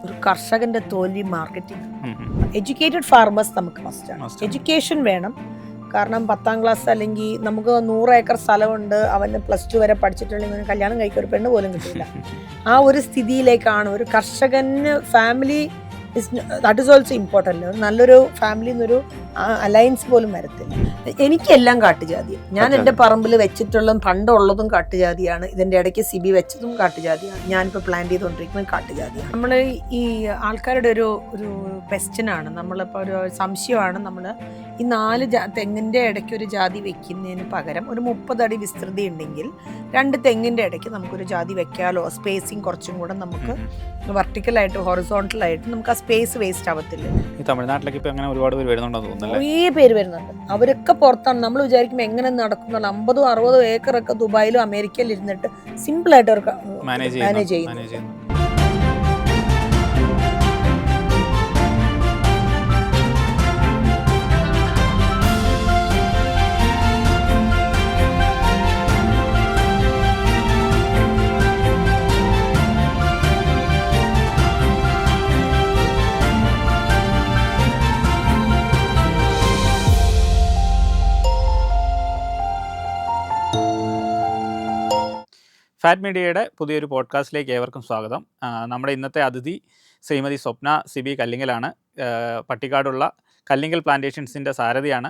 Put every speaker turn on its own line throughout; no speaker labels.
ഒരു കർഷകന്റെ തോൽവി മാർക്കറ്റിംഗ്. എഡ്യൂക്കേറ്റഡ് ഫാർമേഴ്സ് നമുക്ക് മസ്റ്റാണ്. എഡ്യൂക്കേഷൻ വേണം. കാരണം 10ാം ക്ലാസ് അല്ലെങ്കിൽ നമുക്ക് 100 ഏക്കർ സ്ഥലമുണ്ട്, അവന് +2 വരെ പഠിച്ചിട്ടുണ്ടെങ്കിൽ കല്യാണം കഴിക്കാൻ ഒരു പെണ്ണ് പോലും കിട്ടില്ല. ആ ഒരു സ്ഥിതിയിലേക്കാണ് ഒരു കർഷകന്. Family that is also important. നല്ലൊരു ഫാമിലിയിൽ നിന്നൊരു അലയൻസ് പോലും വരത്തില്ല. എനിക്കെല്ലാം കാട്ടുജാതി. ഞാൻ എൻ്റെ പറമ്പിൽ വെച്ചിട്ടുള്ളതും പണ്ടുള്ളതും കാട്ടുജാതിയാണ്. ഇതിൻ്റെ ഇടയ്ക്ക് സിബി വെച്ചതും കാട്ടുജാതിയാണ്. ഞാനിപ്പോൾ പ്ലാൻ ചെയ്തുകൊണ്ടിരിക്കുന്നത് കാട്ടുജാതിയാണ്. നമ്മൾ ഈ ആൾക്കാരുടെ ഒരു ക്വസ്റ്റ്യനാണ്, നമ്മളിപ്പോൾ ഒരു സംശയമാണ്. നമ്മൾ ഈ 4 തെങ്ങിൻ്റെ ഇടയ്ക്ക് ഒരു ജാതി വെക്കുന്നതിന് പകരം ഒരു 30 അടി വിസ്തൃതി ഉണ്ടെങ്കിൽ 2 തെങ്ങിൻ്റെ ഇടയ്ക്ക് നമുക്കൊരു ജാതി വെക്കാമല്ലോ. സ്പേസിങ് കുറച്ചും കൂടെ നമുക്ക് വെർട്ടിക്കലായിട്ട് ഹൊറിസോണ്ടലായിട്ട് നമുക്ക് ആ സ്പേസ് വേസ്റ്റ് ആവത്തില്ല.
ഈ തമിഴ്നാട്ടിലേക്ക് ഇപ്പൊ അങ്ങനെ ഒരുപാട് പേര് വരുന്നുണ്ടോ തോന്നുന്നു.
കുറേ പേര് വരുന്നുണ്ട്. അവരൊക്കെ പുറത്താണ്. നമ്മൾ വിചാരിക്കുമ്പോൾ എങ്ങനെ നടക്കുന്നുള്ള 50-60 ഏക്കറൊക്കെ ദുബായിലും അമേരിക്കയിലും ഇരുന്നിട്ട് സിമ്പിളായിട്ട് അവർക്ക് മാനേജ് ചെയ്യുന്നു.
ഫാറ്റ് മീഡിയയുടെ പുതിയൊരു പോഡ്കാസ്റ്റിലേക്ക് ഏവർക്കും സ്വാഗതം. നമ്മുടെ ഇന്നത്തെ അതിഥി ശ്രീമതി സ്വപ്ന സിബി കല്ലിങ്ങലാണ്. പട്ടിക്കാടുള്ള കല്ലിങ്ങൽ പ്ലാന്റേഷൻസിൻ്റെ സാരഥിയാണ്.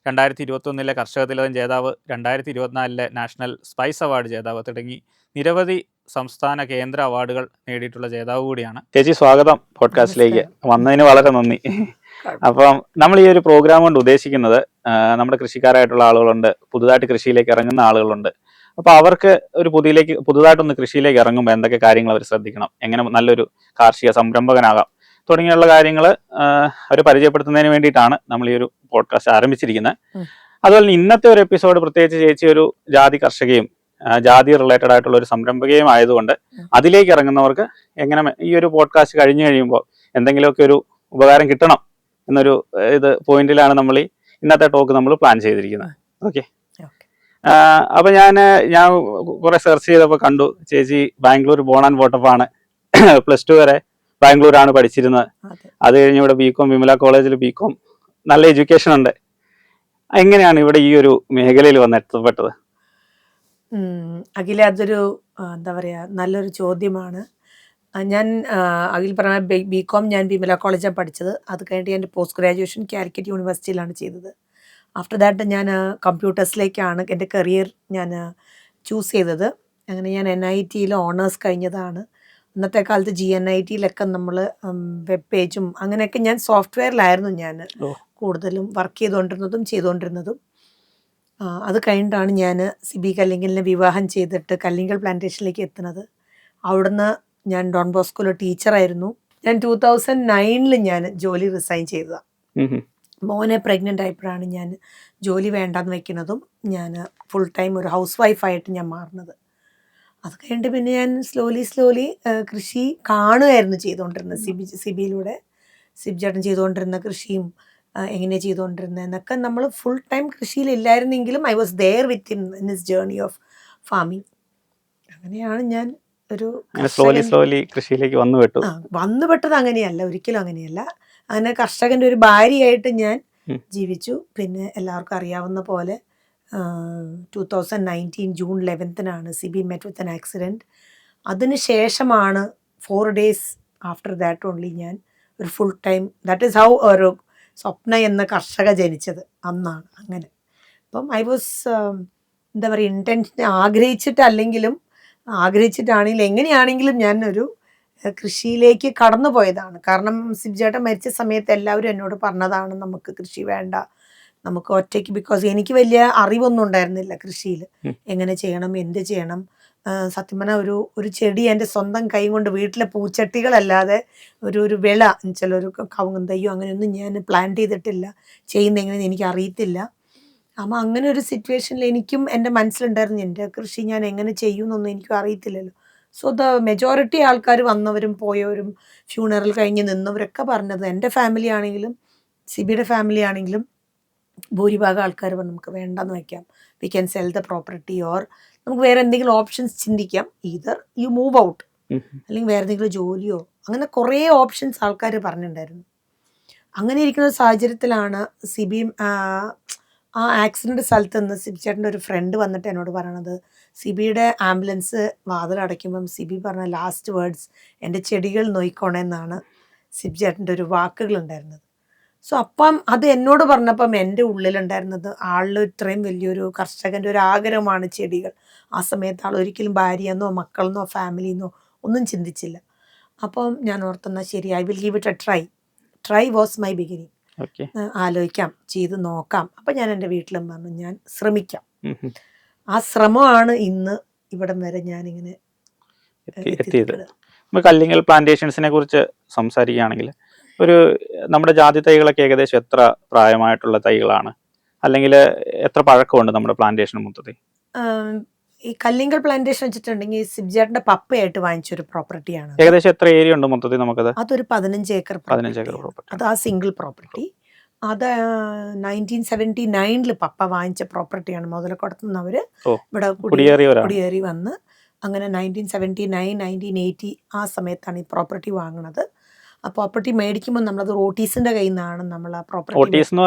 2021 കർഷക തിലകം ജേതാവ്, 2024 നാഷണൽ സ്പൈസ് അവാർഡ് ജേതാവ് തുടങ്ങി നിരവധി സംസ്ഥാന കേന്ദ്ര അവാർഡുകൾ നേടിയിട്ടുള്ള ജേതാവ് കൂടിയാണ്. ചേച്ചി, സ്വാഗതം പോഡ്കാസ്റ്റിലേക്ക്. വന്നതിന് വളരെ നന്ദി. അപ്പം നമ്മൾ ഈ ഒരു പ്രോഗ്രാം കൊണ്ട് ഉദ്ദേശിക്കുന്നത്, നമ്മുടെ കൃഷിക്കാരായിട്ടുള്ള ആളുകളുണ്ട്, പുതുതായിട്ട് കൃഷിയിലേക്ക് ഇറങ്ങുന്ന ആളുകളുണ്ട്. അപ്പോൾ അവർക്ക് ഒരു പുതുതായിട്ടൊന്ന് കൃഷിയിലേക്ക് ഇറങ്ങുമ്പോൾ എന്തൊക്കെ കാര്യങ്ങൾ അവർ ശ്രദ്ധിക്കണം, എങ്ങനെ നല്ലൊരു കാർഷിക സംരംഭകനാകാം തുടങ്ങിയുള്ള കാര്യങ്ങൾ അവർ പരിചയപ്പെടുത്തുന്നതിന് വേണ്ടിയിട്ടാണ് നമ്മൾ ഈ ഒരു പോഡ്കാസ്റ്റ് ആരംഭിച്ചിരിക്കുന്നത്. അതുപോലെ ഇന്നത്തെ ഒരു എപ്പിസോഡ് പ്രത്യേകിച്ച് ചേച്ചി ഒരു ജാതി കർഷകയും ജാതി റിലേറ്റഡ് ആയിട്ടുള്ള ഒരു സംരംഭകയും ആയതുകൊണ്ട് അതിലേക്ക് ഇറങ്ങുന്നവർക്ക് എങ്ങനെ ഈ ഒരു പോഡ്കാസ്റ്റ് കഴിഞ്ഞു കഴിയുമ്പോൾ എന്തെങ്കിലുമൊക്കെ ഒരു ഉപകാരം കിട്ടണം എന്നൊരു പോയിന്റിലാണ് നമ്മൾ ഇന്നത്തെ ടോക്ക് നമ്മൾ പ്ലാൻ ചെയ്തിരിക്കുന്നത്. ഓക്കെ. അപ്പൊ ഞാൻ കുറെ സെർച്ച് ചെയ്തപ്പോൾ കണ്ടു ചേച്ചി ബാംഗ്ലൂർ ബോൺ ആൻഡ് ബോട്ടപ്പാണ്. +2 വരെ ബാംഗ്ലൂരാണ് പഠിച്ചിരുന്നത്. അത് കഴിഞ്ഞ് ഇവിടെ ബികോം വിമല കോളേജിൽ ബികോം, നല്ല എഡ്യൂക്കേഷൻ ഉണ്ട്. എങ്ങനെയാണ് ഇവിടെ ഈ ഒരു മേഖലയിൽ വന്ന് എത്തപ്പെട്ടത്?
അഖില, അതൊരു എന്താ പറയാ, നല്ലൊരു ചോദ്യമാണ്. ഞാൻ അഖിൽ പറഞ്ഞ ബികോം ഞാൻ വിമല കോളേജിലാണ് പഠിച്ചത്. അത് കഴിഞ്ഞിട്ട് ഞാൻ പോസ്റ്റ് ഗ്രാജുവേഷൻ കാലിക്കറ്റ് യൂണിവേഴ്സിറ്റിയിലാണ് ചെയ്തത്. ആഫ്റ്റർ ദാറ്റ് ഞാൻ കമ്പ്യൂട്ടേഴ്സിലേക്കാണ് എൻ്റെ കരിയർ ഞാൻ ചൂസ് ചെയ്തത്. അങ്ങനെ ഞാൻ NIT ഓണേഴ്സ് കഴിഞ്ഞതാണ്. അന്നത്തെ കാലത്ത് GNIT നമ്മൾ വെബ് പേജും അങ്ങനെയൊക്കെ ഞാൻ സോഫ്റ്റ്വെയറിലായിരുന്നു ഞാൻ കൂടുതലും വർക്ക് ചെയ്തുകൊണ്ടിരുന്നതും. അത് കഴിഞ്ഞിട്ടാണ് ഞാൻ സിബി കല്ലിങ്കലിനെ വിവാഹം ചെയ്തിട്ട് കല്ലിങ്കൽ പ്ലാന്റേഷനിലേക്ക് എത്തുന്നത്. അവിടുന്ന് ഞാൻ ഡോൺ ബോസ്കോയിലെ ടീച്ചറായിരുന്നു. ഞാൻ 2009 ഞാൻ ജോലി റിസൈൻ ചെയ്തതാണ്. മോനെ പ്രഗ്നൻ്റ് ആയപ്പോഴാണ് ഞാൻ ജോലി വേണ്ടാന്ന് വെക്കുന്നതും ഞാൻ ഫുൾ ടൈം ഒരു ഹൗസ് വൈഫായിട്ട് ഞാൻ മാറുന്നത്. അത് കഴിഞ്ഞിട്ട് പിന്നെ ഞാൻ സ്ലോലി കൃഷി കാണുകയായിരുന്നു ചെയ്തുകൊണ്ടിരുന്നത്. സിബിയിലൂടെ സിബിചേട്ടൻ ചെയ്തുകൊണ്ടിരുന്ന കൃഷിയും എങ്ങനെ ചെയ്തുകൊണ്ടിരുന്നത് എന്നൊക്കെ. നമ്മൾ ഫുൾ ടൈം കൃഷിയിലില്ലായിരുന്നെങ്കിലും I was there with in his journey of farming. അങ്ങനെയാണ് ഞാൻ ഒരു
സ്ലോലി കൃഷിയിലേക്ക്
വന്നുപെട്ടത്. അങ്ങനെയല്ല, ഒരിക്കലും അങ്ങനെയല്ല. അങ്ങനെ കർഷകൻ്റെ ഒരു ഭാര്യയായിട്ട് ഞാൻ ജീവിച്ചു. പിന്നെ എല്ലാവർക്കും അറിയാവുന്ന പോലെ 2019 June 11 CB met with an accident. അതിന് ശേഷമാണ് 4 days ആഫ്റ്റർ ദാറ്റ് ഓൺലി ഞാൻ ഒരു full time, that is how ഒരു സ്വപ്ന എന്ന കർഷക ജനിച്ചത് അന്നാണ്. അങ്ങനെ അപ്പം ഐ വാസ് എന്താ പറയുക, ഇൻറ്റൻഷൻ ആഗ്രഹിച്ചിട്ടാണെങ്കിലും എങ്ങനെയാണെങ്കിലും ഞാൻ ഒരു കൃഷിയിലേക്ക് കടന്നു പോയതാണ്. കാരണം സിബിചേട്ടൻ മരിച്ച സമയത്ത് എല്ലാവരും എന്നോട് പറഞ്ഞതാണ് നമുക്ക് കൃഷി വേണ്ട, നമുക്ക് ഒറ്റയ്ക്ക്. ബിക്കോസ് എനിക്ക് വലിയ അറിവൊന്നും ഉണ്ടായിരുന്നില്ല കൃഷിയിൽ, എങ്ങനെ ചെയ്യണം, എന്ത് ചെയ്യണം. സത്യം പറഞ്ഞാൽ ഒരു ചെടി എൻ്റെ സ്വന്തം കൈ കൊണ്ട്, വീട്ടിലെ പൂച്ചട്ടികളല്ലാതെ ഒരു വിള ചിലൊരു കവുങ്ങും തയ്യോ അങ്ങനെയൊന്നും ഞാൻ പ്ലാൻ ചെയ്തിട്ടില്ല. ചെയ്യുന്ന എങ്ങനെയെന്ന് എനിക്ക് അറിയത്തില്ല. അപ്പം അങ്ങനെ ഒരു സിറ്റുവേഷനിൽ എനിക്കും എൻ്റെ മനസ്സിലുണ്ടായിരുന്നു എൻ്റെ കൃഷി ഞാൻ എങ്ങനെ ചെയ്യുമെന്നൊന്നും എനിക്കും അറിയത്തില്ലല്ലോ. സോ മെജോറിറ്റി ആൾക്കാർ വന്നവരും പോയവരും ഫ്യൂണറൽ കഴിഞ്ഞ് നിന്നവരൊക്കെ പറഞ്ഞത്, എൻ്റെ ഫാമിലി ആണെങ്കിലും സിബിയുടെ ഫാമിലി ആണെങ്കിലും ഭൂരിഭാഗം ആൾക്കാർ പറഞ്ഞു നമുക്ക് വേണ്ടെന്ന് വയ്ക്കാം, we can sell the property, or നമുക്ക് വേറെ എന്തെങ്കിലും ഓപ്ഷൻസ് ചിന്തിക്കാം. ഈതർ യു മൂവ് ഔട്ട്, അല്ലെങ്കിൽ വേറെ എന്തെങ്കിലും ജോലിയോ അങ്ങനെ കുറേ ഓപ്ഷൻസ് ആൾക്കാർ പറഞ്ഞിട്ടുണ്ടായിരുന്നു. അങ്ങനെ ഇരിക്കുന്ന സാഹചര്യത്തിലാണ് സിബിയും ആ ആക്സിഡൻറ്റ് സ്ഥലത്ത് നിന്ന് സിബി ചേട്ടൻ്റെ ഒരു ഫ്രണ്ട് വന്നിട്ട് എന്നോട് പറയണത്, സിബിയുടെ ആംബുലൻസ് വാതിലടയ്ക്കുമ്പം സിബി പറഞ്ഞ ലാസ്റ്റ് വേർഡ്സ് എൻ്റെ ചെടികൾ നോയിക്കോണേന്നാണ് സിബി ചേട്ടൻ്റെ ഒരു വാക്കുകളുണ്ടായിരുന്നത്. സോ അപ്പം അത് എന്നോട് പറഞ്ഞപ്പം എൻ്റെ ഉള്ളിലുണ്ടായിരുന്നത്, ആളിൽ ഇത്രയും വലിയൊരു കർഷകൻ്റെ ഒരു ആഗ്രഹമാണ് ചെടികൾ. ആ സമയത്ത് ആൾ ഒരിക്കലും ഭാര്യയെന്നോ മക്കളെന്നോ ഫാമിലിന്നോ ഒന്നും ചിന്തിച്ചില്ല. അപ്പം ഞാൻ ഓർത്തുന്ന ശരി, I will give it A try was my beginning. ആലോചിക്കാം, ചെയ്ത് നോക്കാം. അപ്പം ഞാൻ എൻ്റെ വീട്ടിലും പറഞ്ഞു ഞാൻ ശ്രമിക്കാം. ആ ശ്രമമാണ് ഇന്ന് ഇവിടം വരെ ഞാനിങ്ങനെ
എത്തിയത്. കല്ലിങ്ങൽ പ്ലാന്റേഷൻസിനെ കുറിച്ച് സംസാരിക്കുകയാണെങ്കിൽ നമ്മുടെ ജാതി തൈകളൊക്കെ ഏകദേശം എത്ര പ്രായമായിട്ടുള്ള തൈകളാണ്, അല്ലെങ്കിൽ എത്ര പഴക്കമുണ്ട് നമ്മുടെ പ്ലാന്റേഷൻ മൊത്തത്തിൽ?
ഈ കല്ലിങ്കൽ പ്ലാന്റേഷൻ വെച്ചിട്ടുണ്ടെങ്കിൽ സിബ്ജേട്ടന്റെ പപ്പയായിട്ട് വാങ്ങിച്ചൊരു പ്രോപ്പർട്ടിയാണ്.
ഏകദേശം എത്ര ഏരിയ ഉണ്ട് മൊത്തത്തിൽ നമുക്കത്?
അതൊരു 15 ഏക്കർ പ്രോപ്പർട്ടി. അത് ആ സിംഗിൾ പ്രോപ്പർട്ടി. അത് 1979 പപ്പ വാങ്ങിച്ച പ്രോപ്പർട്ടിയാണ്. മുതലക്കോടത്ത് നിന്ന് അവര് ഇവിടെ കുടിയേറി വന്ന് അങ്ങനെ 1979, 1980 ആ സമയത്താണ് ഈ പ്രോപ്പർട്ടി വാങ്ങുന്നത്. ആ പ്രോപ്പർട്ടി മേടിക്കുമ്പോൾ നമ്മളത് ഓട്ടീസിന്റെ കയ്യിൽ നിന്നാണ് നമ്മൾ ആ പ്രോപ്പർട്ടി.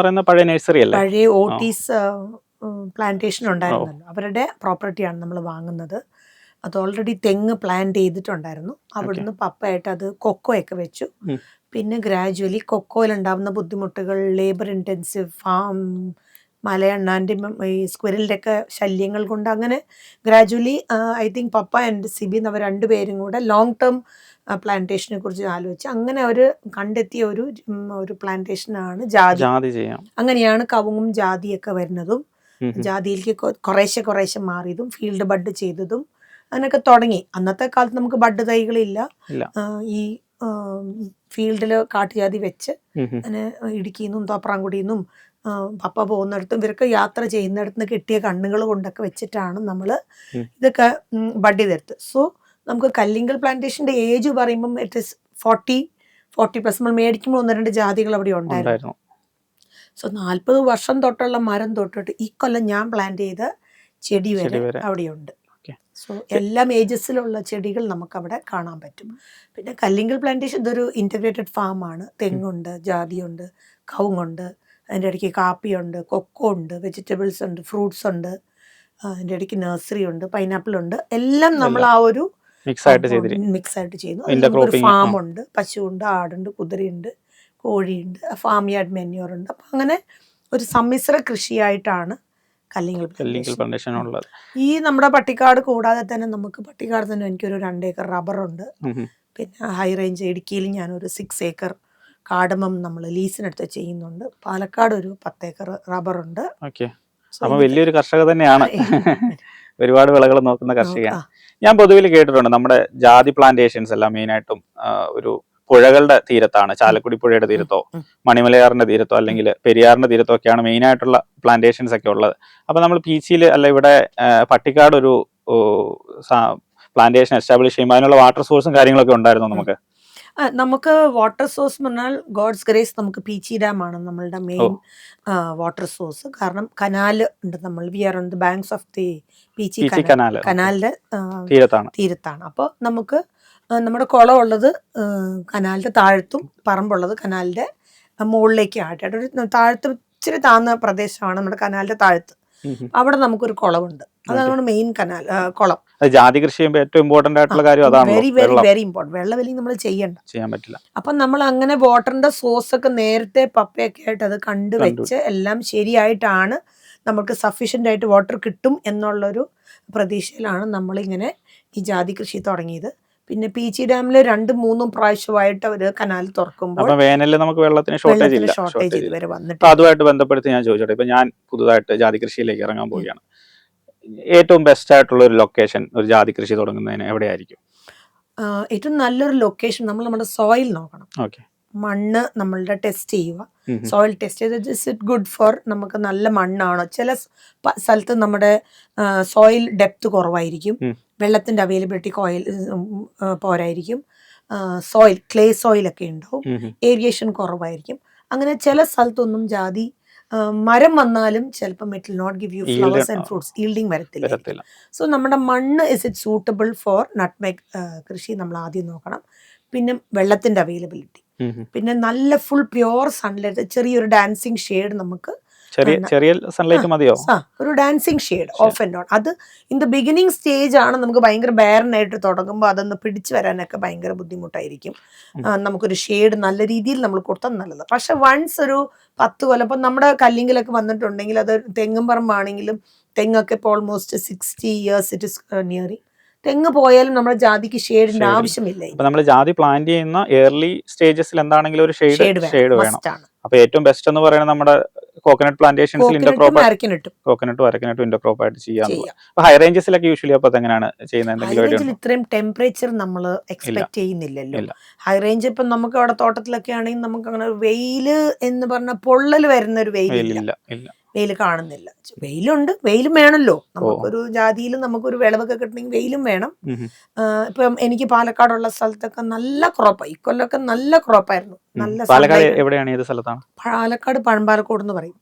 പഴയ നഴ്സറി അല്ലേ?
പഴയ ഓട്ടീസ് പ്ലാന്റേഷൻ ഉണ്ടായിരുന്നല്ലോ, അവരുടെ പ്രോപ്പർട്ടിയാണ് നമ്മൾ വാങ്ങുന്നത്. അത് ഓൾറെഡി തെങ്ങ് പ്ലാന്റ് ചെയ്തിട്ടുണ്ടായിരുന്നു. അവിടുന്ന് പപ്പയായിട്ട് അത് കൊക്കോയൊക്കെ വെച്ചു. പിന്നെ ഗ്രാജുവലി കൊക്കോയിലുണ്ടാവുന്ന ബുദ്ധിമുട്ടുകൾ, ലേബർ ഇൻറ്റൻസീവ് ഫാം, മലയണ്ണാൻ്റെ ഈ സ്ക്വിരലിൻ്റെ ഒക്കെ ശല്യങ്ങൾ കൊണ്ട് അങ്ങനെ ഗ്രാജുവലി ഐ തിങ്ക് പപ്പ ആൻഡ് സിബി അവർ രണ്ടുപേരും കൂടെ ലോങ് ടേം പ്ലാന്റേഷനെ കുറിച്ച് ആലോചിച്ച് അങ്ങനെ അവർ കണ്ടെത്തിയ ഒരു പ്ലാന്റേഷനാണ് ജാതി. അങ്ങനെയാണ് കവുങ്ങും ജാതിയൊക്കെ വരുന്നതും ജാതിയിലേക്ക് കുറേശ്ശെ മാറിയതും ഫീൽഡ് ബഡ് ചെയ്തതും അങ്ങനെയൊക്കെ തുടങ്ങി. അന്നത്തെ കാലത്ത് നമുക്ക് ബഡ് തൈകളില്ല. ഈ ഫീൽഡിൽ കാട്ടുജാതി വെച്ച് അങ്ങനെ ഇടുക്കിയിൽ നിന്നും തോപ്രാംകുടിയിൽ നിന്നും പപ്പ പോകുന്നിടത്തും ഇവരൊക്കെ യാത്ര ചെയ്യുന്നിടത്ത് നിന്ന് കിട്ടിയ കണ്ണുകൾ കൊണ്ടൊക്കെ വെച്ചിട്ടാണ് നമ്മൾ ഇതൊക്കെ ബഡ് ചെയ്തെടുത്ത്. സോ നമുക്ക് കല്ലിങ്കൽ പ്ലാന്റേഷൻ്റെ ഏജ് പറയുമ്പം ഇറ്റ് ഇസ് 40+ നമ്മൾ മേടിക്കുമ്പോൾ 1-2 ജാതികൾ അവിടെ ഉണ്ടായിരുന്നു. സോ 40 വർഷം തൊട്ടുള്ള മരം തൊട്ടിട്ട് ഈ കൊല്ലം ഞാൻ പ്ലാന്റ് ചെയ്ത ചെടി വരെ അവിടെയുണ്ട്. സോ എല്ലാ ഏജസിലുള്ള ചെടികൾ നമുക്കവിടെ കാണാൻ പറ്റും. പിന്നെ കല്ലിങ്കൽ പ്ലാന്റേഷൻ ഇതൊരു ഇൻറ്റഗ്രേറ്റഡ് ഫാമാണ്. തെങ്ങുണ്ട്, ജാതിയുണ്ട്, കവുങ്ങുണ്ട്, അതിൻ്റെ ഇടയ്ക്ക് കാപ്പിയുണ്ട്, കൊക്കോ ഉണ്ട്, വെജിറ്റബിൾസ് ഉണ്ട്, ഫ്രൂട്ട്സ് ഉണ്ട്, അതിൻ്റെ ഇടയ്ക്ക് നഴ്സറി ഉണ്ട്, പൈനാപ്പിൾ ഉണ്ട്. എല്ലാം നമ്മൾ ആ ഒരു മിക്സ് ആയിട്ട് ചെയ്യുന്നു. നമുക്കൊരു ഫാമുണ്ട്, പശുവുണ്ട്, ആടുണ്ട്, കുതിരയുണ്ട്, കോഴിയുണ്ട്, ഫാം യാർഡ് മെന്യൂറുണ്ട്. അപ്പം അങ്ങനെ ഒരു സമ്മിശ്ര കൃഷിയായിട്ടാണ് കല്ലിങ്കൽ പ്ലാന്റേഷൻ ഉള്ളത്. ഈ നമ്മുടെ പട്ടിക്കാട് കൂടാതെ തന്നെ നമുക്ക് പട്ടിക്കാട് തന്നെ എനിക്കൊരു 2 ഏക്കർ റബ്ബറുണ്ട്. പിന്നെ ഹൈ റേഞ്ച് ഇടുക്കിയിൽ ഞാനൊരു 6 ഏക്കർ കാടമം നമ്മൾ ലീസിനെടുത്ത് ചെയ്യുന്നുണ്ട്. പാലക്കാട് ഒരു 10 ഏക്കർ റബ്ബറുണ്ട്.
വലിയൊരു കർഷക തന്നെയാണ്. ഒരുപാട് വിളകൾ നോക്കുന്ന കർഷകയാണ്. ഞാൻ പൊതുവിൽ കേട്ടിട്ടുണ്ട് നമ്മുടെ ജാതി പ്ലാന്റേഷൻസ് എല്ലാം മെയിനായിട്ടും ഒരു പുഴകളുടെ തീരത്താണ്. ചാലക്കുടി പുഴയുടെ തീരത്തോ മണിമലയാറിന്റെ തീരത്തോ അല്ലെങ്കിൽ പെരിയാറിന്റെ തീരത്തോ ഒക്കെയാണ് മെയിൻ ആയിട്ടുള്ള പ്ലാന്റേഷൻസ് ഒക്കെ ഉള്ളത്. അപ്പൊ നമ്മൾ പീച്ചിയിൽ അല്ല ഇവിടെ പട്ടിക്കാട് ഒരു പ്ലാന്റേഷൻ എസ്റ്റാബ്ലിഷ് ചെയ്യുമ്പോൾ അതിനുള്ള വാട്ടർ സോഴ്സും കാര്യങ്ങളൊക്കെ ഉണ്ടായിരുന്നു നമുക്ക്.
നമുക്ക് വാട്ടർ സോഴ്സ് എന്ന് പറഞ്ഞാൽ ഗോഡ്സ് ഗ്രേസ് നമുക്ക് പീച്ചി ഡാം ആണ് നമ്മളുടെ മെയിൻ വാട്ടർ സോഴ്സ്. കാരണം കനാല് ഉണ്ട്, നമ്മൾ we are on the banks of the Peechi കനാലിന്റെ തീരത്താണ്. അപ്പോൾ നമുക്ക് നമ്മുടെ കുളമുള്ളത് കനാലിന്റെ താഴത്തും പറമ്പുള്ളത് കനാലിന്റെ മുകളിലേക്ക് ആയിട്ട് ഒരു താഴത്ത് ഇച്ചിരി താഴ്ന്ന പ്രദേശമാണ് നമ്മുടെ കനാലിന്റെ താഴത്ത്. അവിടെ നമുക്കൊരു കുളമുണ്ട്. അതാണ് നമ്മുടെ മെയിൻ കനാൽ കുളം.
ജാതി കൃഷി ചെയ്യുമ്പോൾ ഏറ്റവും ഇമ്പോർട്ടന്റ് ആയിട്ടുള്ള കാര്യം അതാണ്.
Very important. വെള്ളമില്ലെങ്കിൽ നമ്മൾ ചെയ്യാൻ പറ്റില്ല. അപ്പം നമ്മൾ അങ്ങനെ വാട്ടറിന്റെ സോഴ്സ് ഒക്കെ നേരത്തെ പപ്പയൊക്കെ ആയിട്ട് അത് കണ്ടുവെച്ച് എല്ലാം ശരിയായിട്ടാണ് നമുക്ക് സഫീഷ്യന്റ് ആയിട്ട് വാട്ടർ കിട്ടും എന്നുള്ളൊരു പ്രതീക്ഷയിലാണ് നമ്മളിങ്ങനെ ഈ ജാതി കൃഷി തുടങ്ങിയത്. പിന്നെ പീച്ചി ഡാമിൽ 2-3 പ്രാവശ്യമായിട്ട് അവർ കനാൽ തുറക്കുമ്പോൾ
വേനലിൽ നമുക്ക് വെള്ളത്തിന് ഷോർട്ടേജ്
ഇതുവരെ വന്നിട്ട്.
അതുമായിട്ട് ബന്ധപ്പെടുത്തി ഞാൻ ചോദിച്ചോട്ടെ, ഇപ്പൊ ഞാൻ പുതുതായിട്ട് ജാതി കൃഷിയിലേക്ക് ഇറങ്ങാൻ പോവുകയാണ്. ഏറ്റവും ബെസ്റ്റ് ആയിട്ടുള്ള ഒരു ലൊക്കേഷൻ ഒരു ജാതി കൃഷി തുടങ്ങുന്നതിന് എവിടെയായിരിക്കും?
ഏറ്റവും നല്ലൊരു ലൊക്കേഷൻ നമ്മൾ നമ്മുടെ സോയിൽ നോക്കണം. മണ്ണ് നമ്മളുടെ ടെസ്റ്റ് ചെയ്യുക. സോയിൽ ടെസ്റ്റ് ചെയ്ത് ഇസ് ഇറ്റ് ഗുഡ് ഫോർ നമുക്ക് നല്ല മണ്ണാണോ. ചില സ്ഥലത്ത് നമ്മുടെ സോയിൽ ഡെപ്ത് കുറവായിരിക്കും, വെള്ളത്തിന്റെ അവൈലബിലിറ്റി പോരായിരിക്കും, സോയിൽ ക്ലേ സോയിലൊക്കെ ഉണ്ടാവും, ഏരിയേഷൻ കുറവായിരിക്കും. അങ്ങനെ ചില സ്ഥലത്തൊന്നും ജാതി മരം വന്നാലും ചിലപ്പം it will not give you flowers and fruits, yielding വരത്തില്ല. സോ നമ്മുടെ മണ്ണ് is it suitable for nutmeg കൃഷി നമ്മൾ ആദ്യം നോക്കണം. പിന്നെ വെള്ളത്തിന്റെ അവൈലബിലിറ്റി, പിന്നെ നല്ല ഫുൾ പ്യുവർ സൺലൈറ്റ്, ചെറിയൊരു ഡാൻസിങ് ഷെയ്ഡ് നമുക്ക്
ചെറിയ സൺലൈറ്റ് മതിയോ?
ഒരു dancing shade off and on. അത് ഇൻ ദ ബിഗിനിങ് സ്റ്റേജ് ആണ്. നമുക്ക് ഭയങ്കര ബാരനായിട്ട് തുടങ്ങുമ്പോൾ അതൊന്ന് പിടിച്ചു വരാനൊക്കെ ഭയങ്കര ബുദ്ധിമുട്ടായിരിക്കും. നമുക്കൊരു ഷെയ്ഡ് നല്ല രീതിയിൽ നമ്മൾ കൊടുത്താൽ നല്ലത്. പക്ഷെ വൺസ് ഒരു 10 കൊല്ലം ഇപ്പം നമ്മുടെ കല്ലിങ്കിലൊക്കെ വന്നിട്ടുണ്ടെങ്കിൽ, അത് തെങ്ങും പറമ്പാണെങ്കിലും തെങ്ങൊക്കെ ഇപ്പോൾ almost 60 years it is nearing. തെങ്ങ് പോയാലും നമ്മുടെ ജാതിക്ക് ഷെയ്ഡിന്റെ ആവശ്യമില്ല.
നമ്മൾ ജാതി പ്ലാന്റ് ചെയ്യുന്ന ഏർലി സ്റ്റേജസിൽ എന്താണെങ്കിലും ഒരു ഷെയ്ഡ് വേണം. അപ്പൊ ഏറ്റവും ബെസ്റ്റ് എന്ന് പറയുന്നത് നമ്മുടെ കോക്കനട്ട് പ്ലാന്റേഷൻസിൽ കോക്കനട്ടും അരക്കിനട്ടും ഇന്റർക്രോപ്പ് ആയിട്ട് ചെയ്യാം. ഹൈ റേഞ്ചസിലൊക്കെ യൂഷ്വലി അപ്പൊ എങ്ങനെയാണ് ചെയ്യുന്നത്?
ഇത്രയും ടെമ്പറേച്ചർ നമ്മൾ എക്സ്പെക്ട് ചെയ്യുന്നില്ലല്ലോ. ഹൈ റേഞ്ച് ഇപ്പം നമുക്ക് അവിടെ തോട്ടത്തിലൊക്കെ ആണെങ്കിൽ നമുക്ക് അങ്ങനെ വെയില് എന്ന് പറഞ്ഞ പൊള്ളൽ വരുന്ന ഒരു വെയിലില്ല, വെയിൽ കാണുന്നില്ല. വെയിലുണ്ട്, വെയിലും വേണമല്ലോ. നമുക്കൊരു ജാതിയിൽ നമുക്കൊരു വിളവൊക്കെ കിട്ടണമെങ്കിൽ വെയിലും വേണം. ഇപ്പം എനിക്ക് പാലക്കാടുള്ള സ്ഥലത്തൊക്കെ നല്ല ക്രോപ്പായി, ഇക്കൊല്ലൊക്കെ നല്ല ക്രോപ്പായിരുന്നു. നല്ല പാലക്കാട് പഴമ്പാലക്കോട് എന്ന് പറയും.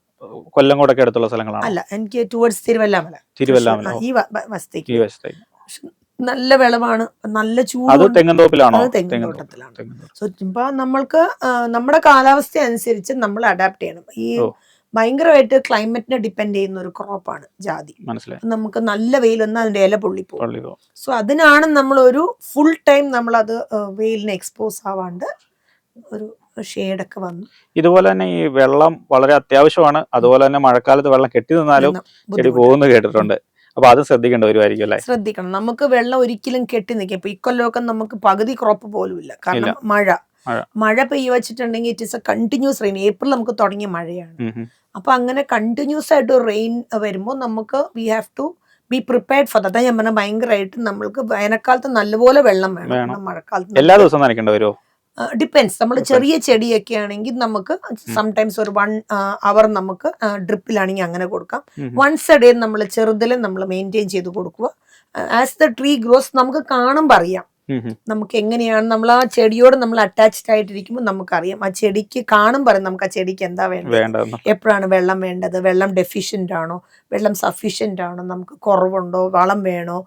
കൊല്ലംകോടൊക്കെ അടുത്തുള്ള സ്ഥലങ്ങളാണ്.
അല്ല, എനിക്ക് ടുവേർഡ്സ് തിരുവല്ലാമല ഈ വശത്തേക്ക് നല്ല വിളവാണ്, നല്ല ചൂട്. തെങ്ങുതോട്ടത്തിലാണ്. സോ ഇപ്പൊ നമ്മൾക്ക് നമ്മുടെ കാലാവസ്ഥ അനുസരിച്ച് നമ്മൾ അഡാപ്റ്റ് ചെയ്യണം. ഈ ഭയങ്കരമായിട്ട് ക്ലൈമറ്റിനെ ഡിപ്പെൻഡ് ചെയ്യുന്ന ഒരു ക്രോപ്പാണ് ജാതി. നമുക്ക് നല്ല വെയിൽ വന്നാൽ അതിന്റെ ഇല പൊള്ളിപ്പോകും. സോ അതിനാണ് നമ്മൾ ഒരു ഫുൾ ടൈം നമ്മളത് വെയിലിന് എക്സ്പോസ് ആവാണ്ട് ഒരു ഷെയ്ഡൊക്കെ വന്നു.
ഇതുപോലെ തന്നെ ഈ വെള്ളം വളരെ അത്യാവശ്യമാണ്. അതുപോലെ തന്നെ മഴക്കാലത്ത് വെള്ളം കെട്ടി നിന്നാലും ചെടി പോകുന്നു കേട്ടിട്ടുണ്ട്. അപ്പൊ അത് ശ്രദ്ധിക്കേണ്ട വരുമായിരിക്കും അല്ലേ?
ശ്രദ്ധിക്കണം. നമുക്ക് വെള്ളം ഒരിക്കലും കെട്ടി നിൽക്കും. ഇപ്പൊ ഇക്കൊല്ലമൊക്കെ നമുക്ക് പകുതി ക്രോപ്പ് പോലും ഇല്ല. കാരണം മഴ പെയ്യ വെച്ചിട്ടുണ്ടെങ്കിൽ it is A continuous rain. April നമുക്ക് തുടങ്ങിയ മഴയാണ്. അപ്പൊ അങ്ങനെ കണ്ടിന്യൂസ് ആയിട്ട് റെയിൻ വരുമ്പോൾ നമുക്ക് we have to be prepared for that. ഞാൻ പറഞ്ഞ ഭയങ്കരമായിട്ട് നമ്മൾക്ക് വേനൽക്കാലത്ത് നല്ലപോലെ വെള്ളം വേണം. മഴക്കാലത്ത്
എല്ലാ ദിവസവും നനയ്ക്കേണ്ടി വരുമോ?
ഡിപ്പെൻസ്. നമ്മൾ ചെറിയ ചെടിയൊക്കെ ആണെങ്കിൽ നമുക്ക് സംടൈംസ് ഒരു 1 hour നമുക്ക് ഡ്രിപ്പിലാണെങ്കിൽ അങ്ങനെ കൊടുക്കാം. വൺസ് എ ഡേ നമ്മൾ ചെറുതിൽ നമ്മൾ മെയിൻറ്റെയിൻ ചെയ്ത് കൊടുക്കുക. ആസ് ദ ട്രീ ഗ്രോസ് നമുക്ക് കാണുമ്പോൾ അറിയാം നമുക്ക് എങ്ങനെയാണ് നമ്മൾ ആ ചെടിയോട് നമ്മൾ അറ്റാച്ച്ഡ് ആയിട്ടിരിക്കുമ്പോൾ നമുക്കറിയാം. ആ ചെടിക്ക് കാണുമ്പോൾ അറിയാം നമുക്ക് ആ ചെടിക്ക് എന്താ വേണ്ടത്, എപ്പോഴാണ് വെള്ളം വേണ്ടത്, വെള്ളം ഡെഫിഷ്യൻ്റ് ആണോ, വെള്ളം സഫീഷ്യൻ്റ് ആണോ, നമുക്ക് കുറവുണ്ടോ, വളം വേണോ,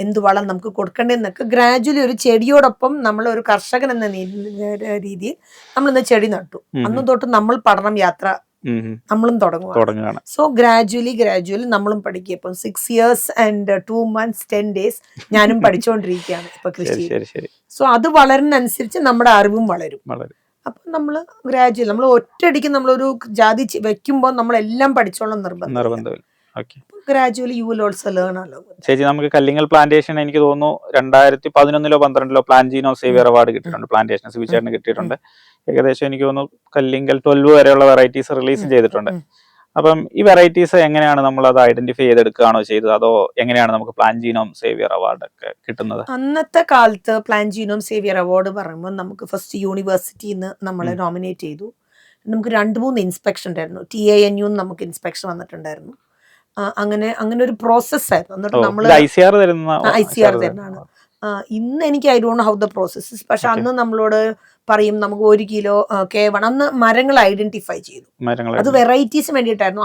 എന്ത് വളം നമുക്ക് കൊടുക്കേണ്ടതെന്നൊക്കെ ഗ്രാജുവലി ഒരു ചെടിയോടൊപ്പം നമ്മൾ ഒരു കർഷകൻ എന്ന രീതിയിൽ നമ്മളിന്ന് ചെടി നട്ടു. അന്ന് തൊട്ട് നമ്മൾ പഠനം യാത്ര നമ്മളും തുടങ്ങുകയാണ്. സോ ഗ്രാജുവലി നമ്മളും പഠിക്കുക. ഇപ്പം 6 years and 2 months 10 days ഞാനും പഠിച്ചുകൊണ്ടിരിക്കുകയാണ് ഇപ്പൊ കൃഷി. സോ അത് വളരുന്നതനുസരിച്ച് നമ്മുടെ അറിവും വളരും. അപ്പൊ നമ്മള് ഗ്രാജുവലി നമ്മൾ ഒറ്റയടിക്ക് നമ്മളൊരു ജാതി വെക്കുമ്പോൾ നമ്മളെല്ലാം പഠിച്ചോളം നിർബന്ധം. Gradually you will also learn അല്ലോ.
ചേച്ചി, നമുക്ക് കല്ലിങ്ങൽ പ്ലാന്റേഷൻ എനിക്ക് തോന്നുന്നു 2011 12 പ്ലാന്റീനോ സേവിയർ അവാർഡ് കിട്ടിയിട്ടുണ്ട്. പ്ലാന്റേഷൻ സിബിച്ചേട്ടന് കിട്ടിയിട്ടുണ്ട്. ഏകദേശം എനിക്ക് തോന്നുന്നു കല്ലിങ്കൽ 12 വരെയുള്ള വെറൈറ്റീസ് റിലീസ് ചെയ്തിട്ടുണ്ട്. അപ്പം ഈ വെറൈറ്റീസ് എങ്ങനെയാണ് നമ്മൾ അത് ഐഡന്റിഫൈ ചെയ്തെടുക്കുകയാണോ ചെയ്തത്, അതോ എങ്ങനെയാണ് നമുക്ക് പ്ലാന്റീനോം സേവിയർ അവാർഡ് ഒക്കെ കിട്ടുന്നത്?
അന്നത്തെ കാലത്ത് പ്ലാന്റീനോം സേവിയർ അവാർഡ് പറയുമ്പോൾ നമുക്ക് ഫസ്റ്റ് യൂണിവേഴ്സിറ്റിന്ന് നമ്മളെ നോമിനേറ്റ് ചെയ്തു. നമുക്ക് 2-3 ഇൻസ്പെക്ഷൻ ഉണ്ടായിരുന്നു. TANU നമുക്ക് ഇൻസ്പെക്ഷൻ വന്നിട്ടുണ്ടായിരുന്നു. അങ്ങനെ ഒരു പ്രോസസ്സായിരുന്നു. എന്നിട്ട് നമ്മൾ ICR തരുന്നതാണ്. ഇന്ന് എനിക്ക് I don't know how the processes. പക്ഷെ അന്ന് നമ്മളോട് പറയും നമുക്ക് 1 kilo K1. അന്ന് മരങ്ങൾ ഐഡന്റിഫൈ ചെയ്തു. അത് വെറൈറ്റീസ് വേണ്ടിയിട്ടായിരുന്നു.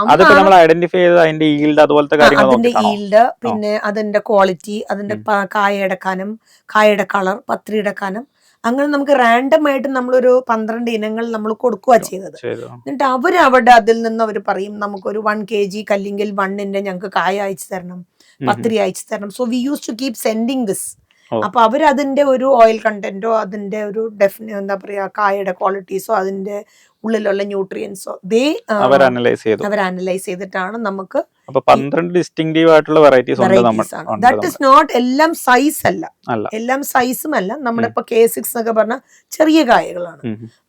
അതിന്റെ ഈൽഡ്, പിന്നെ അതിന്റെ ക്വാളിറ്റി, അതിന്റെ കായയുടെ കനം, കായയുടെ കളർ, പത്രിയുടെ കനം, അങ്ങനെ നമുക്ക് റാൻഡം ആയിട്ട് നമ്മളൊരു 12 ഇനങ്ങൾ നമ്മൾ കൊടുക്കുക ചെയ്തത്. എന്നിട്ട് അവരവിടെ അതിൽ നിന്ന് അവർ പറയും നമുക്കൊരു 1 kg കല്ലിങ്കിൽ 1 ഞങ്ങൾക്ക് കായ അയച്ചു തരണം, പത്രി അയച്ചു തരണം. So we use to keep sending this. അപ്പൊ അവരതിന്റെ ഒരു ഓയിൽ കണ്ടന്റോ അതിന്റെ ഒരു എന്താ പറയാ കായയുടെ ക്വാളിറ്റീസോ അതിന്റെ ഉള്ളിലുള്ള ന്യൂട്രിയൻസോ അവർ അനലൈസ് ചെയ്തിട്ടാണ് നമുക്ക്
12 ഡിസ്റ്റിങ്റ്റീവ് ആയിട്ടുള്ള വെറൈറ്റീസ് ഉണ്ട്.
ദാറ്റ് ഇസ് നോട്ട് എല്ലാം സൈസ് അല്ല, എല്ലാം സൈസും അല്ല. നമ്മുടെ ഇപ്പൊ K6 എന്നൊക്കെ പറഞ്ഞാൽ ചെറിയ കായകളാണ്.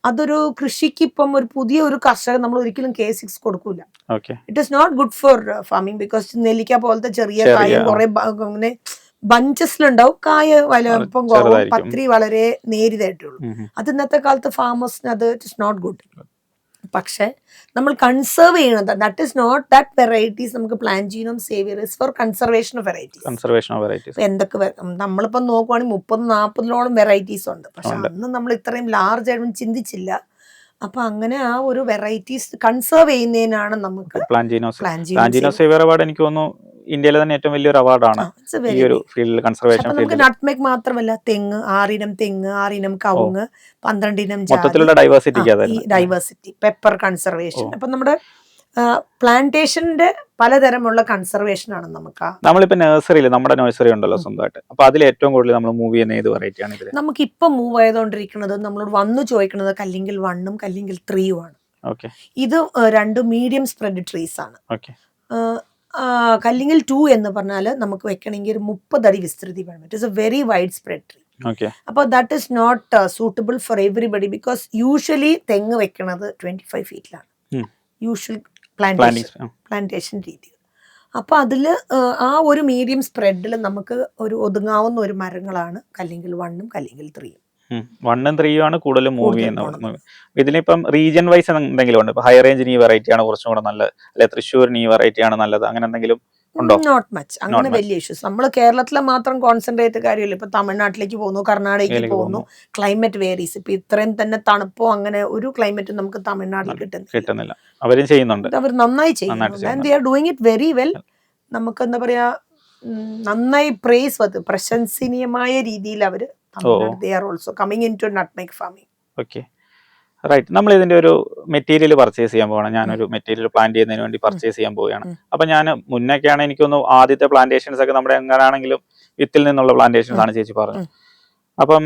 അതൊരു കൃഷിക്ക് ഇപ്പം ഒരു പുതിയ ഒരു കർഷകൻ നമ്മൾ ഒരിക്കലും K6 കൊടുക്കൂല. It is not good for farming. Because നെല്ലിക്ക പോലത്തെ ചെറിയ കായ കുറെ അങ്ങനെ ബഞ്ചസിലുണ്ടാവും, കായ വലുപ്പം കുറവും, പത്രി വളരെ നേരിയതായിട്ടുള്ളൂ. അത് ഇന്നത്തെ കാലത്ത് ഫാമേഴ്സിന് അത് ഇറ്റ് ഇസ് നോട്ട് ഗുഡ്. പക്ഷെ നമ്മൾ കൺസേർവ് ചെയ്യണത് that is not that varieties. നമുക്ക് plant genome saviour is for conservation of varieties. എന്തൊക്കെ നമ്മളിപ്പം നോക്കുവാണെങ്കിൽ 30-40 വെറൈറ്റീസ് ഉണ്ട്. പക്ഷെ അന്ന് നമ്മൾ ഇത്രയും ലാർജ് ആയിട്ടും ചിന്തിച്ചില്ല. അപ്പൊ അങ്ങനെ ആ ഒരു വെറൈറ്റീസ് കൺസേർവ് ചെയ്യുന്നതിനാണ് നമുക്ക്
പ്ലാന്റീനോ സേവിയർ അവാർഡ് എനിക്ക് തോന്നുന്നു ഇന്ത്യയിലെ തന്നെ ഏറ്റവും വലിയൊരു അവാർഡാണ് ഈ ഒരു ഫീൽഡിൽ, കൺസർവേഷൻ
നമുക്ക്
ഫീൽഡിൽ.
നട്ട്മേഗ് മാത്രമല്ല, തെങ്ങ് 6 ഇനം തെങ്ങ്, 6 ഇനം കവുങ്ങ്, 12 ഇനം
മൊത്തത്തിലുള്ള
ഡൈവേഴ്സിറ്റി, പെപ്പർ കൺസർവേഷൻ. അപ്പൊ നമ്മുടെ പ്ലാന്റേഷന്റെ പലതരമുള്ള കൺസർവേഷൻ ആണ് നമുക്ക്.
നമ്മളിപ്പോ നഴ്സറിയിൽ നമ്മുടെ നഴ്സറി ഉണ്ടല്ലോ സ്വന്തമായിട്ട്, അപ്പൊ അതിൽ ഏറ്റവും കൂടുതൽ നമ്മൾ മൂവ് ചെയ്യുന്ന ഏത് വെറൈറ്റി ആണ് ഇതിൽ?
നമുക്ക് ഇപ്പൊ മൂവ് ചെയ്തുകൊണ്ടിരിക്കുന്നത്, നമ്മളോട് വന്നു ചോദിക്കുന്നത് കല്ലിങ്കൽ 1 കല്ലിങ്കൽ 3 ആണ്. ഇത് 2 മീഡിയം സ്പ്രെഡ് ട്രീസ് ആണ്. കല്ലിങ്കൽ 2 എന്ന് പറഞ്ഞാൽ നമുക്ക് വെക്കണമെങ്കിൽ ഒരു 30 അടി വിസ്തൃതി വേണം. It is a very wide spread tree. അപ്പോൾ that is not suitable for everybody, because usually തെങ്ങ് വെക്കണത് 25 ഫീറ്റിലാണ് യൂഷ്വൽ പ്ലാന്റേഷൻ രീതികൾ. അപ്പോൾ അതിൽ ആ ഒരു മീഡിയം സ്പ്രെഡിൽ നമുക്ക് ഒരു ഒതുങ്ങാവുന്ന ഒരു മരങ്ങളാണ് കല്ലിങ്കൽ 1 കല്ലിങ്കൽ 3.
1 ഉം 3 ആണ് കൂടുതൽ മൂവ് ചെയ്യുന്നത്. ഇതിലിപ്പം റീജിയൻ വൈസ് എന്തെങ്കിലും ഉണ്ട്? ഇപ്പൊ ഹൈ റേഞ്ചിന് ഈ വെറൈറ്റി ആണ് കുറച്ചും കൂടെ നല്ലത്, അല്ലെ തൃശ്ശൂരിന് ഈ വെറൈറ്റി ആണ് നല്ലത്, അങ്ങനെ എന്തെങ്കിലും ഉണ്ടോ?
Not much. അങ്ങനെ വലിയ ഇഷ്യൂസ് നമ്മൾ കേരളത്തിലെ മാത്രം കോൺസെൻട്രേറ്റ് കാര്യമില്ല. ഇപ്പൊ തമിഴ്നാട്ടിലേക്ക് പോകുന്നു, കർണാടകയ്ക്ക് പോകുന്നു, ക്ലൈമറ്റ് വേരീസ്. ഇപ്പൊ ഇത്രയും തന്നെ തണുപ്പോ അങ്ങനെ ഒരു ക്ലൈമറ്റ് നമുക്ക് തമിഴ്നാട്ടിൽ കിട്ടുന്നില്ല.
അവരും ചെയ്യുന്നുണ്ട്,
അവർ നന്നായി ചെയ്യുന്നുണ്ട്. And they are doing it very well. നമുക്ക് എന്താ പറയാ, നന്നായി പ്രശംസനീയമായ രീതിയിൽ അവർ they are also coming into nutmeg farming.
Okay, right. നമ്മൾ ഇതിന്റെ ഒരു മെറ്റീരിയൽ പർച്ചേസ് ചെയ്യാൻ പോകണം. ഞാനൊരു മെറ്റീരിയൽ പ്ലാന്റ് ചെയ്യുന്നതിന് വേണ്ടി പർച്ചേസ് ചെയ്യാൻ പോവുകയാണ്. അപ്പൊ ഞാൻ മുന്നൊക്കെയാണ് എനിക്കൊന്ന് ആദ്യത്തെ പ്ലാന്റേഷൻസ് ഒക്കെ നമ്മുടെ എങ്ങനെയാണെങ്കിലും വിത്തിൽ നിന്നുള്ള പ്ലാന്റേഷൻസ് ആണ് ചേച്ചി പറഞ്ഞത്. അപ്പം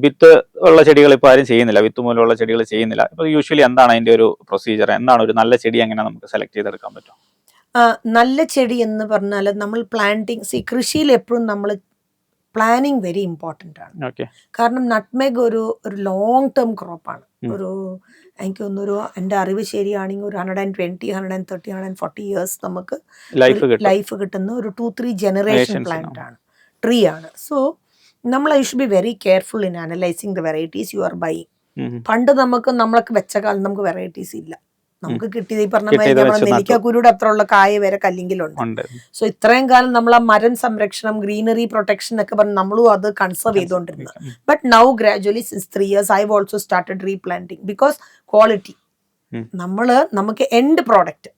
വിത്ത് ഉള്ള ചെടികൾ ഇപ്പൊ ആരും ചെയ്യുന്നില്ല, വിത്ത് മൂലമുള്ള ചെടികൾ ചെയ്യുന്നില്ല. ഇപ്പൊ യൂഷ്വലി എന്താണ് അതിന്റെ ഒരു പ്രൊസീജിയർ? എന്താണ് ഒരു നല്ല ചെടി എങ്ങനെ നമുക്ക് സെലക്ട് ചെയ്തെടുക്കാൻ പറ്റും?
നല്ല ചെടി എന്ന് പറഞ്ഞാൽ നമ്മൾ പ്ലാന്റിങ്, കൃഷിയിൽ എപ്പോഴും നമ്മൾ പ്ലാനിങ് വെരി ഇമ്പോർട്ടൻ്റ് ആണ്. കാരണം നട്ട്മേഗ് ഒരു ലോങ് ടേം ക്രോപ്പാണ്. ഒരു എനിക്ക് തോന്നുന്നു, എൻ്റെ അറിവ് ശരിയാണെങ്കിൽ ഒരു 120, 130, 140 ഇയേഴ്സ് നമുക്ക് ലൈഫ് കിട്ടുന്ന ഒരു 2-3 ജനറേഷൻ പ്ലാന്റ് ആണ്, ട്രീ ആണ്. സോ നമ്മൾ I should be very careful in analysing the varieties you are buying. പണ്ട് നമ്മളൊക്കെ വെച്ച കാലം നമുക്ക് വെറൈറ്റീസ് ഇല്ല. നമുക്ക് കിട്ടിയത് ഈ പറഞ്ഞ മാതിരി നമ്മുടെ നെല്ലിക്കാക്കുരുടെ അത്ര ഉള്ള കായ വരെ കല്ലിങ്കിലുണ്ട്. സോ ഇത്രയും കാലം നമ്മൾ ആ മരം സംരക്ഷണം, ഗ്രീനറി പ്രൊട്ടക്ഷൻ ഒക്കെ പറഞ്ഞ് നമ്മളും അത് കൺസർവ് ചെയ്തുകൊണ്ടിരുന്നത്. But now gradually since 3 years I have also started replanting, because quality നമുക്ക് എൻഡ് പ്രോഡക്റ്റ്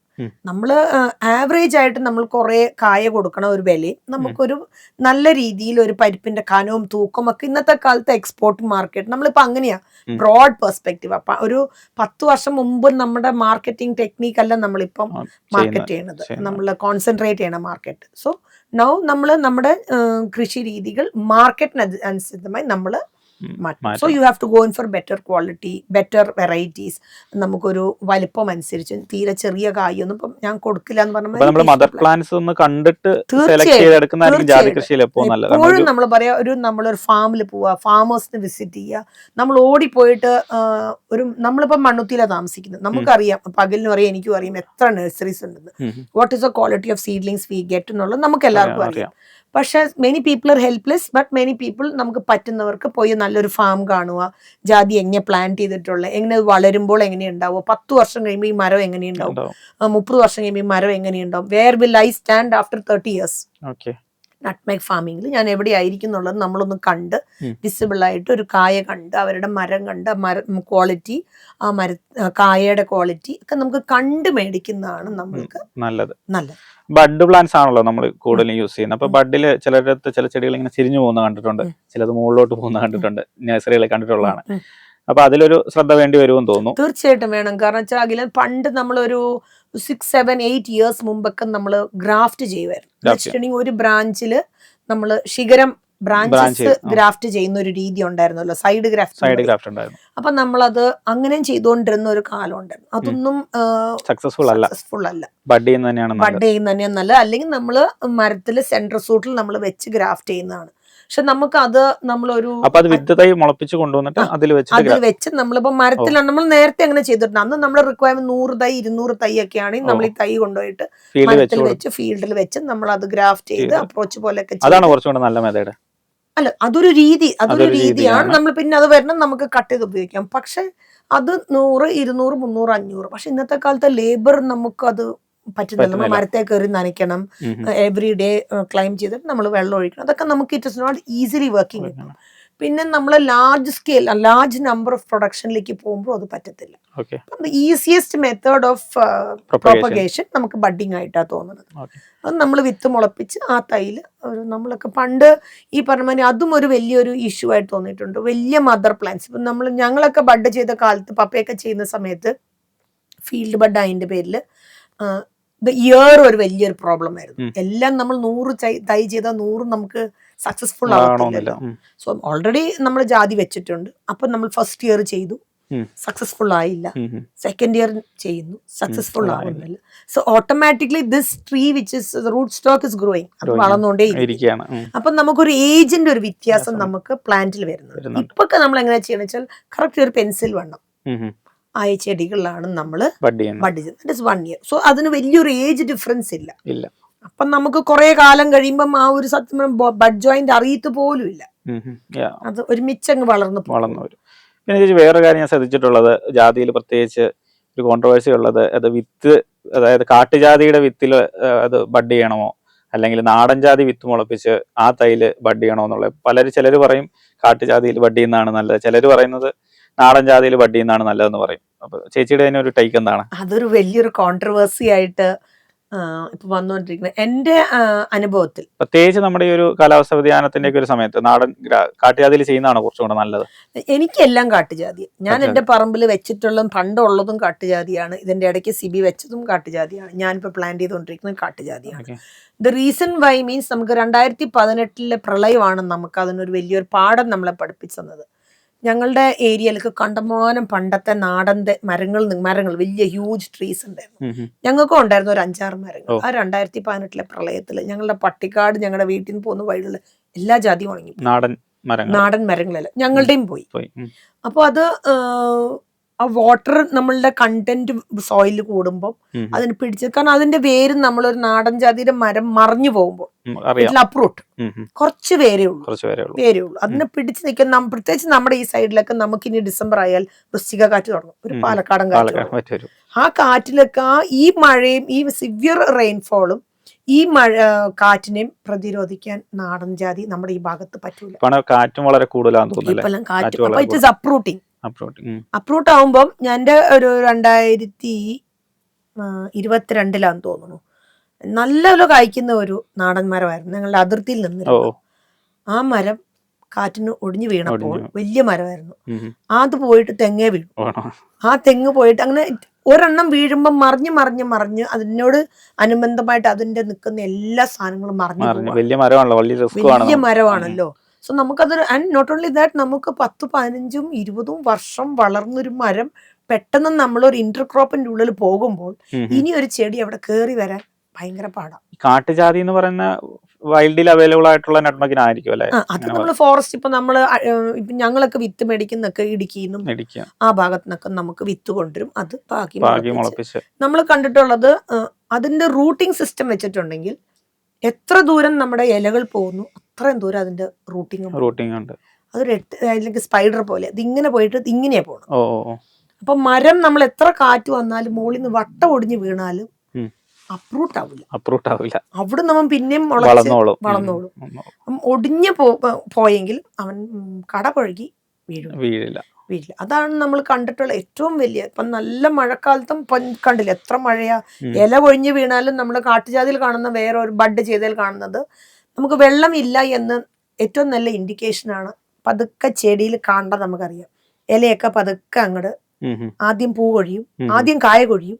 നമ്മൾ ആവറേജ് ആയിട്ട് നമ്മൾ കുറെ കായ കൊടുക്കണ ഒരു വിലയും നമുക്കൊരു നല്ല രീതിയിൽ ഒരു പരിപ്പിന്റെ കനവും തൂക്കവും ഒക്കെ ഇന്നത്തെ കാലത്ത് എക്സ്പോർട്ട് മാർക്കറ്റ് നമ്മളിപ്പോ അങ്ങനെയാ ബ്രോഡ് പെർസ്പെക്റ്റീവ്. അപ്പൊ ഒരു 10 വർഷം മുമ്പ് നമ്മുടെ മാർക്കറ്റിംഗ് ടെക്നീക്ക് അല്ല നമ്മളിപ്പം മാർക്കറ്റ് ചെയ്യണത്, നമ്മൾ കോൺസെൻട്രേറ്റ് ചെയ്യണ മാർക്കറ്റ്. സോ നൗ നമ്മൾ നമ്മുടെ കൃഷി രീതികൾ മാർക്കറ്റിന് അനുസൃതമായി നമ്മൾ മാറ്റാം. So you have to go in for better quality, better varieties. നമുക്കൊരു വലിപ്പം അനുസരിച്ച് തീരെ ചെറിയ കായൊന്നും ഇപ്പം ഞാൻ കൊടുക്കില്ല എന്ന് പറഞ്ഞാൽ
മദർ പ്ലാന്റ്സ് ഒന്ന് കണ്ടിട്ട്
എപ്പോഴും നമ്മൾ പറയാ, നമ്മളൊരു ഫാമിൽ പോവുക, ഫാമേഴ്സിന് വിസിറ്റ് ചെയ്യുക. നമ്മൾ ഓടിപ്പോയിട്ട് നമ്മളിപ്പം മണ്ണുത്തിയിലാണ് താമസിക്കുന്നത്, നമുക്കറിയാം, പകലിനും അറിയാം, എനിക്കും അറിയാം എത്ര നഴ്സറീസ് ഉണ്ടെന്ന്, what is the quality of seedlings we get എന്നുള്ളത് നമുക്ക് എല്ലാവർക്കും അറിയാം. പക്ഷെ many people are helpless, but many people നമുക്ക് പറ്റുന്നവർക്ക് പോയി നല്ലൊരു ഫാം കാണുക, ജാതി എങ്ങനെ പ്ലാന്റ് ചെയ്തിട്ടുള്ള, എങ്ങനെ വളരുമ്പോൾ എങ്ങനെയുണ്ടാവും, 10 വർഷം കഴിയുമ്പോൾ ഈ മരം എങ്ങനെയുണ്ടാവും, 30 വർഷം കഴിയുമ്പോൾ ഈ മരം എങ്ങനെയുണ്ടാവും, where will I stand after 30 years. Nutmeg ഫാമിങ്ങിൽ ഞാൻ എവിടെ ആയിരിക്കും എന്നുള്ളത് നമ്മളൊന്ന് കണ്ട് വിസിബിൾ ആയിട്ട് ഒരു കായ കണ്ട് അവരുടെ മരം കണ്ട് ക്വാളിറ്റി, ആ കായയുടെ ക്വാളിറ്റി ഒക്കെ നമുക്ക് കണ്ട് മേടിക്കുന്നതാണ് നമ്മൾക്ക് നല്ലത്.
ബഡ് പ്ലാന്റ്സ് ആണല്ലോ നമ്മൾ കൂടുതലും യൂസ് ചെയ്യുന്നത്. അപ്പൊ ബഡില് ചിലരടുത്ത് ചില ചെടികൾ ഇങ്ങനെ തിരിഞ്ഞു പോകുന്ന കണ്ടിട്ടുണ്ട്, ചിലത് മുകളിലോട്ട് പോകുന്ന കണ്ടിട്ടുണ്ട്, നഴ്സറികളെ കണ്ടിട്ടുള്ളതാണ്. അപ്പൊ അതിലൊരു ശ്രദ്ധ വേണ്ടി വരുമെന്ന് തോന്നുന്നു.
തീർച്ചയായിട്ടും വേണം. കാരണം വെച്ചാൽ അഖില പണ്ട് നമ്മളൊരു 6, 7, 8 years മുമ്പൊക്കെ നമ്മൾ ഗ്രാഫ്റ്റ് ചെയ്യുമായിരുന്നു. ഒരു ബ്രാഞ്ചില് നമ്മൾ ശിഖരം ബ്രാഞ്ചസ് ഗ്രാഫ്റ്റ് ചെയ്യുന്ന ഒരു രീതി ഉണ്ടായിരുന്നല്ലോ, സൈഡ് ഗ്രാഫ്റ്റ് ഉണ്ടായിരുന്നു. അപ്പൊ നമ്മളത് അങ്ങനെയും ചെയ്തുകൊണ്ടിരുന്ന ഒരു കാലം ഉണ്ടായിരുന്നു. അതൊന്നും സക്സസ്ഫുൾ അല്ല. ബഡ് ചെയ്യുന്ന നല്ല. അല്ലെങ്കിൽ നമ്മള് മരത്തില് സെൻട്രൽ സൂട്ടിൽ നമ്മൾ വെച്ച് ഗ്രാഫ്റ്റ് ചെയ്യുന്നതാണ്. പക്ഷെ നമുക്ക് അത് നമ്മളൊരു
മുളപ്പിച്ച് കൊണ്ടുവന്നിട്ട് അതിൽ
വെച്ച് നമ്മളിപ്പോ മരത്തിലാണ് നമ്മൾ നേരത്തെ അങ്ങനെ ചെയ്തിട്ടുണ്ട്. അന്ന് നമ്മൾ റിക്വയർമെന്റ് 100 തൈ 200 തൈ ഒക്കെ ആണെങ്കിൽ നമ്മൾ ഈ തൈ കൊണ്ടുപോയിട്ട് മരത്തിൽ വെച്ച് ഫീൽഡിൽ വെച്ച് നമ്മൾ അത് ഗ്രാഫ്റ്റ് ചെയ്ത് അപ്രോച്ച് പോലെയൊക്കെ അല്ല, അതൊരു രീതിയാണ്. നമ്മൾ പിന്നെ അത് വരണം നമുക്ക് കട്ട് ചെയ്ത് ഉപയോഗിക്കാം. പക്ഷെ അത് 100, 200, 300, 500. പക്ഷെ ഇന്നത്തെ കാലത്തെ ലേബർ നമുക്ക് അത് പറ്റുന്നില്ല. നമ്മൾ മരത്തെ കയറി നനയ്ക്കണം, എവറി ഡേ ക്ലൈം ചെയ്തിട്ട് നമ്മൾ വെള്ളം ഒഴിക്കണം. അതൊക്കെ നമുക്ക് it is not easily working. പിന്നെ നമ്മൾ ലാർജ് നമ്പർ ഓഫ് പ്രൊഡക്ഷനിലേക്ക് പോകുമ്പോൾ അത് പറ്റത്തില്ല.
Okay.
Easiest method of propagation നമുക്ക് ബഡ്ഡിങ് ആയിട്ടാണ് തോന്നുന്നത്. അത് നമ്മൾ വിത്ത് മുളപ്പിച്ച് ആ തൈല് നമ്മളൊക്കെ പണ്ട് ഈ പറഞ്ഞ മാതിരി അതും ഒരു വലിയൊരു ഇഷ്യൂ ആയിട്ട് തോന്നിയിട്ടുണ്ട്. വലിയ മദർ പ്ലാന്റ്സ് ഇപ്പം ഞങ്ങളൊക്കെ ബഡ് ചെയ്ത കാലത്ത് പപ്പയൊക്കെ ചെയ്യുന്ന സമയത്ത് ഫീൽഡ് ബഡ് അതിൻ്റെ പേരിൽ ഇയർ ഒരു വലിയൊരു പ്രോബ്ലം ആയിരുന്നു. എല്ലാം നമ്മൾ 100 തൈ ചെയ്താൽ 100 നമുക്ക് സക്സസ്ഫുൾ ആവത്തില്ലല്ലോ. സോ ഓൾറെഡി നമ്മൾ ജാതി വെച്ചിട്ടുണ്ട്. അപ്പം നമ്മൾ ഫസ്റ്റ് ഇയർ ചെയ്തു, സക്സസ്ഫുൾ ആയില്ല. സെക്കൻഡ് ഇയർ ചെയ്യുന്നു, സക്സസ്ഫുൾ ആവുന്നില്ല. So automatically this tree which is root stock is growing, അത് വളർന്നുകൊണ്ടേ ഇരിക്കുകയാണ്. അപ്പം നമുക്കൊരു ഏജിന്റെ ഒരു വ്യത്യാസം നമുക്ക് പ്ലാന്റിൽ വരുന്നത്. ഇപ്പൊക്കെ നമ്മൾ എങ്ങനെ ചെയ്യണം വെച്ചാൽ കറക്റ്റ് ഒരു പെൻസിൽ വേണം ആയ ചെടികളിലാണ് നമ്മൾ ബഡ് ചെയ്യുന്നത്. That is 1 year. സോ അതിന് വലിയൊരു ഏജ് ഡിഫറൻസ് ഇല്ല. അപ്പം നമുക്ക് കുറെ കാലം കഴിയുമ്പം ആ ഒരു സത്യം ബഡ് ജോയിന്റ് അറിയത്ത് പോലും ഇല്ല, അത് ഒരുമിച്ചങ്ങ് വളർന്നു
വരും. പിന്നെ ചേച്ചി വേറെ കാര്യം ഞാൻ ശ്രദ്ധിച്ചിട്ടുള്ളത്, ജാതിയിൽ പ്രത്യേകിച്ച് ഒരു കോൺട്രവേഴ്സി ഉള്ളത്, അത് വിത്ത്, അതായത് കാട്ടുജാതിയുടെ വിത്തിൽ അത് ബഡ് ചെയ്യണമോ അല്ലെങ്കിൽ നാടൻ ജാതി വിത്ത് മുളപ്പിച്ച് ആ തൈല് ബഡ് ചെയ്യണോ എന്നുള്ളത്. ചിലർ പറയും കാട്ടുജാതിയിൽ ബഡ് ചെയ്യുന്നതാണ് നല്ലത്, ചിലർ പറയുന്നത് നാടൻ ജാതിയിൽ ബഡ് ചെയ്യുന്നതാണ് നല്ലതെന്ന് പറയും. അപ്പൊ ചേച്ചിയുടെ തന്നെ ഒരു ടേക്ക് എന്താണ്?
അതൊരു വലിയൊരു കോൺട്രവേഴ്സി ആയിട്ട് ഇപ്പൊ വന്നുകൊണ്ടിരിക്കുന്നത് എന്റെ അനുഭവത്തിൽ.
പ്രത്യേകിച്ച് നമ്മുടെ ഈ ഒരു കാലാവസ്ഥ വ്യതിയാനത്തിന്റെ ഒക്കെ ഒരു സമയത്ത് നാടൻ കാട്ടുജാതിയിൽ ചെയ്യുന്നതാണ് കുറച്ചുകൂടെ നല്ലത്.
എനിക്കെല്ലാം കാട്ടുജാതി. ഞാൻ എന്റെ പറമ്പിൽ വെച്ചിട്ടുള്ളതും പണ്ടുള്ളതും കാട്ടുജാതിയാണ്. ഇതിന്റെ ഇടയ്ക്ക് സിബി വെച്ചതും കാട്ടുജാതിയാണ്. ഞാനിപ്പോ പ്ലാൻ ചെയ്തുകൊണ്ടിരിക്കുന്നത് കാട്ടുജാതിയാണ്. ദ റീസൺ വൈ മീൻസ് നമുക്ക് 2018 പ്രളയമാണ് നമുക്ക് അതിനൊരു വലിയൊരു പാഠം നമ്മളെ പഠിപ്പിച്ചു തന്നത്. ഞങ്ങളുടെ ഏരിയയിലേക്ക് കണ്ടമാനം പണ്ടത്തെ നാടൻ്റെ മരങ്ങൾ വലിയ ഹ്യൂജ് ട്രീസ് ഉണ്ടായിരുന്നു. ഞങ്ങൾക്കും ഉണ്ടായിരുന്നു ഒരു 5-6 മരങ്ങൾ. ആ 2018 പ്രളയത്തിൽ ഞങ്ങളുടെ പട്ടിക്കാട് ഞങ്ങളുടെ വീട്ടിൽ നിന്ന് പോകുന്ന വഴിയുള്ള എല്ലാ ജാതിയും ഉണങ്ങി. നാടൻ മരങ്ങളല്ല, ഞങ്ങളുടെയും പോയി. അപ്പോൾ അത് ആ വാട്ടർ നമ്മളുടെ കണ്ടന്റ് സോയിൽ കൂടുമ്പോൾ അതിന് പിടിച്ച്, കാരണം അതിന്റെ വേര് നമ്മളൊരു നാടൻ ജാതിയുടെ മരം മറിഞ്ഞു പോകുമ്പോൾ അപ്രൂട്ട് കുറച്ച് വേരേ ഉള്ളൂ. അതിനെ പിടിച്ച് നിൽക്കുന്ന പ്രത്യേകിച്ച് നമ്മുടെ ഈ സൈഡിലൊക്കെ നമുക്ക് ഇനി ഡിസംബർ ആയാൽ വൃശ്ചിക കാറ്റ് തുടങ്ങും, ഒരു പാലക്കാടൻ കാറ്റ്. ആ കാറ്റിലൊക്കെ ഈ മഴയും ഈ സിവിയർ റെയിൻഫോളും ഈ കാറ്റിനെയും പ്രതിരോധിക്കാൻ നാടൻ ജാതി നമ്മുടെ ഈ ഭാഗത്ത് പറ്റൂല.
കാറ്റും വളരെ കൂടുതലാണ്.
ഇറ്റ് ഇസ് അപ്രൂട്ട് ആവുമ്പം ഞാൻ ഒരു 2022 തോന്നുന്നു നല്ലപോലെ കായ്ക്കുന്ന ഒരു നാടൻ മരമായിരുന്നു ഞങ്ങളുടെ അതിർത്തിയിൽ നിന്ന്. ആ മരം കാറ്റിന് ഒടിഞ്ഞു വീണപ്പോൾ വലിയ മരമായിരുന്നു. അത് പോയിട്ട് തെങ്ങേ വീണു. ആ തെങ്ങ് പോയിട്ട് അങ്ങനെ ഒരെണ്ണം വീഴുമ്പോൾ മറിഞ്ഞ് അതിനോട് അനുബന്ധമായിട്ട് അതിന്റെ നിൽക്കുന്ന എല്ലാ സാധനങ്ങളും മറിഞ്ഞു. വലിയ മരമാണല്ലോ. സോ നമുക്കതൊരു, ആൻഡ് നോട്ട് ഓൺലി ദാറ്റ്, നമുക്ക് 10, 15, 20 വർഷം വളർന്നൊരു മരം പെട്ടെന്ന് നമ്മളൊരു ഇന്റർക്രോപ്പിന്റെ ഉള്ളിൽ പോകുമ്പോൾ ഇനി ഒരു ചെടി അവിടെ കയറി വരാൻ ഭയങ്കര പാടാണ്.
കാട്ടുജാതി എന്ന് പറയുന്ന വൈൽഡിൽ അവൈലബിൾ ആയിട്ടുള്ള നട്മഗിനായിരിക്കും അല്ലേ?
അത് നമ്മൾ ഫോറസ്റ്റ് ഇപ്പൊ നമ്മള് ഞങ്ങളൊക്കെ വിത്ത് മേടിക്കുന്നൊക്കെ ഇടുക്കിന്നും ആ ഭാഗത്തു നിന്നൊക്കെ നമുക്ക് വിത്ത് കൊണ്ടുവരും. അത് പാകി മുളപ്പിച്ച് നമ്മൾ കണ്ടിട്ടുള്ളത് അതിന്റെ റൂട്ടിംഗ് സിസ്റ്റം വെച്ചിട്ടുണ്ടെങ്കിൽ എത്ര ദൂരം നമ്മുടെ ഇലകൾ പോകുന്നു അത്രയും ദൂരം അതിന്റെ റൂട്ടിംഗ് ഉണ്ട്. അതൊരു അല്ലെങ്കിൽ സ്പൈഡർ പോലെ ഇതിങ്ങനെ പോയിട്ട് ഇങ്ങനെയാ പോകണം. അപ്പൊ മരം നമ്മൾ എത്ര കാറ്റ് വന്നാലും മുകളിൽ നിന്ന് വട്ടം ഒടിഞ്ഞ് വീണാലും അപ്രൂട്ട് ആവില്ല. അവിടെ നമ്മൾ പിന്നെയും വളർന്നോളും. ഒടിഞ്ഞു പോയെങ്കിൽ അവൻ കടപഴകി വീഴില്ല. അതാണ് നമ്മൾ കണ്ടിട്ടുള്ള ഏറ്റവും വലിയ. ഇപ്പം നല്ല മഴക്കാലത്തും കണ്ടില്ല എത്ര മഴയാ, ഇല കൊഴിഞ്ഞു വീണാലും നമ്മൾ കാട്ടുജാതിയിൽ കാണുന്ന വേറെ ഒരു ബഡ് ചെയ്തതിൽ കാണുന്നത് നമുക്ക് വെള്ളം ഇല്ല എന്ന് ഏറ്റവും നല്ല ഇൻഡിക്കേഷനാണ്. പതുക്കെ ചെടിയിൽ കാണേണ്ടത് നമുക്കറിയാം. ഇലയൊക്കെ പതുക്കെ അങ്ങോട്ട് ആദ്യം പൂ കൊഴിയും, ആദ്യം കായ കൊഴിയും,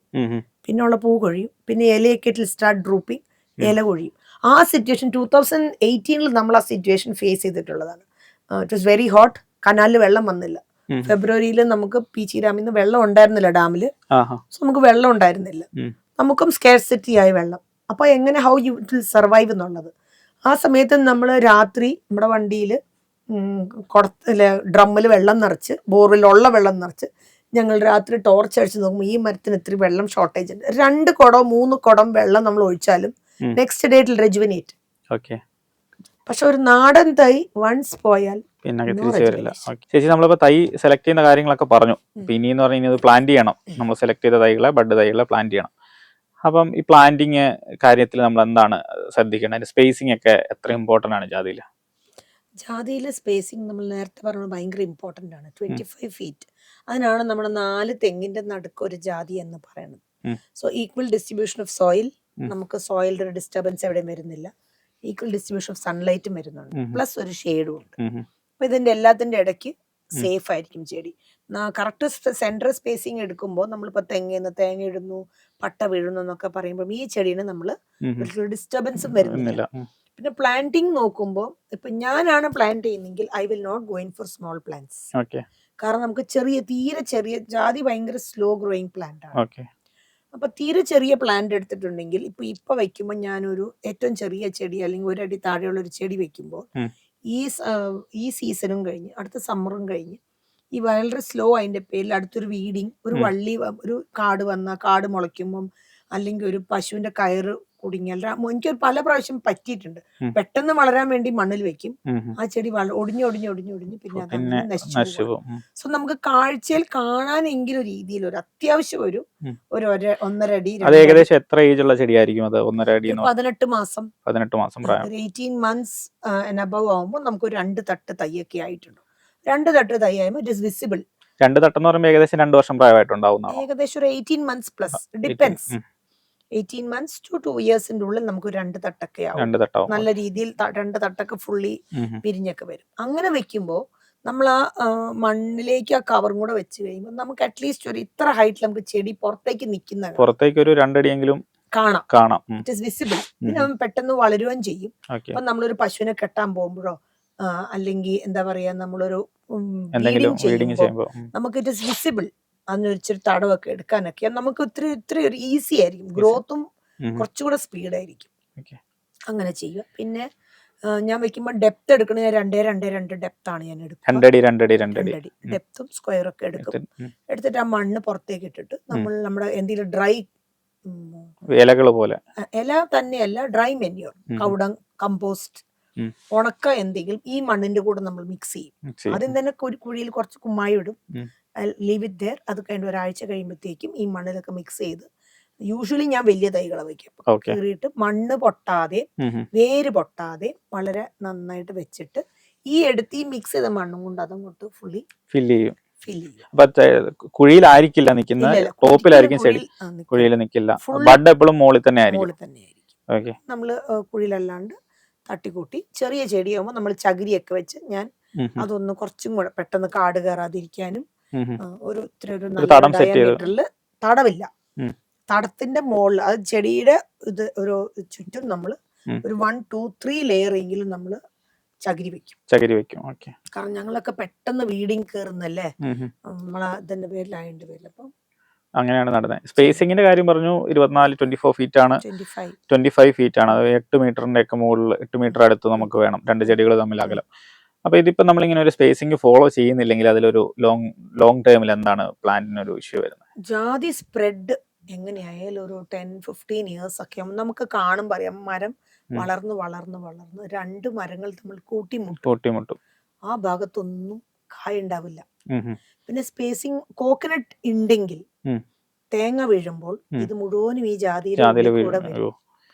പിന്നെയുള്ള പൂ കൊഴിയും, പിന്നെ ഇലയൊക്കെ ഇറ്റ് സ്റ്റാർട്ട് ഡ്രൂപ്പിംഗ്, ഇല കൊഴിയും. ആ സിറ്റുവേഷൻ 2018 നമ്മൾ ആ സിറ്റുവേഷൻ ഫേസ് ചെയ്തിട്ടുള്ളതാണ്. ഇറ്റ് വാസ് വെരി ഹോട്ട്, കനാലിൽ വെള്ളം വന്നില്ല. ഫെബ്രുവരിയിൽ നമുക്ക് പീച്ചി ഡാമിൽ നിന്ന് വെള്ളം ഉണ്ടായിരുന്നില്ല ഡാമില്. സോ നമുക്ക് വെള്ളം ഉണ്ടായിരുന്നില്ല, നമുക്കും സ്കേർസിറ്റി ആയ വെള്ളം. അപ്പൊ എങ്ങനെ ഹൗ യു വിൽ സർവൈവ് എന്നുള്ളത്. ആ സമയത്ത് നമ്മൾ രാത്രി നമ്മുടെ വണ്ടിയിൽ ഡ്രമ്മിൽ വെള്ളം നിറച്ച്, ബോറിലുള്ള വെള്ളം നിറച്ച് ഞങ്ങൾ രാത്രി ടോർച്ച് അടിച്ച് നോക്കുമ്പോൾ ഈ മരത്തിന് ഇത്തിരി വെള്ളം ഷോർട്ടേജ് ഉണ്ട്. 2 കുടം 3 കുടം വെള്ളം നമ്മൾ ഒഴിച്ചാലും നെക്സ്റ്റ് ഡേ ഇറ്റ് റെജുവിനേറ്റ്. പക്ഷെ ഒരു നാടൻ തൈ വൺസ് പോയാൽ
പിന്നെ തിരിച്ചു വരില്ല. ചേച്ചി നമ്മളിപ്പോൾ തൈ സെലക്ട് ചെയ്യുന്ന കാര്യങ്ങളൊക്കെ പറഞ്ഞു. ഇനി എന്ന് പറഞ്ഞാൽ ഇത് പ്ലാന്റ് ചെയ്യണം. നമ്മൾ സെലക്ട് ചെയ്ത തൈകളെ, ബഡ് തൈകളെ പ്ലാന്റ് ചെയ്യണം. അപ്പം ഈ പ്ലാന്റിങ് കാര്യത്തിൽ നമ്മൾ എന്താണ് ശ്രദ്ധിക്കേണ്ടത്? അതിന്റെ സ്പേസിംഗ് ഒക്കെ എത്ര ഇമ്പോർട്ടൻ്റ് ആണ് ജാതിയിൽ?
ജാതിയിലെ സ്പേസിങ് നമ്മൾ നേരത്തെ പറഞ്ഞത് ഭയങ്കര ഇമ്പോർട്ടൻ്റ് ആണ്. 25 ഫീറ്റ്. അതിനാണ് നമ്മുടെ 4 തെങ്ങിൻ്റെ നടുക്ക് ഒരു ജാതി എന്ന് പറയുന്നത്. So equal distribution of soil, നമുക്ക് സോയിലിൻ്റെ ഒരു ഡിസ്റ്റർബൻസ് എവിടെയും വരുന്നില്ല. ഈക്വൽ ഡിസ്ട്രിബ്യൂഷൻ ഓഫ് സൺലൈറ്റും വരുന്നുണ്ട്, പ്ലസ് ഒരു ഷെയ്ഡും ഉണ്ട്. അപ്പോൾ ഇതിൻ്റെ എല്ലാത്തിൻ്റെ ഇടയ്ക്ക് സേഫ് ആയിരിക്കും ചെടി. കറക്റ്റ് സെൻട്രൽ സ്പേസിങ് എടുക്കുമ്പോൾ നമ്മളിപ്പോൾ തേങ്ങ ഇടുന്നു, പട്ട വീഴുന്നു എന്നൊക്കെ പറയുമ്പോൾ ഈ ചെടീനെ നമ്മൾ ഡിസ്റ്റർബൻസും വരുന്നില്ല. പിന്നെ പ്ലാന്റിങ് നോക്കുമ്പോൾ ഇപ്പൊ ഞാനാണ് പ്ലാന്റ് ചെയ്യുന്നെങ്കിൽ I will not going for small plants. കാരണം നമുക്ക് തീരെ ചെറിയ ജാതി ഭയങ്കര സ്ലോ ഗ്രോയിങ് പ്ലാന്റ് ആണ്. അപ്പൊ തീരെ ചെറിയ പ്ലാന്റ് എടുത്തിട്ടുണ്ടെങ്കിൽ ഇപ്പൊ വെക്കുമ്പോൾ ഞാനൊരു ഏറ്റവും ചെറിയ ചെടി അല്ലെങ്കിൽ ഒരടി താഴെയുള്ള ഒരു ചെടി വെക്കുമ്പോൾ ഈ സീസണും കഴിഞ്ഞ് അടുത്ത സമ്മറും കഴിഞ്ഞ് ഈ വളരെ സ്ലോ അതിന്റെ പേരിൽ അടുത്തൊരു വീഡിങ്, ഒരു വള്ളി, ഒരു കാട് മുളയ്ക്കുമ്പം അല്ലെങ്കിൽ ഒരു പശുവിന്റെ കയറ് കുടുങ്ങിയാൽ എനിക്ക് പല പ്രാവശ്യം പറ്റിയിട്ടുണ്ട്. പെട്ടെന്ന് വളരാൻ വേണ്ടി മണ്ണിൽ വെക്കും, ആ ചെടി ഒടിഞ്ഞ് പിന്നെ അതങ്ങനെ നശിച്ചു പോകും. സോ നമുക്ക് കാഴ്ചയിൽ കാണാനെങ്കിലും രീതിയിൽ ഒരു അത്യാവശ്യം ഒരു 1.5 അടി.
ഏകദേശം എത്ര ഏജ് ഉള്ള ചെടിയായിരിക്കും അത്? 1.5 അടി
18 മാസം
18
months above ആവുമ്പോൾ നമുക്ക് 2 തട്ട് തൈയൊക്കെ ആയിട്ടുണ്ട്. 2 തട്ട് തൈ ആകുമ്പോൾ ഇറ്റ് ഇസ് വിസിബിൾ.
2 തട്ടെന്ന് പറയുമ്പോൾ ഏകദേശം 2 വർഷം പ്രായമായിട്ടുണ്ടാവുന്ന,
ഏകദേശം ഒരു 18 months plus, depends. 18 months to 2 years ഉള്ളിൽ നമുക്ക് 2 തട്ടൊക്കെ ആവും. നല്ല രീതിയിൽ 2 തട്ടൊക്കെ ഫുള്ളി പിരിഞ്ഞൊക്കെ വരും. അങ്ങനെ വെക്കുമ്പോൾ നമ്മൾ ആ മണ്ണിലേക്ക് ആ കവറും കൂടെ വെച്ച് കഴിയുമ്പോൾ നമുക്ക് അറ്റ്ലീസ്റ്റ് ഒരു ഇത്ര ഹൈറ്റിൽ നമുക്ക് ചെടി പുറത്തേക്ക് നിൽക്കുന്ന,
പുറത്തേക്ക് ഒരു 2 അടിയെങ്കിലും കാണാം.
It is visible. പിന്നെ അവൻ പെട്ടെന്ന് വളരുകയും ചെയ്യും. അപ്പൊ നമ്മളൊരു പശുവിനെ കെട്ടാൻ പോകുമ്പോഴോ അല്ലെങ്കിൽ എന്താ പറയാ, നമ്മളൊരു ചെയ്യുമ്പോൾ നമുക്ക് ഇറ്റ് ഇസ് വിസിബിൾ. അതിനൊരിച്ചിരി തടവൊക്കെ എടുക്കാനൊക്കെ നമുക്ക് ഇത്തിരി ഒരു ഈസി ആയിരിക്കും. ഗ്രോത്തും കുറച്ചുകൂടെ സ്പീഡായിരിക്കും. അങ്ങനെ ചെയ്യുക. പിന്നെ ഞാൻ വെക്കുമ്പോൾ ഡെപ്ത് എടുക്കണ 2 ഡെപ്ത് ആണ് ഞാൻ എടുക്കുന്നത്. 2 അടി ഡെപ്തും സ്ക്വയറൊക്കെ എടുക്കും. എടുത്തിട്ട് ആ മണ്ണ് പുറത്തേക്ക് ഇട്ടിട്ട് നമ്മുടെ എന്തെങ്കിലും ഡ്രൈ
ഇലകൾ പോലെ,
ഇല തന്നെയല്ല, ഡ്രൈ മെന്യൂർ, കൗഡങ്, കമ്പോസ്റ്റ്, ഉണക്ക എന്തെങ്കിലും ഈ മണ്ണിന്റെ കൂടെ നമ്മൾ മിക്സ് ചെയ്യും. ആദ്യം തന്നെ ഒരു കുഴിയിൽ കുറച്ച് കുമ്മായി ഇടും, ലീവ് ഇറ്റ് ദെയർ. അത് കഴിഞ്ഞ് ഒരാഴ്ച കഴിയുമ്പോഴത്തേക്കും ഈ മണ്ണിലൊക്കെ മിക്സ് ചെയ്ത്, യൂഷ്വലി ഞാൻ വലിയ തൈകളെ വയ്ക്കും. കീറിയിട്ട് മണ്ണ് പൊട്ടാതെ വേര് പൊട്ടാതെ വളരെ നന്നായിട്ട് വെച്ചിട്ട് ഈ മിക്സ് ചെയ്ത മണ്ണും കൊണ്ട് അതങ്ങോട്ട് ഫുള്ളി ഫില്ല് ചെയ്യും.
കുഴിയിലായിരിക്കില്ല നിൽക്കുന്നത്, ടോപ്പിലായിരിക്കും ചെടി. കുഴിയിൽ നിൽക്കില്ല, ബഡ് എപ്പോഴും മുകളിൽ തന്നെ ആയിരിക്കും.
നമ്മള് കുഴിയിലല്ലാണ്ട് തട്ടിക്കൂട്ടി ചെറിയ ചെടിയാകുമ്പോൾ നമ്മൾ ചകിരിയൊക്കെ വെച്ച് ഞാൻ അതൊന്ന് കുറച്ചും കൂടെ പെട്ടെന്ന് കാട് കയറാതിരിക്കാനും ഒരു ഡയമീറ്ററിൽ തടവില്ല, തടത്തിന്റെ മുകളിൽ അത് ചെടിയുടെ ഇത് ഒരു ചുറ്റും നമ്മൾ ഒരു 1, 2, 3 ലെയർ എങ്കിലും നമ്മൾ ചകിരി വെക്കും. കാരണം ഞങ്ങളൊക്കെ പെട്ടെന്ന് വീഡിങ് കയറുന്നല്ലേ, നമ്മളെ ഇതിന്റെ പേരിലായതിന്റെ പേരിൽ. അപ്പം
അങ്ങനെയാണ് നടന്നത്. സ്പേസിങ്ങിന്റെ കാര്യം പറഞ്ഞു, 24-24 ഫീറ്റ് ആണ്, 25 ഫീറ്റ് ആണ്. അത് 8 മീറ്ററിന്റെ ഒക്കെ മുകളിൽ, 8 മീറ്റർ അടുത്ത് നമുക്ക് വേണം 2 ചെടികൾ തമ്മിൽ അകലം. അപ്പൊ ഇതിപ്പോ നമ്മളിങ്ങനെ ഒരു സ്പേസിങ് ഫോളോ ചെയ്യുന്നില്ലെങ്കിൽ അതിലൊരു ലോങ് ടേമിൽ എന്താണ് പ്ലാന്റിന് ഒരു ഇഷ്യൂ വരുന്നത്?
ജാതി സ്പ്രെഡ് എങ്ങനെയായാലും ഒരു 10-15 ഇയേഴ്സ് ഒക്കെ നമുക്ക് കാണുമ്പോൾ അറിയാം, മരം വളർന്ന് 2 മരങ്ങൾ തമ്മിൽ കൂട്ടിമുട്ടും. ആ ഭാഗത്തൊന്നും കായ ഉണ്ടാവില്ല. പിന്നെ സ്പേസിങ് കോക്കനട്ട് ഉണ്ടെങ്കിൽ തേങ്ങ വീഴുമ്പോൾ ഇത് മുഴുവനും ഈ ജാതിയുടെ കൂടെ വരും.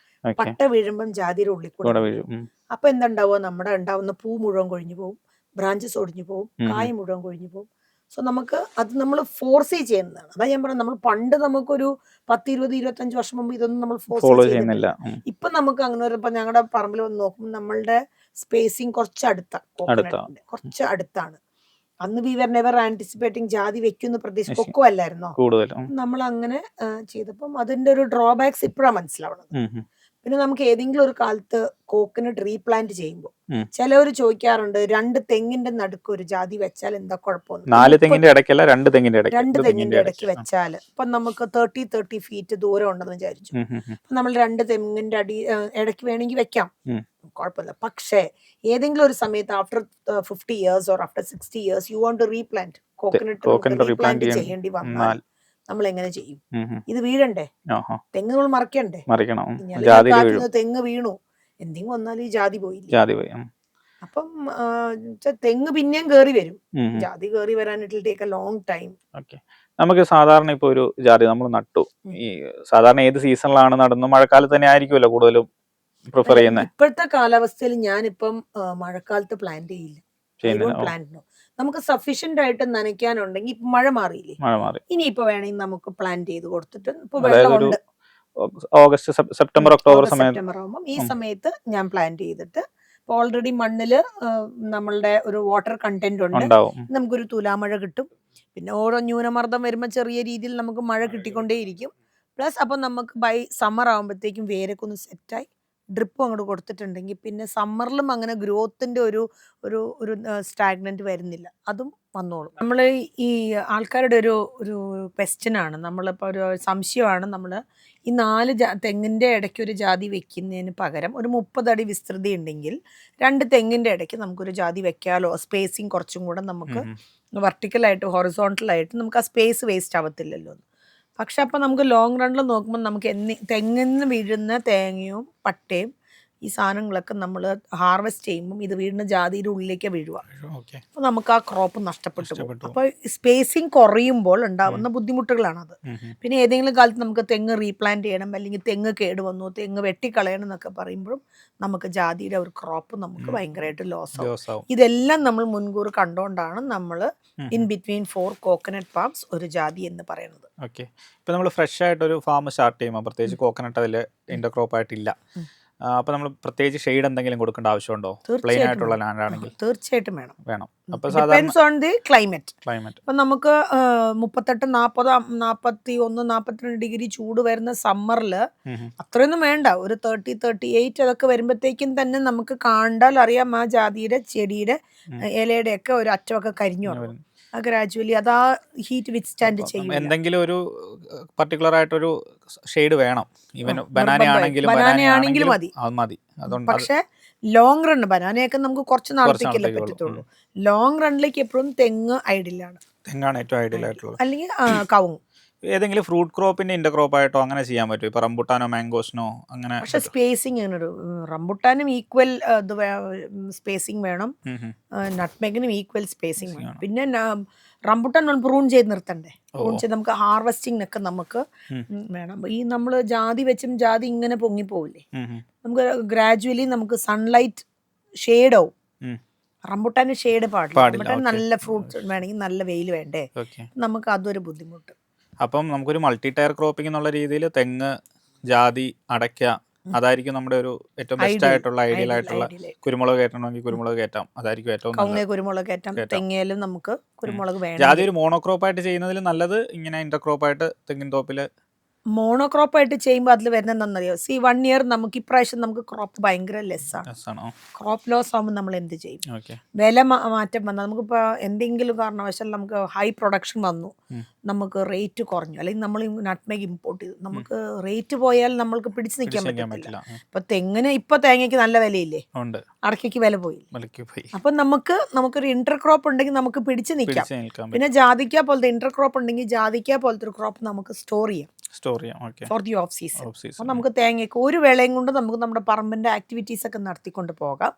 പട്ട വീഴുമ്പം ജാതിയുടെ ഉള്ളിൽ കൂടെ വീഴും. അപ്പൊ എന്തുണ്ടാവുക, നമ്മുടെ ഉണ്ടാവുന്ന പൂ മുഴുവൻ കൊഴിഞ്ഞു പോകും, ബ്രാഞ്ചസ് ഒടിഞ്ഞു പോകും, കായ മുഴുവൻ കൊഴിഞ്ഞു പോകും. സോ നമുക്ക് അത് നമ്മൾ ഫോഴ്സ് ചെയ്യുന്നതാണ്. അതാ ഞാൻ പറഞ്ഞത്, നമ്മൾ പണ്ട് നമുക്കൊരു 10, 20, 25 വർഷം മുമ്പ് ഇതൊന്നും നമ്മൾ ഫോളോ ചെയ്യുന്നില്ല. ഇപ്പൊ നമുക്ക് അങ്ങനെ ഇപ്പൊ ഞങ്ങളുടെ പറമ്പിൽ വന്ന് നോക്കുമ്പോൾ നമ്മളുടെ സ്പേസിങ് കുറച്ച് അടുത്താണ്. അന്ന് വി വർ നെവർ ആന്റിസിപ്പേറ്റിംഗ് ജാതി വെക്കുന്ന പ്രതീക്ഷ കൊക്കോ അല്ലായിരുന്നോ, നമ്മൾ അങ്ങനെ ചെയ്തപ്പം അതിന്റെ ഒരു ഡ്രോബാക്സ് ഇപ്പോഴാണ് മനസ്സിലാവുന്നത്. പിന്നെ നമുക്ക് ഏതെങ്കിലും ഒരു കാലത്ത് കോക്കനട്ട് റീപ്ലാന്റ് ചെയ്യുമ്പോൾ ചിലവർ ചോദിക്കാറുണ്ട്, 2 തെങ്ങിന്റെ നടുക്ക് ഒരു ജാതി വെച്ചാൽ എന്താ കുഴപ്പമൊന്നും.
4 തെങ്ങിന്റെ ഇടയ്ക്കല്ല, 2
തെങ്ങിന്റെ ഇടയ്ക്ക് വെച്ചാൽ ഇപ്പൊ നമുക്ക് 30 ഫീറ്റ് ദൂരം ഉണ്ടെന്ന് വിചാരിച്ചു. അപ്പൊ നമ്മൾ 2 തെങ്ങിന്റെ ഇടയ്ക്ക് വേണമെങ്കിൽ വെക്കാം, കുഴപ്പമില്ല. പക്ഷേ ഏതെങ്കിലും ഒരു സമയത്ത് after 50 years or after 60 years you want to replant coconut replant ചെയ്യേണ്ടി വന്നാൽ നമ്മൾ എങ്ങനെ ചെയ്യും? ഇത് വീഴണ്ടേ, തെങ്ങ് നമ്മൾ മറിക്കണ്ടേ? തെങ്ങ് വീണു എന്തെങ്കിലും വന്നാലും ഈ ജാതി പോയില്ല. അപ്പം തെങ്ങ് പിന്നെയും കേറി വരും, ജാതി കേറി വരാൻ it will take A long time.
നമുക്ക് സാധാരണ ഇപ്പൊ ഒരു ജാതി നമ്മൾ നട്ടു, ഈ സാധാരണ ഏത് സീസണിലാണ് നടുന്നത്? മഴക്കാലത്ത് തന്നെ ആയിരിക്കുമല്ലോ കൂടുതലും പ്രിഫർ ചെയ്യുന്നത്?
ഇപ്പോഴത്തെ കാലാവസ്ഥയിൽ ഞാനിപ്പം മഴക്കാലത്ത് പ്ലാന്റ് ചെയ്യില്ല. പ്ലാന്റ് നമുക്ക് സഫീഷ്യന്റ് ആയിട്ട് നനയ്ക്കാനുണ്ടെങ്കിൽ ഇപ്പൊ മഴ മാറിയില്ലേ,
മഴ മാറി
ഇനിയിപ്പോ വേണമെങ്കിൽ നമുക്ക് പ്ലാന്റ് ചെയ്ത് കൊടുത്തിട്ട് ഇപ്പൊ വെള്ളമുണ്ട്
ഓഗസ്റ്റ് സെപ്റ്റംബർ ഒക്ടോബർ
സെപ്റ്റംബർ ആകുമ്പോൾ ഈ സമയത്ത് ഞാൻ പ്ലാന്റ് ചെയ്തിട്ട് ഓൾറെഡി മണ്ണില് നമ്മളുടെ ഒരു വാട്ടർ കണ്ടന്റ് ഉണ്ട്, നമുക്കൊരു തുലാമഴ കിട്ടും. പിന്നെ ഓരോ ന്യൂനമർദ്ദം വരുമ്പോൾ ചെറിയ രീതിയിൽ നമുക്ക് മഴ കിട്ടിക്കൊണ്ടേയിരിക്കും. പ്ലസ് അപ്പം നമുക്ക് ബൈ സമ്മർ ആകുമ്പോഴത്തേക്കും വേരൊക്കെ ഒന്ന് സെറ്റായി ഡ്രിപ്പും അങ്ങോട്ട് കൊടുത്തിട്ടുണ്ടെങ്കിൽ പിന്നെ സമ്മറിലും അങ്ങനെ ഗ്രോത്തിൻ്റെ ഒരു ഒരു ഒരു സ്റ്റാഗ്നൻറ്റ് വരുന്നില്ല, അതും വന്നോളും. നമ്മൾ ഈ ആൾക്കാരുടെ ഒരു ഒരു ക്വസ്റ്റ്യനാണ്, നമ്മളിപ്പോൾ ഒരു സംശയമാണ്, നമ്മൾ ഈ 4 തെങ്ങിൻ്റെ ഇടയ്ക്ക് ഒരു ജാതി വെക്കുന്നതിന് പകരം ഒരു 30 അടി വിസ്തൃതി ഉണ്ടെങ്കിൽ 2 തെങ്ങിൻ്റെ ഇടയ്ക്ക് നമുക്കൊരു ജാതി വെക്കാലോ, സ്പേസിങ് കുറച്ചും കൂടെ നമുക്ക് വെർട്ടിക്കലായിട്ട് ഹൊറിസോണ്ടലായിട്ട് നമുക്ക് ആ സ്പേസ് വേസ്റ്റ് ആവത്തില്ലല്ലോ. പക്ഷെ അപ്പം നമുക്ക് ലോങ് റണ്ണിൽ നോക്കുമ്പോൾ നമുക്ക് തെങ്ങിന്ന് വീഴുന്ന തേങ്ങയും പട്ടയും ഈ സാധനങ്ങളൊക്കെ നമ്മൾ ഹാർവെസ്റ്റ് ചെയ്യുമ്പം ഇത് വീടിന് ജാതിയുടെ ഉള്ളിലേക്ക് വീഴുക. അപ്പോൾ നമുക്ക് ആ ക്രോപ്പ് നഷ്ടപ്പെട്ടു പോകും. അപ്പോൾ സ്പേസിങ് കുറയുമ്പോൾ ഉണ്ടാകുന്ന ബുദ്ധിമുട്ടുകളാണത്. പിന്നെ ഏതെങ്കിലും കാലത്ത് നമുക്ക് തെങ്ങ് റീപ്ലാന്റ് ചെയ്യണം, അല്ലെങ്കിൽ തെങ്ങ് കേടുവന്നു, തെങ്ങ് വെട്ടിക്കളയണം എന്നൊക്കെ പറയുമ്പോഴും നമുക്ക് ജാതിയുടെ ഒരു ക്രോപ്പ് നമുക്ക് ഭയങ്കരമായിട്ട് ലോസ് ആവും. ഇതെല്ലാം നമ്മൾ മുൻകൂർ കണ്ടുകൊണ്ടാണ് നമ്മൾ ഇൻ ബിറ്റ്വീൻ 4 കോക്കനട്ട് പാംസ് ഒരു ജാതി എന്ന് പറയുന്നത്.
ഓക്കെ, ഇപ്പോൾ നമ്മൾ ഫ്രഷ് ആയിട്ടൊരു ഫാം സ്റ്റാർട്ട് ചെയ്യുമ്പോൾ പ്രത്യേകിച്ച് കോക്കനട്ട് അതിൽ ഇന്റർക്രോപ്പ് ആയിട്ടില്ല, അപ്പോൾ നമ്മൾ പ്രത്യേകിച്ച് ഷെയ്ഡ് എന്തെങ്കിലും കൊടുക്കേണ്ട ആവശ്യമുണ്ടോ? പ്ലെയിൻ ആയിട്ടുള്ള ലാൻഡ് ആണെങ്കിൽ
തീർച്ചയായിട്ടും വേണം.
അപ്പോൾ
ഡിപെൻഡ്സ് ഓൺ ദി ക്ലൈമറ്റ്. അപ്പം നമുക്ക് 38, 40, 41, 42 ഡിഗ്രി ചൂട് വരുന്ന സമ്മറിൽ അത്രയൊന്നും വേണ്ട, ഒരു 30, 38 അതൊക്കെ വരുമ്പോഴത്തേക്കും തന്നെ നമുക്ക് കണ്ടാൽ അറിയാം ആ ജാതിയുടെ ചെടിയുടെ ഇലയുടെ ഒക്കെ ഒരു അറ്റമൊക്കെ കരിഞ്ഞു തുടങ്ങും. ഗ്രാജുവലി അത് ആ ഹീറ്റ് വിത്ത്സ്റ്റാൻഡ് ചെയ്യും.
എന്തെങ്കിലും ഒരു പർട്ടിക്കുലർ ആയിട്ടൊരു ഷെയ്ഡ് വേണം, ഈവൻ ബനാനയാണെങ്കിലും മതി.
പക്ഷെ ലോങ് റൺ ബനാനയൊക്കെ നമുക്ക് കുറച്ച് നാളത്തേക്കല്ലേ പറ്റത്തുള്ളൂ. ലോങ് റണ്ണിലേക്ക് എപ്പോഴും തെങ്ങ് ഐഡിയലാണ്,
തെങ്ങാണ് ഏറ്റവും ഐഡിയൽ ആയിട്ടുള്ളത്.
അല്ലെങ്കിൽ കവുങ്ങ്.
ഏതെങ്കിലും ഫ്രൂട്ട് ക്രോപ്പിന്റെ ഇന്റർക്രോപ്പ് ആയിട്ടോ അങ്ങനെ ചെയ്യാൻ പറ്റും, ഇപ്പൊ റംബുട്ടാനോ മാംഗോസിനോ അങ്ങനെ?
പക്ഷെ സ്പേസിങ് അങ്ങനെ ഒരു റംബുട്ടാനും ഈക്വൽ സ്പേസിങ് വേണം, നട്ട്മെഗിനും ഈക്വൽ സ്പേസിങ് വേണം. പിന്നെ റംബുട്ടാൻ നമ്മൾ പ്രൂൺ ചെയ്ത് നിർത്തണ്ടേ, പ്രൂൺ ചെയ്ത് നമുക്ക് ഹാർവെസ്റ്റിങ്ങിനൊക്കെ നമുക്ക് വേണം. ഈ നമ്മൾ ജാതി വെച്ചും ജാതി ഇങ്ങനെ പൊങ്ങിപ്പോവില്ലേ, നമുക്ക് ഗ്രാജുവലി നമുക്ക് സൺലൈറ്റ് ഷെയ്ഡ് ആവും. റംബുട്ടാന് ഷെയ്ഡ് പാടില്ല, റംബുട്ടാൻ നല്ല ഫ്രൂട്ട്സ് വേണമെങ്കിൽ നല്ല വെയിൽ വേണ്ടേ, നമുക്ക് അതൊരു ബുദ്ധിമുട്ട്.
അപ്പം നമുക്കൊരു മൾട്ടി ടയർ ക്രോപ്പിംഗ് എന്നുള്ള രീതിയിൽ തെങ്ങ്, ജാതി, അടയ്ക്ക, അതായിരിക്കും നമ്മുടെ ഒരു ഏറ്റവും ബെസ്റ്റ് ആയിട്ടുള്ള ഐഡിയൽ ആയിട്ടുള്ള. കുരുമുളക് കയറ്റണമെങ്കിൽ കുരുമുളക് കയറ്റാം, അതായിരിക്കും ഏറ്റവും
കുരുമുളക് കയറ്റാം. തെങ്ങയിലും നമുക്ക് കുരുമുളക് വേണം.
ജാതി ഒരു മോണോക്രോപ്പ് ആയിട്ട് ചെയ്യുന്നതിൽ നല്ലത് ഇങ്ങനെ ഇന്റർക്രോപ്പ് ആയിട്ട് തെങ്ങിൻ തോപ്പില്
മോണോക്രോപ്പ് ആയിട്ട് ചെയ്യുമ്പോൾ അതിൽ വരുന്നതെന്നറിയോ, 1 ഇയർ നമുക്ക് ഇപ്രാവശ്യം നമുക്ക് ക്രോപ്പ് ഭയങ്കര ലെസ്സാണ്. ക്രോപ്പ് ലോസ് ആകുമ്പോൾ നമ്മൾ എന്ത് ചെയ്യും? വില മാറ്റം വന്നാൽ നമുക്കിപ്പോൾ എന്തെങ്കിലും കാരണവശാൽ നമുക്ക് ഹൈ പ്രൊഡക്ഷൻ വന്നു, നമുക്ക് റേറ്റ് കുറഞ്ഞു, അല്ലെങ്കിൽ നമ്മൾ നട്ട്മെഗ് ഇമ്പോർട്ട് ചെയ്തു, നമുക്ക് റേറ്റ് പോയാൽ നമ്മൾക്ക് പിടിച്ചു നിൽക്കാൻ പറ്റില്ല. ഇപ്പൊ തെങ്ങിന് ഇപ്പൊ തേങ്ങയ്ക്ക് നല്ല വിലയില്ലേ, അടയ്ക്കയ്ക്ക് വില പോയി. അപ്പൊ നമുക്കൊരു ഇന്റർക്രോപ്പ് ഉണ്ടെങ്കിൽ നമുക്ക് പിടിച്ചു നിൽക്കാം. പിന്നെ ജാതിക്ക പോലത്തെ ഇന്റർക്രോപ്പ് ഉണ്ടെങ്കിൽ ജാതിക്ക പോലത്തെ ഒരു ക്രോപ്പ് നമുക്ക് സ്റ്റോർ ചെയ്യാം ഫോർ ദി ഓഫ് സീസൺ. അപ്പം നമുക്ക് തേങ്ങയ്ക്ക് ഒരു വേളയും കൊണ്ട് നമുക്ക് നമ്മുടെ പറമ്പിന്റെ ആക്ടിവിറ്റീസ് ഒക്കെ നടത്തിക്കൊണ്ട് പോകാം.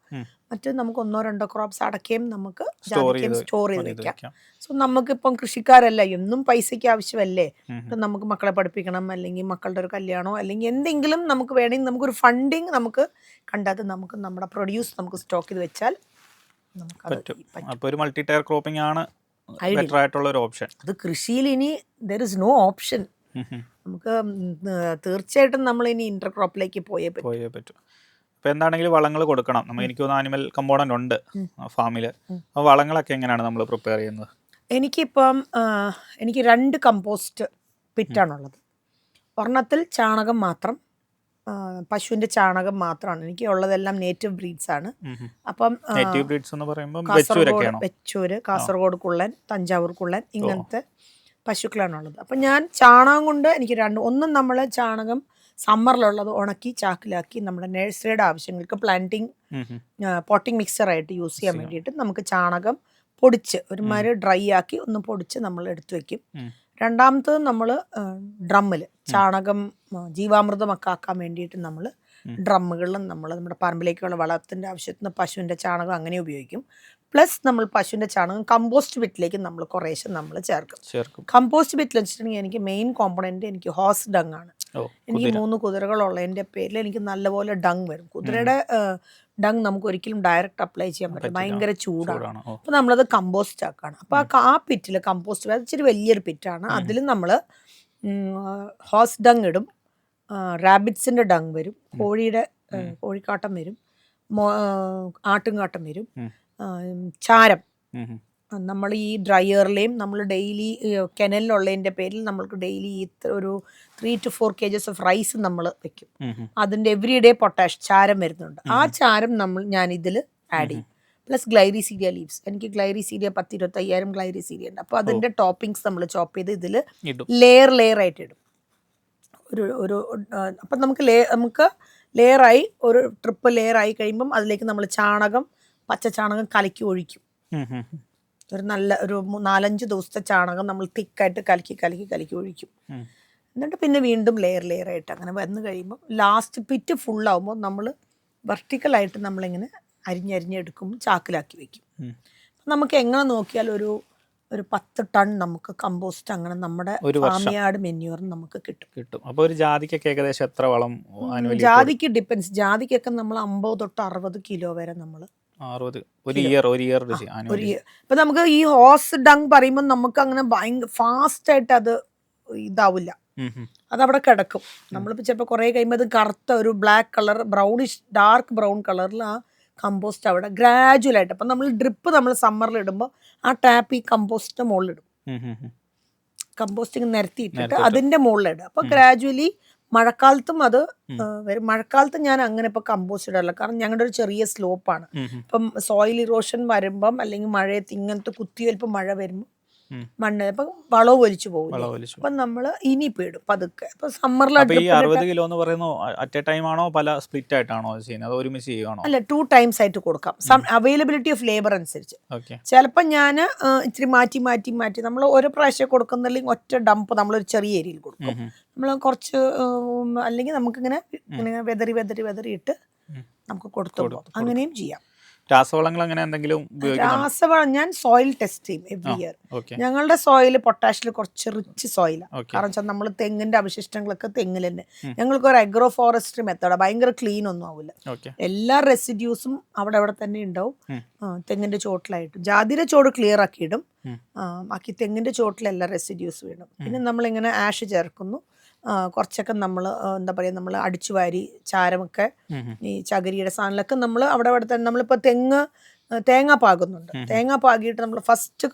മറ്റേത് നമുക്ക് 1-2 ക്രോപ്സ് അടയ്ക്കുകയും നമുക്ക് ജാതിക്കയും സ്റ്റോർ ചെയ്ത് വെക്കാം. സോ നമുക്കിപ്പം കൃഷിക്കാരല്ല, എന്നും പൈസയ്ക്ക് ആവശ്യമല്ലേ, ഇപ്പം നമുക്ക് മക്കളെ പഠിപ്പിക്കണം, അല്ലെങ്കിൽ മക്കളുടെ ഒരു കല്യാണമോ, അല്ലെങ്കിൽ എന്തെങ്കിലും നമുക്ക് വേണമെങ്കിൽ നമുക്കൊരു ഫണ്ടിങ് നമുക്ക് കണ്ടാൽ നമുക്ക് നമ്മുടെ പ്രൊഡ്യൂസ് നമുക്ക് സ്റ്റോക്ക് ചെയ്ത് വെച്ചാൽ നമുക്ക്
പറ്റും. അപ്പോൾ ഒരു മൾട്ടി ടയർ ക്രോപ്പിംഗ് ആണ് ബെറ്റർ ആയിട്ടുള്ള ഒരു ഓപ്ഷൻ.
അത് കൃഷിയിൽ ഇനി ദർ ഇസ് നോ ഓപ്ഷൻ. നമുക്ക് തീർച്ചയായിട്ടും നമ്മൾ ഇനി ഇന്റർക്രോപ്പിലേക്ക് പോയേ പറ്റും.
ഇപ്പം എന്താണെങ്കിലും വളങ്ങൾ കൊടുക്കണം. എനിക്ക് തോന്നുന്നു ആനിമൽ കമ്പോണന്റ് ഉണ്ട് ഫാമിൽ. അപ്പോൾ വളങ്ങളൊക്കെ എങ്ങനെയാണ് നമ്മൾ പ്രിപ്പയർ ചെയ്യുന്നത്?
എനിക്ക് 2 കമ്പോസ്റ്റ് പിറ്റാണുള്ളത്. ഒരെണ്ണത്തിൽ ചാണകം മാത്രം, പശുവിൻ്റെ ചാണകം മാത്രമാണ്. എനിക്ക് ഉള്ളതെല്ലാം നേറ്റീവ് ബ്രീഡ്സ് ആണ്. അപ്പം വെച്ചൂര്, കാസർഗോഡ് കുള്ളൻ, തഞ്ചാവൂർ കുള്ളൻ, ഇങ്ങനത്തെ പശുക്കളാണുള്ളത്. അപ്പം ഞാൻ ചാണകം കൊണ്ട് എനിക്ക് ഒന്നും നമ്മൾ ചാണകം സമ്മറിലുള്ളത് ഉണക്കി ചാക്കിലാക്കി നമ്മുടെ നഴ്സറിയുടെ ആവശ്യങ്ങൾക്ക് പ്ലാന്റിങ് പോട്ടിംഗ് മിക്സറായിട്ട് യൂസ് ചെയ്യാൻ വേണ്ടിയിട്ട് നമുക്ക് ചാണകം പൊടിച്ച് ഒരുമാതിരി ഡ്രൈ ആക്കി ഒന്ന് പൊടിച്ച് നമ്മൾ എടുത്തു വെക്കും. രണ്ടാമത്തത് നമ്മൾ ഡ്രമ്മിൽ ചാണകം ജീവാമൃതമൊക്കെ ആക്കാൻ വേണ്ടിയിട്ട് നമ്മൾ ഡ്രമ്മുകളിലും നമ്മുടെ പറമ്പിലേക്കുള്ള വളത്തിൻ്റെ ആവശ്യത്തിന് പശുവിൻ്റെ ചാണകം അങ്ങനെ ഉപയോഗിക്കും. പ്ലസ് നമ്മൾ പശുവിൻ്റെ ചാണകം കമ്പോസ്റ്റ് ബിറ്റിലേക്ക് നമ്മൾ കുറേശ്ശെ നമ്മൾ ചേർക്കും. കമ്പോസ്റ്റ് ബിറ്റിൽ വെച്ചിട്ടുണ്ടെങ്കിൽ എനിക്ക് മെയിൻ കോമ്പണൻറ്റ് എനിക്ക് ഹോസ് ഡങ് ആണ്.
ഓ,
എനിക്ക്
കുതിര.
3 കുതിരകളുള്ളതിൻ്റെ പേരിൽ എനിക്ക് നല്ലപോലെ ഡങ് വരും. കുതിരയുടെ ഡങ് നമുക്ക് ഒരിക്കലും ഡയറക്റ്റ് അപ്ലൈ ചെയ്യാൻ പറ്റില്ല,
പറ്റില്ല.
ഭയങ്കര ചൂടാണ്.
ചൂടാണ്. ഓ.
അപ്പോൾ നമ്മളത് കമ്പോസ്റ്റ് ആക്കുകയാണ്. അപ്പോൾ ആ പിറ്റിൽ കമ്പോസ്റ്റ്, അത് ഇച്ചിരി വലിയൊരു പിറ്റാണ്. അതിൽ നമ്മൾ ഹോസ് ഡങ് ഇടും, റാബിറ്റ്സിൻ്റെ ഡങ് വരും, കോഴിക്കാട്ടം വരും, ആട്ടുംകാട്ടം വരും, ചാരം. നമ്മൾ ഈ ഡ്രയറിലെയും നമ്മൾ ഡെയിലി കെനലിലുള്ളതിൻ്റെ പേരിൽ നമ്മൾക്ക് ഡെയിലി ഒരു 3 to 4 kgs ഓഫ് റൈസ് നമ്മൾ വെക്കും. അതിൻ്റെ എവറി ഡേ പൊട്ടാഷ് ചാരം വരുന്നുണ്ട്. ആ ചാരം ഞാൻ ഇതിൽ ആഡ് ചെയ്യും. Plus gliricidia leaves. എനിക്ക് ഗ്ലൈറിസീഡിയ 10-25,000 ഗ്ലൈറിസീഡിയ ഉണ്ട്. അപ്പോൾ അതിൻ്റെ ടോപ്പിങ്സ് നമ്മൾ ചോപ്പ് ചെയ്ത് ഇതിൽ ലെയർ ആയിട്ട് ഇടും. ഒരു അപ്പം നമുക്ക് ലെയറായി ഒരു ട്രിപ്പ് ലെയറായി കഴിയുമ്പം അതിലേക്ക് നമ്മൾ പച്ച ചാണകം കലക്കി ഒഴിക്കും. ഒരു നല്ല ഒരു 4-5 ദിവസത്തെ ചാണകം നമ്മൾ തിക്കായിട്ട് കലക്കി ഒഴിക്കും. എന്നിട്ട് പിന്നെ വീണ്ടും ലെയറായിട്ട് അങ്ങനെ വന്നു കഴിയുമ്പോൾ ലാസ്റ്റ് പിറ്റ് ഫുള്ളാകുമ്പോൾ നമ്മൾ വെർട്ടിക്കലായിട്ട് നമ്മളിങ്ങനെ അരിഞ്ഞെടുക്കും, ചാക്കിലാക്കി വെക്കും. നമുക്ക് എങ്ങനെ നോക്കിയാൽ ഒരു 10 ടൺ നമുക്ക് കമ്പോസ്റ്റ് അങ്ങനെ നമ്മുടെ ഫാമിയാർഡ് മെന്യൂർ നമുക്ക് കിട്ടും.
അപ്പോൾ ഒരു ജാതിക്കൊക്കെ ഏകദേശം എത്ര വളം?
ജാതിക്ക് ഡിപ്പെൻസ്. ജാതിക്കൊക്കെ നമ്മൾ 50 തൊട്ട് 60 കിലോ വരെ നമ്മൾ
ഒരു ഇയർ
ഇപ്പൊ നമുക്ക് ഈ ഹോസ് ഡങ് പറയുമ്പോൾ നമുക്ക് അങ്ങനെ ഭയങ്കര ഫാസ്റ്റ് ആയിട്ട് അത് ഇതാവില്ല, അതവിടെ കിടക്കും. നമ്മളിപ്പോ ചിലപ്പോൾ കുറെ കഴിയുമ്പോൾ അത് കറുത്ത ഒരു black colour, brownish dark brown കളറിൽ ആ കമ്പോസ്റ്റ് അവിടെ ഗ്രാജുവൽ ആയിട്ട്. അപ്പം നമ്മൾ ഡ്രിപ്പ് നമ്മൾ സമ്മറിൽ ഇടുമ്പോൾ ആ ടാപ്പ് ഈ കമ്പോസ്റ്റിന്റെ മുകളിലിടും, കമ്പോസ്റ്റിങ് നിരത്തിയിട്ടിട്ട് അതിന്റെ മുകളിലിടും. അപ്പൊ ഗ്രാജുവലി മഴക്കാലത്തും അത് വരും. മഴക്കാലത്ത് ഞാൻ അങ്ങനെ ഇപ്പൊ കമ്പോസ്റ്റ് ഇടാറില്ല, കാരണം ഞങ്ങളുടെ ഒരു ചെറിയ സ്ലോപ്പാണ്. ഇപ്പം സോയിൽ ഇറോഷൻ വരുമ്പം അല്ലെങ്കിൽ മഴയത്ത് ഇങ്ങനത്തെ കുത്തിയൊലിപ്പം മഴ വരുമ്പോൾ മണ്ണ് ഇപ്പൊ വളവ് വലിച്ചു പോകും. അപ്പൊ നമ്മള് ഇനിയിപ്പോ ഇടും പതുക്കെ. അപ്പൊ സമ്മറിൽ
60 കിലോ എന്ന് പറയുന്നത് അറ്റ് എ ടൈം ആണോ പല സ്പ്ലിറ്റ് ആയിട്ടാണോ ചെയ്യുന്നത്, ഒരുമിച്ച് ചെയ്യുകയാണോ?
അല്ല, 2 times ആയിട്ട് കൊടുക്കാം. അവൈലബിലിറ്റി ഓഫ് ലേബർ അനുസരിച്ച്. ചിലപ്പോൾ ഞാൻ ഇച്ചിരി മാറ്റി നമ്മൾ ഓരോ പ്രാവശ്യം കൊടുക്കുന്നില്ലെങ്കിൽ ഒറ്റ ഡംപ് നമ്മളൊരു ചെറിയ ഏരിയയിൽ കൊടുക്കും. നമ്മൾ കുറച്ച് അല്ലെങ്കിൽ നമുക്കിങ്ങനെ വെതറി ഇട്ട് നമുക്ക് കൊടുത്തു അങ്ങനെയും ചെയ്യാം.
രാസവളങ്ങൾ അങ്ങനെ എന്തെങ്കിലും?
രാസവളം ഞാൻ സോയിൽ ടെസ്റ്റ് ചെയ്യും എവറി ഇയർ. ഞങ്ങളുടെ സോയിൽ പൊട്ടാഷിൽ കുറച്ച് റിച്ച് സോയിലാണ്. കാരണം വെച്ചാൽ നമ്മൾ തെങ്ങിന്റെ അവശിഷ്ടങ്ങളൊക്കെ തെങ്ങിൽ തന്നെ. ഞങ്ങൾക്ക് ഒരു അഗ്രോ ഫോറസ്ട്രി മെത്തേഡാണ്, ഭയങ്കര ക്ലീൻ ഒന്നും ആവില്ല. എല്ലാ റെസിഡ്യൂസും അവിടെ തന്നെ ഉണ്ടാവും. തെങ്ങിന്റെ ചോട്ടിലായിട്ട് ജാതിയുടെ ചോട് ക്ലിയർ ആക്കി ഇടും, ബാക്കി തെങ്ങിന്റെ ചോട്ടിൽ എല്ലാ റെസിഡ്യൂസും ഇടും. പിന്നെ നമ്മളിങ്ങനെ ആഷ് ചേർക്കുന്നു, കുറച്ചൊക്കെ നമ്മൾ എന്താ പറയുക, നമ്മൾ അടിച്ചുവാരി ചാരമൊക്കെ ഈ ചകിരിയുടെ സാധനങ്ങളൊക്കെ നമ്മൾ അവിടെ തന്നെ. നമ്മളിപ്പോൾ തേങ്ങ പാകുന്നുണ്ട്, തേങ്ങ പാകിയിട്ട് നമ്മൾ ഫസ്റ്റ്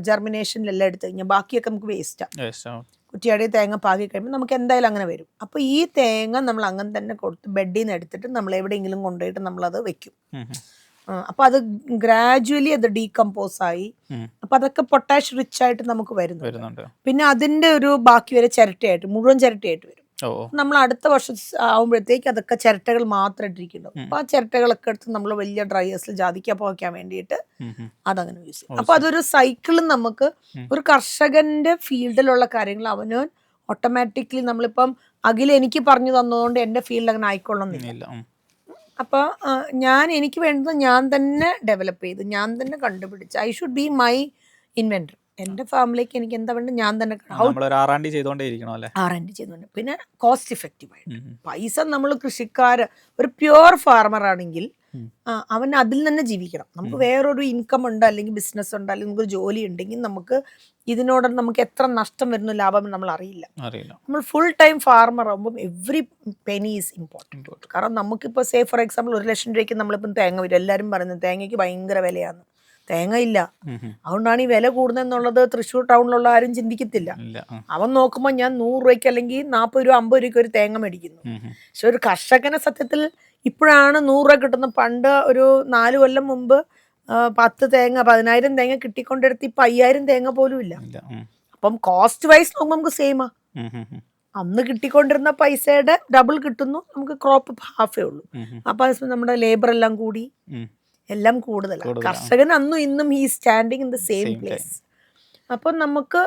ജെർമിനേഷനിലെല്ലാം എടുത്തു കഴിഞ്ഞാൽ ബാക്കിയൊക്കെ നമുക്ക് വേസ്റ്റാണ്. കുറ്റിയാടി തേങ്ങ പാകി കഴിയുമ്പോൾ നമുക്ക് എന്തായാലും അങ്ങനെ വരും. അപ്പോൾ ഈ തേങ്ങ നമ്മൾ അങ്ങനെ തന്നെ കൊടുത്ത് ബെഡിൽ നിന്ന് എടുത്തിട്ട് നമ്മൾ എവിടെയെങ്കിലും കൊണ്ടുപോയിട്ട് നമ്മളത് വെക്കും. അപ്പൊ അത് ഗ്രാജുവലി അത് ഡീകമ്പോസ് ആയി. അപ്പൊ അതൊക്കെ പൊട്ടാഷ് റിച്ച് ആയിട്ട് നമുക്ക് വരുന്നുണ്ട്. പിന്നെ അതിന്റെ ഒരു ബാക്കി വരെ മുഴുവൻ ചിരട്ടയായിട്ട് വരും. നമ്മൾ അടുത്ത വർഷം ആവുമ്പോഴത്തേക്ക് അതൊക്കെ ചിരട്ടകൾ മാത്രം ഇട്ടിരിക്കുന്നു. അപ്പൊ ആ ചിരട്ടകളൊക്കെ എടുത്ത് നമ്മൾ വലിയ ഡ്രയേഴ്സിൽ ജാതിക്ക പോകാൻ വേണ്ടിയിട്ട് അതങ്ങനെ യൂസ് ചെയ്യും. അപ്പൊ അതൊരു സൈക്കിളും നമുക്ക് ഒരു കർഷകന്റെ ഫീൽഡിലുള്ള കാര്യങ്ങൾ അവന് ഓട്ടോമാറ്റിക്കലി നമ്മളിപ്പം എനിക്ക് പറഞ്ഞു തന്നതുകൊണ്ട് എന്റെ ഫീൽഡ് അങ്ങനെ ആയിക്കൊള്ളുന്നില്ല. അപ്പോൾ എനിക്ക് വേണ്ടത് ഞാൻ തന്നെ ഡെവലപ്പ് ചെയ്ത് ഞാൻ തന്നെ കണ്ടുപിടിച്ച് I should be my inventor. എൻ്റെ ഫാമിലിക്ക് എനിക്ക് എന്താ വേണ്ടത് ഞാൻ തന്നെ
R&D ചെയ്തുകൊണ്ട്.
പിന്നെ കോസ്റ്റ് എഫക്റ്റീവ് ആയിട്ട് പൈസ നമ്മൾ കൃഷിക്കാർ ഒരു പ്യുവർ ഫാർമർ ആണെങ്കിൽ അവൻ അതിൽ തന്നെ ജീവിക്കണം. നമുക്ക് വേറൊരു ഇൻകം ഉണ്ട്, അല്ലെങ്കിൽ ബിസിനസ് ഉണ്ട്, അല്ലെങ്കിൽ നമുക്കൊരു ജോലി ഉണ്ടെങ്കിൽ നമുക്ക് ഇതിനോട് നമുക്ക് എത്ര നഷ്ടം വരുന്നു ലാഭം നമ്മൾ അറിയില്ല. നമ്മൾ ഫുൾ ടൈം ഫാർമർ ആകുമ്പോൾ എവറി പെനി ഈസ് ഇമ്പോർട്ടൻറ്റ്. കാരണം നമുക്കിപ്പോൾ ഫോർ എക്സാമ്പിൾ 1 ലക്ഷം രൂപയ്ക്ക് നമ്മളിപ്പം തേങ്ങ വരും. എല്ലാവരും പറയുന്നത് തേങ്ങയ്ക്ക് ഭയങ്കര വിലയാണ്. തേങ്ങ ഇല്ല, അതുകൊണ്ടാണ് ഈ വില കൂടുന്നതെന്നുള്ളത് തൃശ്ശൂർ ടൗണിലുള്ള ആരും ചിന്തിക്കത്തില്ല. അവൻ നോക്കുമ്പോൾ ഞാൻ 100 രൂപയ്ക്ക് അല്ലെങ്കിൽ 40 രൂപ 50 രൂപയ്ക്ക് ഒരു തേങ്ങ മേടിക്കുന്നു. പക്ഷെ ഒരു കർഷകനെ സത്യത്തിൽ ഇപ്പോഴാണ് 100 രൂപ കിട്ടുന്നത്. പണ്ട് ഒരു 4 കൊല്ലം മുമ്പ് 10 തേങ്ങ 10,000 തേങ്ങ കിട്ടിക്കൊണ്ടിടത്ത് ഇപ്പൊ 5,000 തേങ്ങ പോലും ഇല്ല. അപ്പം കോസ്റ്റ് വൈസ് നോക്കുമ്പോൾ നമുക്ക് സെയിമാ. അന്ന് കിട്ടിക്കൊണ്ടിരുന്ന പൈസയുടെ ഡബിൾ കിട്ടുന്നു, നമുക്ക് ക്രോപ്പ് ഹാഫേ ഉള്ളൂ. അപ്പൊ നമ്മുടെ ലേബർ എല്ലാം കൂടി എല്ലാം കൂടുതലാണ്. കർഷകൻ അന്നും ഇന്നും ഈ standing in the same place. അപ്പം നമുക്ക്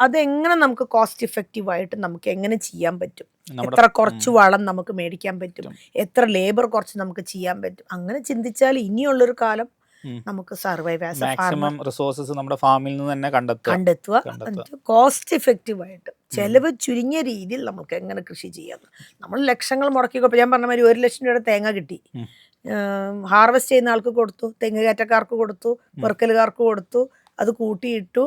അതെങ്ങനെ നമുക്ക് കോസ്റ്റ് ഇഫക്റ്റീവ് ആയിട്ട് നമുക്ക് എങ്ങനെ ചെയ്യാൻ പറ്റും, എത്ര കുറച്ച് വളം നമുക്ക് മേടിക്കാൻ പറ്റും, എത്ര ലേബർ കുറച്ച് നമുക്ക് ചെയ്യാൻ പറ്റും, അങ്ങനെ ചിന്തിച്ചാൽ ഇനിയുള്ളൊരു കാലം നമുക്ക് survive as A farmer
maximum resources നമ്മുടെ ഫാമിൽ നിന്ന് തന്നെ
കണ്ടെത്തുക. കോസ്റ്റ് എഫക്റ്റീവ് ആയിട്ട് ചെലവ് ചുരുങ്ങിയ രീതിയിൽ നമുക്ക് എങ്ങനെ കൃഷി ചെയ്യാം. നമ്മൾ ലക്ഷങ്ങൾ മുടക്കിയപ്പോൾ ഞാൻ പറഞ്ഞ മാതിരി 1 ലക്ഷം രൂപയുടെ തേങ്ങ കിട്ടി, ഹാർവെസ്റ്റ് ചെയ്യുന്ന ആൾക്ക് കൊടുത്തു, തെങ്ങ് കയറ്റക്കാർക്ക് കൊടുത്തു, പെറുക്കലുകാർക്ക് കൊടുത്തു, അത് കൂട്ടിയിട്ടു,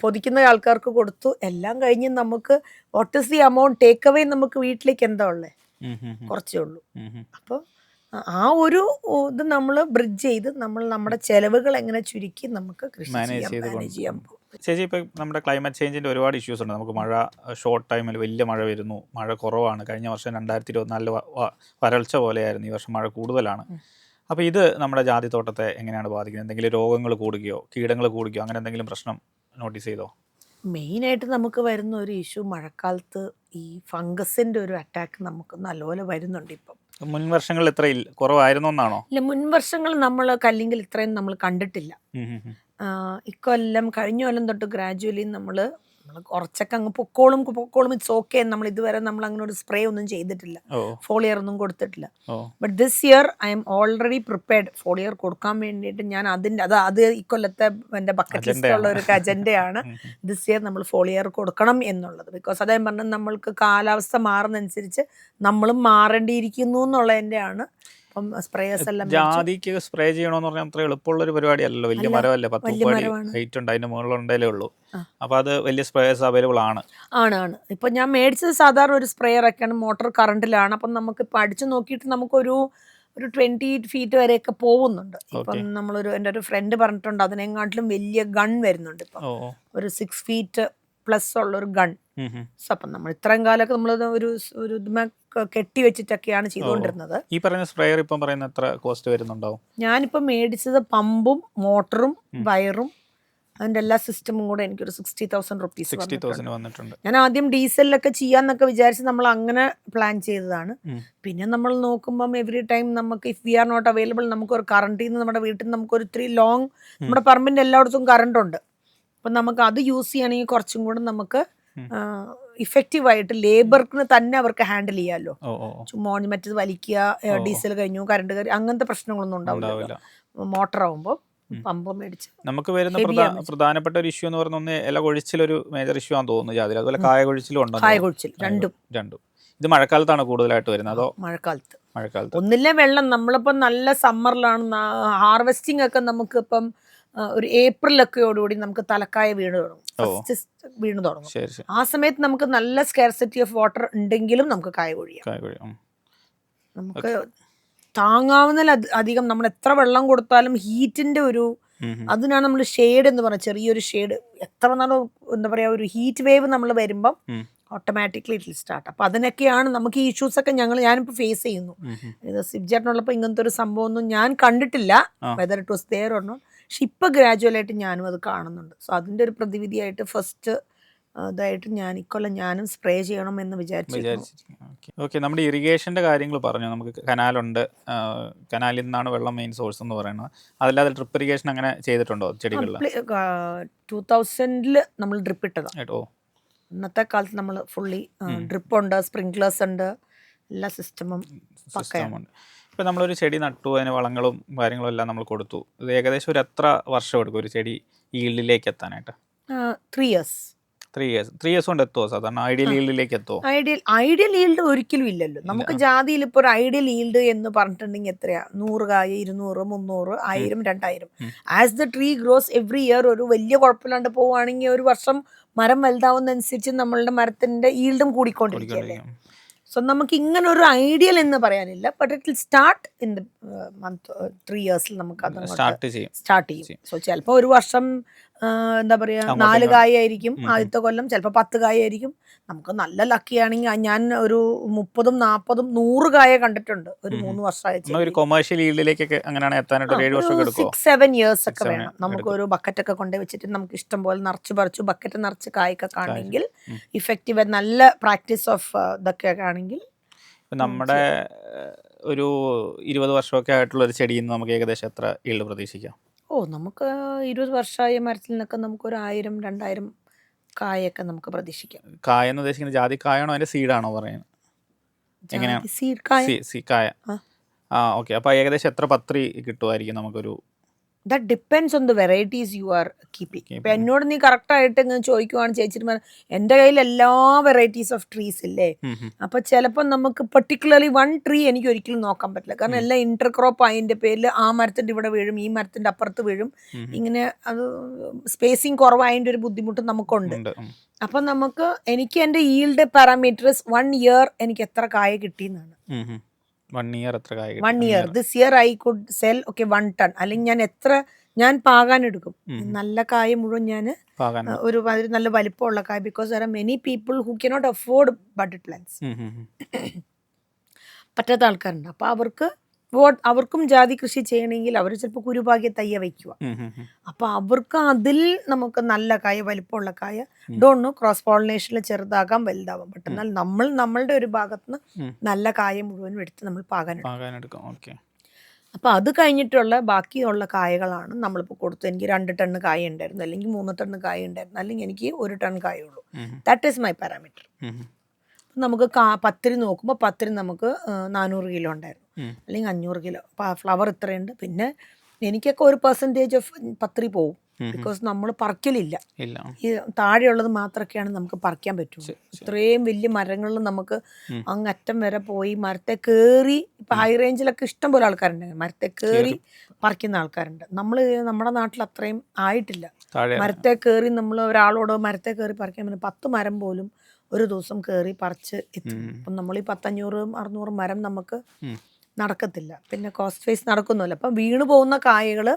പൊതിക്കുന്ന ആൾക്കാർക്ക് കൊടുത്തു, എല്ലാം കഴിഞ്ഞ് നമുക്ക് what is the amount take away നമുക്ക് വീട്ടിലേക്ക് എന്താ ഉള്ളത്? കുറച്ചേ ഉള്ളൂ. അപ്പോൾ ആ ഒരു ഇത് നമ്മൾ ബ്രിഡ്ജ് ചെയ്ത് നമ്മൾ നമ്മുടെ ചെലവുകൾ എങ്ങനെ ചുരുക്കി നമുക്ക് കൃഷി ചെയ്യാൻ പോകും.
ചേച്ചി, ഇപ്പോൾ നമ്മുടെ ക്ലൈമറ്റ് ചേഞ്ചിൻ്റെ ഒരുപാട് ഇഷ്യൂസ് ഉണ്ട്. നമുക്ക് മഴ ഷോർട്ട് ടൈമിൽ വലിയ മഴ വരുന്നു, മഴ കുറവാണ്. കഴിഞ്ഞ വർഷം 2024 വരൾച്ച പോലെയായിരുന്നു, ഈ വർഷം മഴ കൂടുതലാണ്. അപ്പോൾ ഇത് നമ്മുടെ ജാതിത്തോട്ടത്തെ എങ്ങനെയാണ് ബാധിക്കുന്നത്? എന്തെങ്കിലും രോഗങ്ങൾ കൂടുകയോ കീടങ്ങൾ കൂടുകയോ അങ്ങനെ എന്തെങ്കിലും പ്രശ്നം നോട്ടീസ് ചെയ്തോ?
മെയിനായിട്ട് നമുക്ക് വരുന്ന ഒരു ഇഷ്യൂ മഴക്കാലത്ത് ഈ ഫംഗസിൻ്റെ ഒരു അറ്റാക്ക് നമുക്ക് നല്ലപോലെ വരുന്നുണ്ട്. ഇപ്പം
മുൻ വർഷങ്ങളിൽ ഇത്ര കുറവായിരുന്നു എന്നാണോ?
ഇല്ല, മുൻ വർഷങ്ങൾ നമ്മൾ കല്ലിങ്കിൽ ഇത്രയും നമ്മൾ കണ്ടിട്ടില്ല. ഇക്കൊല്ലം കഴിഞ്ഞ കൊല്ലം തൊട്ട് ഗ്രാജുവലി നമ്മൾ കുറച്ചൊക്കെ അങ്ങ് പൊക്കോളും ഇറ്റ്സ് ഓക്കെ. നമ്മൾ ഇതുവരെ നമ്മൾ അങ്ങനെ ഒരു സ്പ്രേ ഒന്നും ചെയ്തിട്ടില്ല, ഫോളിയർ ഒന്നും കൊടുത്തിട്ടില്ല. But this year I M already prepared foliar കൊടുക്കാൻ വേണ്ടിയിട്ട്. ഞാൻ അത് ഇക്കൊല്ലത്തെ എൻ്റെ ബക്കറ്റ് ലിസ്റ്റുള്ള ഒരു അജണ്ടയാണ്. ദിസ് ഇയർ നമ്മൾ ഫോളിയർ കൊടുക്കണം എന്നുള്ളത്. ബിക്കോസ് അതേ പറഞ്ഞാൽ നമ്മൾക്ക് കാലാവസ്ഥ മാറുന്നതനുസരിച്ച് നമ്മളും മാറേണ്ടിയിരിക്കുന്നു എന്നുള്ളതിൻ്റെയാണ്. അപ്പം സ്പ്രേയേഴ്സ് എല്ലാം
ജാതിക്ക് സ്പ്രേ ചെയ്യണമെന്ന് പറഞ്ഞാൽ അത്ര എളുപ്പമുള്ള ഒരു പരിപാടിയല്ലല്ലോ. വലിയ മരമല്ലേ, 10 അടി ഹൈറ്റ് ഉണ്ട്, അതിന്റെ മുകളിലുണ്ടേ ഉള്ളൂ. അപ്പൊ അത് വലിയ സ്പ്രേയേഴ്സ് അവൈലബിൾ ആണ്.
ഇപ്പൊ ഞാൻ മേടിച്ചത് സാധാരണ ഒരു സ്പ്രേയർ ഒക്കെയാണ്, മോട്ടോർ കറണ്ടിലാണ്. അപ്പം നമുക്ക് ഇപ്പൊ അടിച്ചു നോക്കിയിട്ട് നമുക്കൊരു 20 ഫീറ്റ് വരെയൊക്കെ പോകുന്നുണ്ട്. ഇപ്പം എൻ്റെ ഒരു ഫ്രണ്ട് പറഞ്ഞിട്ടുണ്ട് അതിനെങ്ങാട്ടിലും വലിയ ഗൺ വരുന്നുണ്ട് ഇപ്പം, ഒരു 6 ഫീറ്റ് പ്ലസ് ഉള്ള ഒരു ഗൺ. അപ്പം നമ്മൾ ഇത്രയും കാലമൊക്കെ നമ്മളത് ഒരു കെട്ടി വെച്ചിട്ടൊക്കെയാണ് ചെയ്തുകൊണ്ടിരുന്നത്.
ഈ പറഞ്ഞ സ്പ്രേയർ ഇപ്പം പറയുന്ന എത്ര കോസ്റ്റ് വരുന്നുണ്ടാവും?
ഞാനിപ്പോൾ മേടിച്ചത് പമ്പും മോട്ടറും വയറും അതിൻ്റെ എല്ലാ സിസ്റ്റമും കൂടെ എനിക്കൊരു 60,000 റുപ്പീസ്
വന്നിട്ടുണ്ട്.
ഞാൻ ആദ്യം ഡീസലിലൊക്കെ ചെയ്യാന്നൊക്കെ വിചാരിച്ച് നമ്മൾ അങ്ങനെ പ്ലാൻ ചെയ്തതാണ്. പിന്നെ നമ്മൾ നോക്കുമ്പം എവറി ടൈം നമുക്ക് if we are not available, നമുക്കൊരു കറണ്ടിൽ നിന്ന് നമ്മുടെ വീട്ടിൽ നിന്ന് നമുക്കൊരു 3 ലോങ് നമ്മുടെ പറമ്പിൻ്റെ എല്ലായിടത്തും കറണ്ട് ഉണ്ട്. അപ്പം നമുക്ക് അത് യൂസ് ചെയ്യുകയാണെങ്കിൽ കുറച്ചും കൂടെ നമുക്ക് ഇഫക്റ്റീവായിട്ട് ലേബർക്കിന് തന്നെ അവർക്ക് ഹാൻഡിൽ ചെയ്യാമല്ലോ. ചുമ്മാ മറ്റേത് വലിക്കുക, ഡീസൽ കഴിഞ്ഞു, കറണ്ട് കയറി, അങ്ങനത്തെ പ്രശ്നങ്ങളൊന്നും ഉണ്ടാവില്ല. മോട്ടർ ആവുമ്പോൾ പമ്പ് മേടിച്ച്
നമുക്ക് വരുന്ന പ്രധാനപ്പെട്ട ഒരു ഇഷ്യൂ എന്ന് പറഞ്ഞ ഒന്ന് ഇല കൊഴിച്ചിലൊരു മേജർ ഇഷ്യൂ ആണെന്ന് തോന്നുന്നു ജാതിയിൽ. അതുപോലെ കായ കൊഴിച്ചിലും ഉണ്ടോ?
കായ കൊഴിച്ചിൽ രണ്ടും.
ഇത് മഴക്കാലത്താണ് കൂടുതലായിട്ട് വരുന്നത് അതോ?
മഴക്കാലത്ത് ഒന്നില്ല വെള്ളം. നമ്മളിപ്പം നല്ല സമ്മറിലാണ് ഹാർവെസ്റ്റിംഗ് ഒക്കെ നമുക്ക് ഇപ്പം ഒരു ഏപ്രിലൊക്കെയോടുകൂടി നമുക്ക് തലക്കായ വീണ് തുടങ്ങും. ആ സമയത്ത് നമുക്ക് നല്ല സ്കാർസിറ്റി ഓഫ് വാട്ടർ ഉണ്ടെങ്കിലും നമുക്ക് കായ കൊഴിയാം. നമുക്ക് താങ്ങാവുന്നതിൽ അധികം നമ്മൾ എത്ര വെള്ളം കൊടുത്താലും ഹീറ്റിന്റെ ഒരു അതിനാണ് നമ്മൾ ഷെയ്ഡ് എന്ന് പറഞ്ഞ ചെറിയൊരു ഷെയ്ഡ് എത്ര നാളും എന്താ പറയുക ഒരു ഹീറ്റ് വേവ് നമ്മൾ വരുമ്പം ഓട്ടോമാറ്റിക്കലി ഇറ്റ് വിൽ സ്റ്റാർട്ട്. അപ്പം അതിനൊക്കെയാണ് നമുക്ക് ഈ ഇഷ്യൂസൊക്കെ ഞാനിപ്പോൾ ഫേസ് ചെയ്യുന്നു. ഇത് സിബ്ജേട്ടനുള്ളപ്പോൾ ഇങ്ങനത്തെ ഒരു സംഭവം ഒന്നും ഞാൻ കണ്ടിട്ടില്ല, whether it was there or not. പക്ഷെ ഇപ്പം ഗ്രാജുവലായിട്ട് ഞാനും അത് കാണുന്നുണ്ട്. സോ അതിൻ്റെ ഒരു പ്രതിവിധിയായിട്ട് ഫസ്റ്റ് ഇതായിട്ട് ഞാനും സ്പ്രേ ചെയ്യണം എന്ന് വിചാരിച്ചു.
ഓക്കെ, നമ്മുടെ ഇറിഗേഷൻ്റെ കാര്യങ്ങൾ പറഞ്ഞു. നമുക്ക് കനാലുണ്ട്, കനാലിൽ നിന്നാണ് വെള്ളം മെയിൻ സോഴ്സ് എന്ന് പറയുന്നത്. അതല്ലാതെ ഡ്രിപ്പ് ഇറിഗേഷൻ അങ്ങനെ ചെയ്തിട്ടുണ്ടോ ചെടികളിൽ?
2000 നമ്മൾ ഡ്രിപ്പ് ഇട്ടതാണ്. ഇന്നത്തെ കാലത്ത് നമ്മൾ ഫുള്ളി ഡ്രിപ്പ് ഉണ്ട്, സ്പ്രിങ്ക്ലേഴ്സ് ഉണ്ട്, എല്ലാ സിസ്റ്റമും പക്കയാണ്.
ഇപ്പം നമ്മളൊരു ചെടി നട്ടു, അതിന് വളങ്ങളും കാര്യങ്ങളും എല്ലാം നമ്മൾ കൊടുത്തു. ഇത് ഏകദേശം ഒരു എത്ര വർഷം എടുക്കും ഒരു ചെടി ഈൽഡിലേക്ക് എത്താനായിട്ട്?
3 years.
3 years കൊണ്ട് എത്തുമോ സാധാരണ? ഐഡിയൽ ഈൽഡിലേക്ക് എത്തുമോ?
ഐഡിയൽ ഈൽഡ് ഒരിക്കലും ഇല്ലല്ലോ. നമുക്ക് ജാതിയിൽ ഇപ്പോൾ ഒരു ഐഡിയൽ ഈൽഡ് എന്ന് പറഞ്ഞിട്ടുണ്ടെങ്കിൽ എത്രയാ? 100 കായ, 200, 300, 1000, 2000. As the tree gross every year ഒരു വലിയ കുഴപ്പമില്ലാണ്ട് പോവുകയാണെങ്കിൽ ഒരു വർഷം മരം വലുതാവുന്നതനുസരിച്ച് നമ്മളുടെ മരത്തിന്റെ ഈൽഡും കൂടിക്കൊണ്ടിരിക്കുകയല്ലേ. സോ നമുക്ക് ഇങ്ങനെ ഒരു ഐഡിയൽ എന്ന് പറയാനില്ല. But it will start in the month 3 years നമുക്ക് അത് സ്റ്റാർട്ട് ചെയ്യും. സോ ചിലപ്പോൾ ഒരു വർഷം എന്താ പറയുക 4 കായായിരിക്കും ആദ്യത്തെ കൊല്ലം, ചിലപ്പോൾ 10 കായായിരിക്കും. നമുക്ക് നല്ല ലക്കി ആണെങ്കിൽ ഞാൻ ഒരു 30, 40, 100 കായ കണ്ടിട്ടുണ്ട് ഒരു 3 വർഷമായിട്ട്.
ഒരു കൊമേഴ്ഷ്യൽ ഈൽഡിലേക്കൊക്കെ അങ്ങനെയാണ് എത്താനായിട്ട് 7 വർഷം എടുക്കും.
6-7 years ഒക്കെ വേണം. നമുക്ക് ഒരു ബക്കറ്റൊക്കെ കൊണ്ടു വെച്ചിട്ട് നമുക്ക് ഇഷ്ടം പോലെ നിറച്ച് പറിച്ചു ബക്കറ്റ് നിറച്ച് കായൊക്കെ ആണെങ്കിൽ ഇഫക്റ്റീവ് നല്ല പ്രാക്ടീസ് ഓഫ് ഇതൊക്കെ ആണെങ്കിൽ
നമ്മുടെ ഒരു 20 വർഷമൊക്കെ ആയിട്ടുള്ള ഒരു ചെടിയിൽ നിന്ന് നമുക്ക് ഏകദേശം എത്ര ഈൽഡ് പ്രതീക്ഷിക്കാം?
നമുക്ക് 20 വർഷമായ മരത്തിൽ നിന്നൊക്കെ നമുക്കൊരു 1000, 2000 കായൊക്കെ നമുക്ക് പ്രതീക്ഷിക്കാം.
കായ എന്ന് ഉദ്ദേശിക്കുന്നത് ജാതി കായാണോ അതിന്റെ സീഡാണോ പറയുന്നത്? എങ്ങനെയാണ്?
സീഡ് കായ.
കായ. ഓക്കെ. അപ്പോൾ ഏകദേശം എത്ര പത്രി കിട്ടുമായിരിക്കും നമുക്കൊരു
that depends on the varieties you are keeping. ഇപ്പം എന്നോട് നീ കറക്റ്റായിട്ട് ഇങ്ങനെ ചോദിക്കുവാണ് ചേച്ചിട്ട് എൻ്റെ കയ്യിൽ എല്ലാ വെറൈറ്റീസ് ഓഫ് ട്രീസ് ഇല്ലേ, അപ്പോൾ ചിലപ്പോൾ നമുക്ക് പെർട്ടിക്കുലർലി വൺ ട്രീ എനിക്ക് ഒരിക്കലും നോക്കാൻ പറ്റില്ല. കാരണം എല്ലാം ഇന്റർക്രോപ്പ് ആയതിൻ്റെ പേരിൽ ആ മരത്തിൻ്റെ ഇവിടെ വീഴും, ഈ മരത്തിൻ്റെ അപ്പുറത്ത് വീഴും. ഇങ്ങനെ അത് സ്പേസിങ് കുറവായതിൻ്റെ ഒരു ബുദ്ധിമുട്ട് നമുക്കുണ്ട്. അപ്പം എനിക്ക് എൻ്റെ ഈൽഡ് പാരാമീറ്റേഴ്സ് 1 year എനിക്ക് എത്ര കായ കിട്ടിയെന്നാണ്.
1 year എത്ര കായ?
1 year. This year I could cell 1 ton. അല്ലെങ്കിൽ ഞാൻ പാകാൻ എടുക്കും നല്ല കായ മുഴുവൻ. ഞാൻ ഒരു നല്ല വലിപ്പമുള്ള കായ. Because there are many people who cannot afford budded plants. പറ്റാത്ത ആൾക്കാരുണ്ട്. അപ്പോൾ അവർക്കും ജാതി കൃഷി ചെയ്യണമെങ്കിൽ അവർ ചിലപ്പോൾ കുരുപാകിയ തയ്യ വയ്ക്കുക. അപ്പോൾ അവർക്ക് അതിൽ നമുക്ക് നല്ല കായ, വലിപ്പമുള്ള കായ, ഡോണ്ട് നോ, ക്രോസ് പോളിനേഷനിൽ ചെറുതാകാം വലുതാവാം. ബട്ട് എന്നാൽ നമ്മളുടെ ഒരു ഭാഗത്തുനിന്ന് നല്ല കായ മുഴുവനും എടുത്ത് നമ്മൾ പാകാനെടുക്കും. അപ്പോൾ അത് കഴിഞ്ഞിട്ടുള്ള ബാക്കിയുള്ള കായകളാണ് നമ്മളിപ്പോൾ കൊടുത്തു. എനിക്ക് 2 ton കായ ഉണ്ടായിരുന്നു, അല്ലെങ്കിൽ 3 ton കായ ഉണ്ടായിരുന്നു, അല്ലെങ്കിൽ എനിക്ക് 1 ton കായുള്ളൂ. That is my parameter. നമുക്ക് പത്തിരി നോക്കുമ്പോൾ പത്തിരി നമുക്ക് 400 kilo ഉണ്ടായിരുന്നു, അല്ലെങ്കിൽ 500 kilo. ഫ്ലവർ ഇത്രയുണ്ട്. പിന്നെ എനിക്കൊക്കെ 1% ഓഫ് പത്തിരി പോവും. ബിക്കോസ് നമ്മൾ പറിക്കലില്ല. ഈ താഴെയുള്ളത് മാത്രമൊക്കെയാണ് നമുക്ക് പറിക്കാൻ പറ്റുള്ളൂ. ഇത്രയും വലിയ മരങ്ങളിൽ നമുക്ക് അങ്ങറ്റം വരെ പോയി മരത്തെ കയറി, ഇപ്പം ഹൈ റേഞ്ചിലൊക്കെ ഇഷ്ടം പോലെ ആൾക്കാരുണ്ട്, മരത്തെ കയറി പറിക്കുന്ന ആൾക്കാരുണ്ട്. നമ്മുടെ നാട്ടിൽ അത്രയും ആയിട്ടില്ല. മരത്തെ കയറി നമ്മൾ ഒരാളോട് മരത്തെ കയറി പറിക്കാൻ പറ്റും 10 മരം പോലും ഒരു ദിവസം കയറി പറിച്ച് എത്തും. അപ്പം നമ്മൾ ഈ 500-600 മരം നമുക്ക് നടക്കത്തില്ല. പിന്നെ കോസ്റ്റ് ഫേസ് നടക്കുന്നില്ല. അപ്പം വീണു പോകുന്ന കായകൾ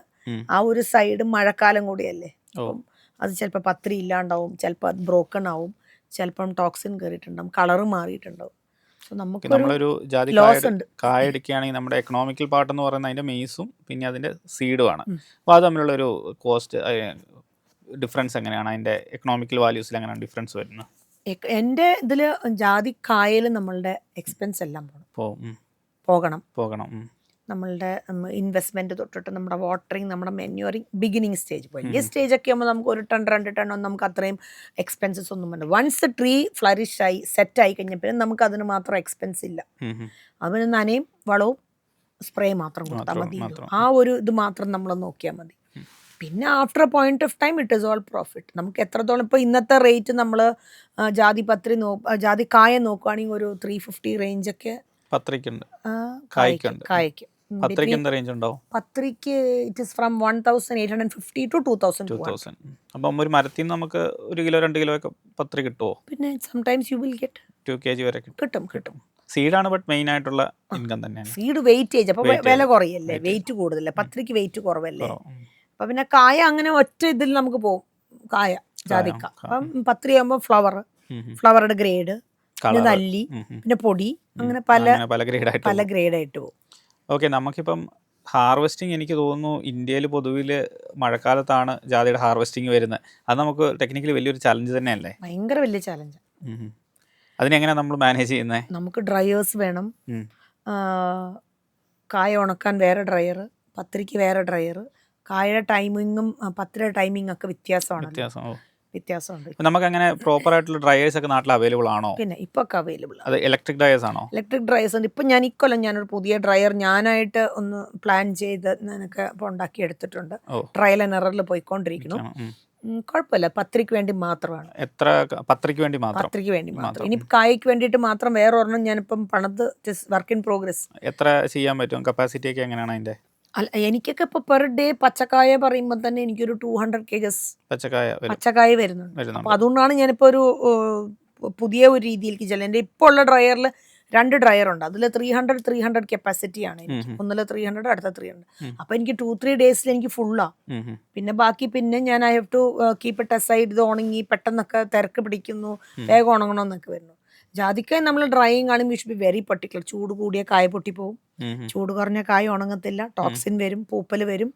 ആ ഒരു സൈഡ് മഴക്കാലം കൂടിയല്ലേ, അപ്പം അത് ചിലപ്പോൾ പത്തിരി ഇല്ലാണ്ടാവും, ചിലപ്പോൾ അത് ബ്രോക്കൺ ആവും, ചിലപ്പം ടോക്സിൻ കയറിയിട്ടുണ്ടാവും, കളറ് മാറിയിട്ടുണ്ടാവും.
നമ്മളൊരു ജാതി കായ എടുക്കുകയാണെങ്കിൽ നമ്മുടെ എക്കണോമിക്കൽ പാർട്ട് എന്ന് പറയുന്നത് അതിന്റെ മെയ്സും പിന്നെ അതിന്റെ സീഡുമാണ്. അപ്പോൾ അത് തമ്മിലുള്ള ഒരു കോസ്റ്റ് ഡിഫറൻസ് എങ്ങനെയാണ്? അതിന്റെ എക്കണോമിക്കൽ വാല്യൂസിൽ എങ്ങനെയാണ് ഡിഫറൻസ് വരുന്നത്?
എൻ്റെ ഇതിൽ ജാതി കായൽ നമ്മളുടെ എക്സ്പെൻസ് എല്ലാം പോകണം. നമ്മളുടെ ഇൻവെസ്റ്റ്മെൻറ്റ് തൊട്ടിട്ട് നമ്മുടെ വാട്ടറിങ്, നമ്മുടെ മെന്യൂറിങ്, ബിഗിനിങ് സ്റ്റേജ്. വലിയ സ്റ്റേജൊക്കെ ആകുമ്പോൾ നമുക്ക് 1 ton 2 ton ഒന്നും നമുക്ക് അത്രയും എക്സ്പെൻസസ് ഒന്നും വേണ്ട. വൺസ് ട്രീ ഫ്ലറിഷ് ആയി സെറ്റായി കഴിഞ്ഞാൽ പിന്നെ നമുക്ക് അതിന് മാത്രം എക്സ്പെൻസ് ഇല്ല. അതിന് നനയും വളവും സ്പ്രേ മാത്രം കൊടുത്താൽ മതി. ആ ഒരു ഇത് മാത്രം നമ്മൾ നോക്കിയാൽ മതി. പിന്നെ after A point of time it is all profit. നമുക്ക് എത്രത്തോളം ഇപ്പോൾ ഇന്നത്തെ റേറ്റ് നമ്മൾ ജാതി കായ നോക്കുകയാണെങ്കിൽ ഒരു 350 റേഞ്ചൊക്കെ കായ്ക്ക്. പത്രിക്ക് ഇറ്റ് ഈസ് ഫ്രം 1850 to 2200.
അപ്പം ഒരു മരത്തിൽ നിന്ന് നമുക്ക് 1 kilo 2 kilo ഒക്കെ പത്രി കിട്ടുമോ?
പിന്നെ sometimes you will get
2 kg വരെ
കിട്ടും.
സീഡാണ് ബട്ട് മെയിൻ ആയിട്ടുള്ള ഇൻകം തന്നെയാണ്.
സീഡ് വെയിറ്റേജ്, അപ്പോൾ വില കുറയല്ലേ, വെയിറ്റ് കൂടുതലല്ലേ, പത്രിക്ക് വെയിറ്റ് കുറവല്ലേ. അപ്പം പിന്നെ കായ അങ്ങനെ ഒറ്റ ഇതിൽ നമുക്ക് പോകും. കായ ജാതിക്ക. അപ്പം പത്രി ആകുമ്പോൾ ഫ്ലവറുടെ ഗ്രേഡ്, പിന്നെ നല്ലി, പിന്നെ പൊടി, അങ്ങനെ പല ഗ്രേഡായിട്ട് പോകും.
ഓക്കെ, നമുക്കിപ്പം ഹാർവെസ്റ്റിംഗ് എനിക്ക് തോന്നുന്നു ഇന്ത്യയിൽ പൊതുവിൽ മഴക്കാലത്താണ് ജാതിയുടെ ഹാർവെസ്റ്റിംഗ് വരുന്നത്. അത് നമുക്ക് ടെക്നിക്കലി വലിയൊരു ചലഞ്ച് തന്നെയല്ലേ?
ഭയങ്കര വലിയ ചലഞ്ച്.
അതിനെങ്ങനെയാണ് നമ്മൾ മാനേജ് ചെയ്യുന്നത്?
നമുക്ക് ഡ്രയേഴ്സ് വേണം, കായ ഉണക്കാൻ വേറെ ഡ്രയർ, പത്രിക്ക് വേറെ ഡ്രയർ. കായയുടെ ടൈമിങ്ങും പത്രിയുടെ ടൈമിംഗ് ഒക്കെ വ്യത്യാസമുണ്ട്.
നമുക്ക് അങ്ങനെ പ്രോപ്പർ ആയിട്ടുള്ള ഡ്രയേഴ്സ് ഒക്കെ നാട്ടിൽ അവൈലബിൾ ആണോ?
പിന്നെ ഇപ്പൊ ഒക്കെ അവൈലബിൾ ആണ്.
അത് ഇലക്ട്രിക് ഡ്രയേഴ്സ് ആണോ?
ഇലക്ട്രിക് ഡ്രയേഴ്സ് ഉണ്ട്. ഇപ്പം ഇക്കൊല്ലം ഞാനൊരു പുതിയ ഡ്രയർ ഞാനായിട്ട് ഒന്ന് പ്ലാൻ ചെയ്ത് ഞാനൊക്കെ ഇപ്പോൾ ഉണ്ടാക്കി എടുത്തിട്ടുണ്ട്. ട്രയൽ ആൻഡ് എററിൽ പോയിക്കൊണ്ടിരിക്കുന്നു. കുഴപ്പമില്ല. പത്രിക്ക് വേണ്ടി മാത്രമാണ്.
പത്രിക്ക് വേണ്ടി മാത്രം.
ഇനി കായ്ക്ക് വേണ്ടിയിട്ട് മാത്രം വേറെ ഒരെണ്ണം ഞാനിപ്പം പണിത് വർക്ക് ഇൻ പ്രോഗ്രസ്.
എത്ര ചെയ്യാൻ പറ്റും? കപ്പാസിറ്റി ഒക്കെ എങ്ങനെയാണ് അതിന്റെ?
അല്ല, എനിക്കൊക്കെ ഇപ്പോൾ പെർ ഡേ പച്ചക്കായ പറയുമ്പോൾ തന്നെ എനിക്കൊരു 200 kgs പച്ചക്കായ വരുന്നുണ്ട്. അപ്പോൾ അതുകൊണ്ടാണ് ഞാനിപ്പോൾ ഒരു പുതിയ ഒരു രീതിയിലേക്ക് ചെല്ലുന്നത്. എൻ്റെ ഇപ്പോൾ ഉള്ള ഡ്രയറിൽ 2 ഡ്രയർ ഉണ്ട്. അതിൽ 300 കപ്പാസിറ്റിയാണ് എനിക്ക്. ഒന്നിൽ 300, അടുത്ത 300. അപ്പോൾ എനിക്ക് 2-3 ഡേയ്സിൽ എനിക്ക് ഫുള്ളാണ്. പിന്നെ ബാക്കി ഞാൻ I have to keep it aside. ഇത് ഉണങ്ങി പെട്ടെന്നൊക്കെ തിരക്ക് പിടിക്കുന്നു, വേഗം ഉണങ്ങണമെന്നൊക്കെ വരുന്നു. ജാതിക്കായ നമ്മൾ ഡ്രൈയിങ് ആണെങ്കിൽ we should be very particular. ചൂട് കൂടിയ കായ പൊട്ടിപ്പോവും, ചൂട് കുറഞ്ഞ കായ ഉണങ്ങത്തില്ല, ടോക്സിൻ വരും, പൂപ്പൽ വരും.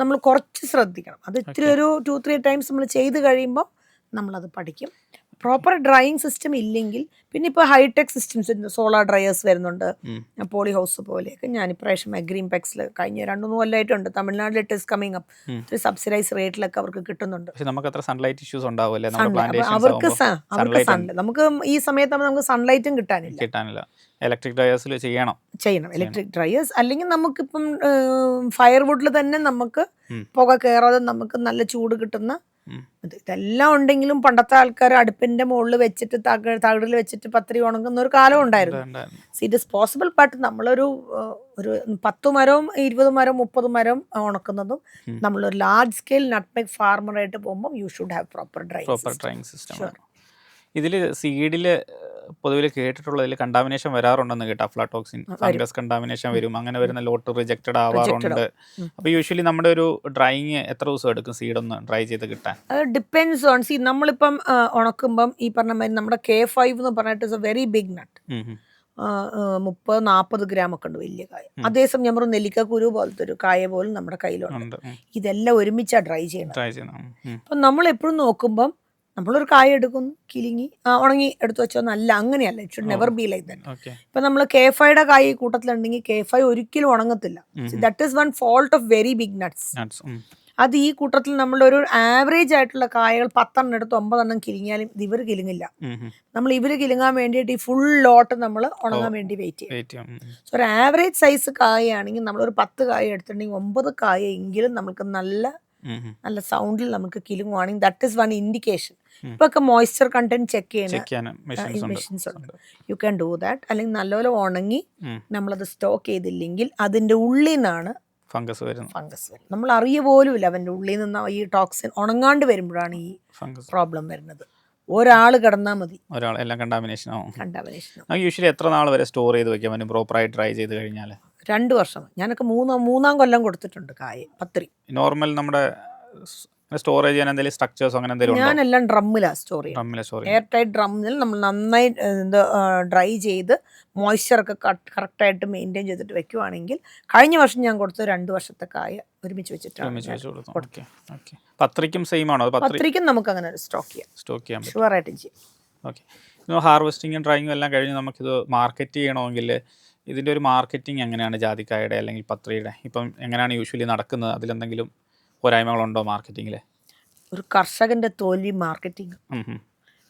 നമ്മൾ കുറച്ച് ശ്രദ്ധിക്കണം. അത് ഇത്തിരി ഒരു 2-3 ടൈംസ് നമ്മൾ ചെയ്ത് കഴിയുമ്പോൾ നമ്മളത് പഠിക്കും. പ്രോപ്പർ ഡ്രൈയിങ് സിസ്റ്റം ഇല്ലെങ്കിൽ പിന്നെ ഇപ്പോൾ ഹൈടെക് സിസ്റ്റംസ് സോളാർ ഡ്രയേഴ്സ് വരുന്നുണ്ട്, പോളി ഹൗസ് പോലെയൊക്കെ. ഞാൻ ഇപ്രാവശ്യം ഗ്രീൻ പെക്സിൽ കഴിഞ്ഞ 2-3 കൊല്ലമായിട്ടുണ്ട്. തമിഴ്നാട്ടിൽ ഇറ്റ് ഇസ് കമ്മിങ് അപ്പ്. ഒരു സബ്സിഡൈസ് റേറ്റിലൊക്കെ അവർക്ക് കിട്ടുന്നുണ്ട്.
നമുക്ക് അത്ര സൺലൈറ്റ് ഇഷ്യൂസ് ഉണ്ടാവില്ലേ
അവർക്ക് സൺലൈറ്റ്, നമുക്ക് ഈ സമയത്ത് നമുക്ക് സൺലൈറ്റും കിട്ടാനില്ല.
ഇലക്ട്രിക് ഡ്രയേഴ്സിൽ ചെയ്യണം
ഇലക്ട്രിക് ഡ്രയേഴ്സ്. അല്ലെങ്കിൽ നമുക്കിപ്പം ഫയർവുഡിൽ തന്നെ നമുക്ക് പുക കയറാതെ നമുക്ക് നല്ല ചൂട് കിട്ടുന്ന ഇതെല്ലാം ഉണ്ടെങ്കിലും പണ്ടത്തെ ആൾക്കാർ അടുപ്പിന്റെ മുകളിൽ വെച്ചിട്ട് തകിടിൽ വെച്ചിട്ട് പത്തിരി ഉണങ്ങുന്ന ഒരു കാലം ഉണ്ടായിരുന്നു. It is possible. ബട്ട് നമ്മളൊരു 10 മരവും 20 മരവും 30 മരം ഉണക്കുന്നതും നമ്മളൊരു ലാർജ് സ്കെയിൽ നട്ട്മെഗ് ഫാർമറായിട്ട് പോകുമ്പോൾ you should have proper drying system.
ഇതിൽ സീഡിൽ പൊതുവിൽ കേട്ടിട്ടുള്ളതിൽ കണ്ടാമിനേഷൻ വരാറുണ്ടെന്ന് കേട്ടോ. അഫ്ലാടോക്സിൻ, ഫംഗസ് കണ്ടാമിനേഷൻ വരും. അങ്ങനെ വരുന്ന ലോട്ട് റിജക്റ്റഡ് ആവാറുണ്ട്. അപ്പോൾ യൂഷ്വലി നമ്മുടെ ഒരു ഡ്രൈയിങ് എത്ര ദിവസം എടുക്കും സീഡ് ഒന്ന് ഡ്രൈ ചെയ്ത് കിട്ടാൻ?
ഡിപ്പെൻഡ്സ് ഓൺ നമ്മളിപ്പം ഉണക്കുമ്പം ഈ പറഞ്ഞ മാതിരി നമ്മുടെ K5 എന്ന് പറഞ്ഞിട്ട് is a very big nut. 30-40 gram ഒക്കെ ഉണ്ട് വലിയ കായ. അതേസമയം നമ്മൾ നെല്ലിക്കക്കുരു പോലത്തെ ഒരു കായ പോലും നമ്മുടെ കയ്യിലുണ്ട്. ഇതെല്ലാം ഒരുമിച്ചാണ് ഡ്രൈ ചെയ്യണം. അപ്പം നമ്മൾ എപ്പോഴും നോക്കുമ്പം നമ്മളൊരു കായ എടുക്കുന്നു, കിലുങ്ങി ഉണങ്ങി എടുത്തു വെച്ചോന്നല്ല, അങ്ങനെയല്ല. It should never be like that. ഇപ്പം നമ്മൾ K5യുടെ കായ ഈ കൂട്ടത്തിലുണ്ടെങ്കിൽ K5 ഒരിക്കലും ഉണങ്ങത്തില്ല. That is one fault of very big nuts. അത് ഈ കൂട്ടത്തിൽ നമ്മളൊരു ആവറേജ് ആയിട്ടുള്ള കായകൾ 10 എടുത്ത് 9 കിലുങ്ങിയാലും ഇവർ കിലുങ്ങില്ല. നമ്മൾ ഇവർ കിലുങ്ങാൻ വേണ്ടിയിട്ട് ഈ ഫുൾ ലോട്ട് നമ്മൾ ഉണങ്ങാൻ വേണ്ടി വെയിറ്റ് ചെയ്യും. സോ ഒരു ആവറേജ് സൈസ് കായയാണെങ്കിൽ നമ്മളൊരു 10 കായ എടുത്തിട്ടുണ്ടെങ്കിൽ 9 കായ എങ്കിലും നമുക്ക് നല്ല സൗണ്ടിൽ നമുക്ക് കിലുങ്ങുവാണെങ്കിൽ ദാറ്റ് ഈസ് വൺ ഇൻഡിക്കേഷൻ. ഇപ്പൊ ഒക്കെ മോയ്സ്ചർ കണ്ടന്റ് ചെക്ക് ചെയ്യുന്ന മെഷീൻസ് ഉണ്ട്. U can do that. അല്ലെങ്കിൽ നല്ലപോലെ ഉണങ്ങി നമ്മളത് സ്റ്റോക്ക് ചെയ്തില്ലെങ്കിൽ അതിന്റെ ഉള്ളിൽ നിന്നാണ് ഫംഗസ് വരും. നമ്മൾ അറിയ പോലുമില്ല അവന്റെ ഉള്ളിൽ നിന്ന് ഈ ടോക്സിൻ ഉണങ്ങാണ്ട് വരുമ്പോഴാണ് ഈ പ്രോബ്ലം വരുന്നത്. ഒരാൾ കിടന്നാൽ മതി,
എല്ലാം കണ്ടാമിനേഷൻ ആവും. യൂഷ്വലി എത്ര നാൾ വരെ സ്റ്റോർ ചെയ്ത് വെക്കാം പ്രോപ്പറായി ഡ്രൈ ചെയ്ത് കഴിഞ്ഞാൽ? 2
വർഷം. ഞാനൊക്കെ മൂന്നാം കൊല്ലം കൊടുത്തിട്ടുണ്ട് കായ പത്തിരി.
നോർമൽ നമ്മുടെ സ്റ്റോറേജ് ചെയ്യാൻ എന്തെങ്കിലും സ്ട്രക്ചേഴ്സ് അങ്ങനെ എന്തെങ്കിലും?
ഞാനെല്ലാം ഡ്രമ്മിലാണ് സ്റ്റോർ ചെയ്യുന്നത്. എയർ ടൈറ്റ് ഡ്രമ്മിൽ നമ്മൾ നന്നായി ഡ്രൈ ചെയ്ത് മോയ്സ്ചറൊക്കെ കറക്റ്റായിട്ട് മെയിൻറ്റെയിൻ ചെയ്തിട്ട് വെക്കുവാണെങ്കിൽ കഴിഞ്ഞ വർഷം ഞാൻ കൊടുത്തത് 2 വർഷത്തെ കായ ഒരുമിച്ച് വെച്ചിട്ടാണ്.
പത്രിക്കും സെയിം ആണോ?
പത്രിക്കും നമുക്ക് അങ്ങനെ സ്റ്റോക്ക് ചെയ്യാം, ഷുവറായിട്ടും ചെയ്യാം.
ഓക്കെ. ഹാർവെസ്റ്റിങ്ങും ഡ്രൈയിങ്ങും എല്ലാം കഴിഞ്ഞ് നമുക്കിത് മാർക്കറ്റ് ചെയ്യണമെങ്കിൽ ഇതിൻ്റെ ഒരു മാർക്കറ്റിംഗ് എങ്ങനെയാണ് ജാതിക്കായുടെ അല്ലെങ്കിൽ പത്രിയുടെ? ഇപ്പം എങ്ങനെയാണ് യൂഷ്വലി നടക്കുന്നത്? അതിലെന്തെങ്കിലും പോരായ്മകളുണ്ടോ മാർക്കറ്റിങ്ങിൽ?
ഒരു കർഷകന്റെ തോൽവി മാർക്കറ്റിംഗ്.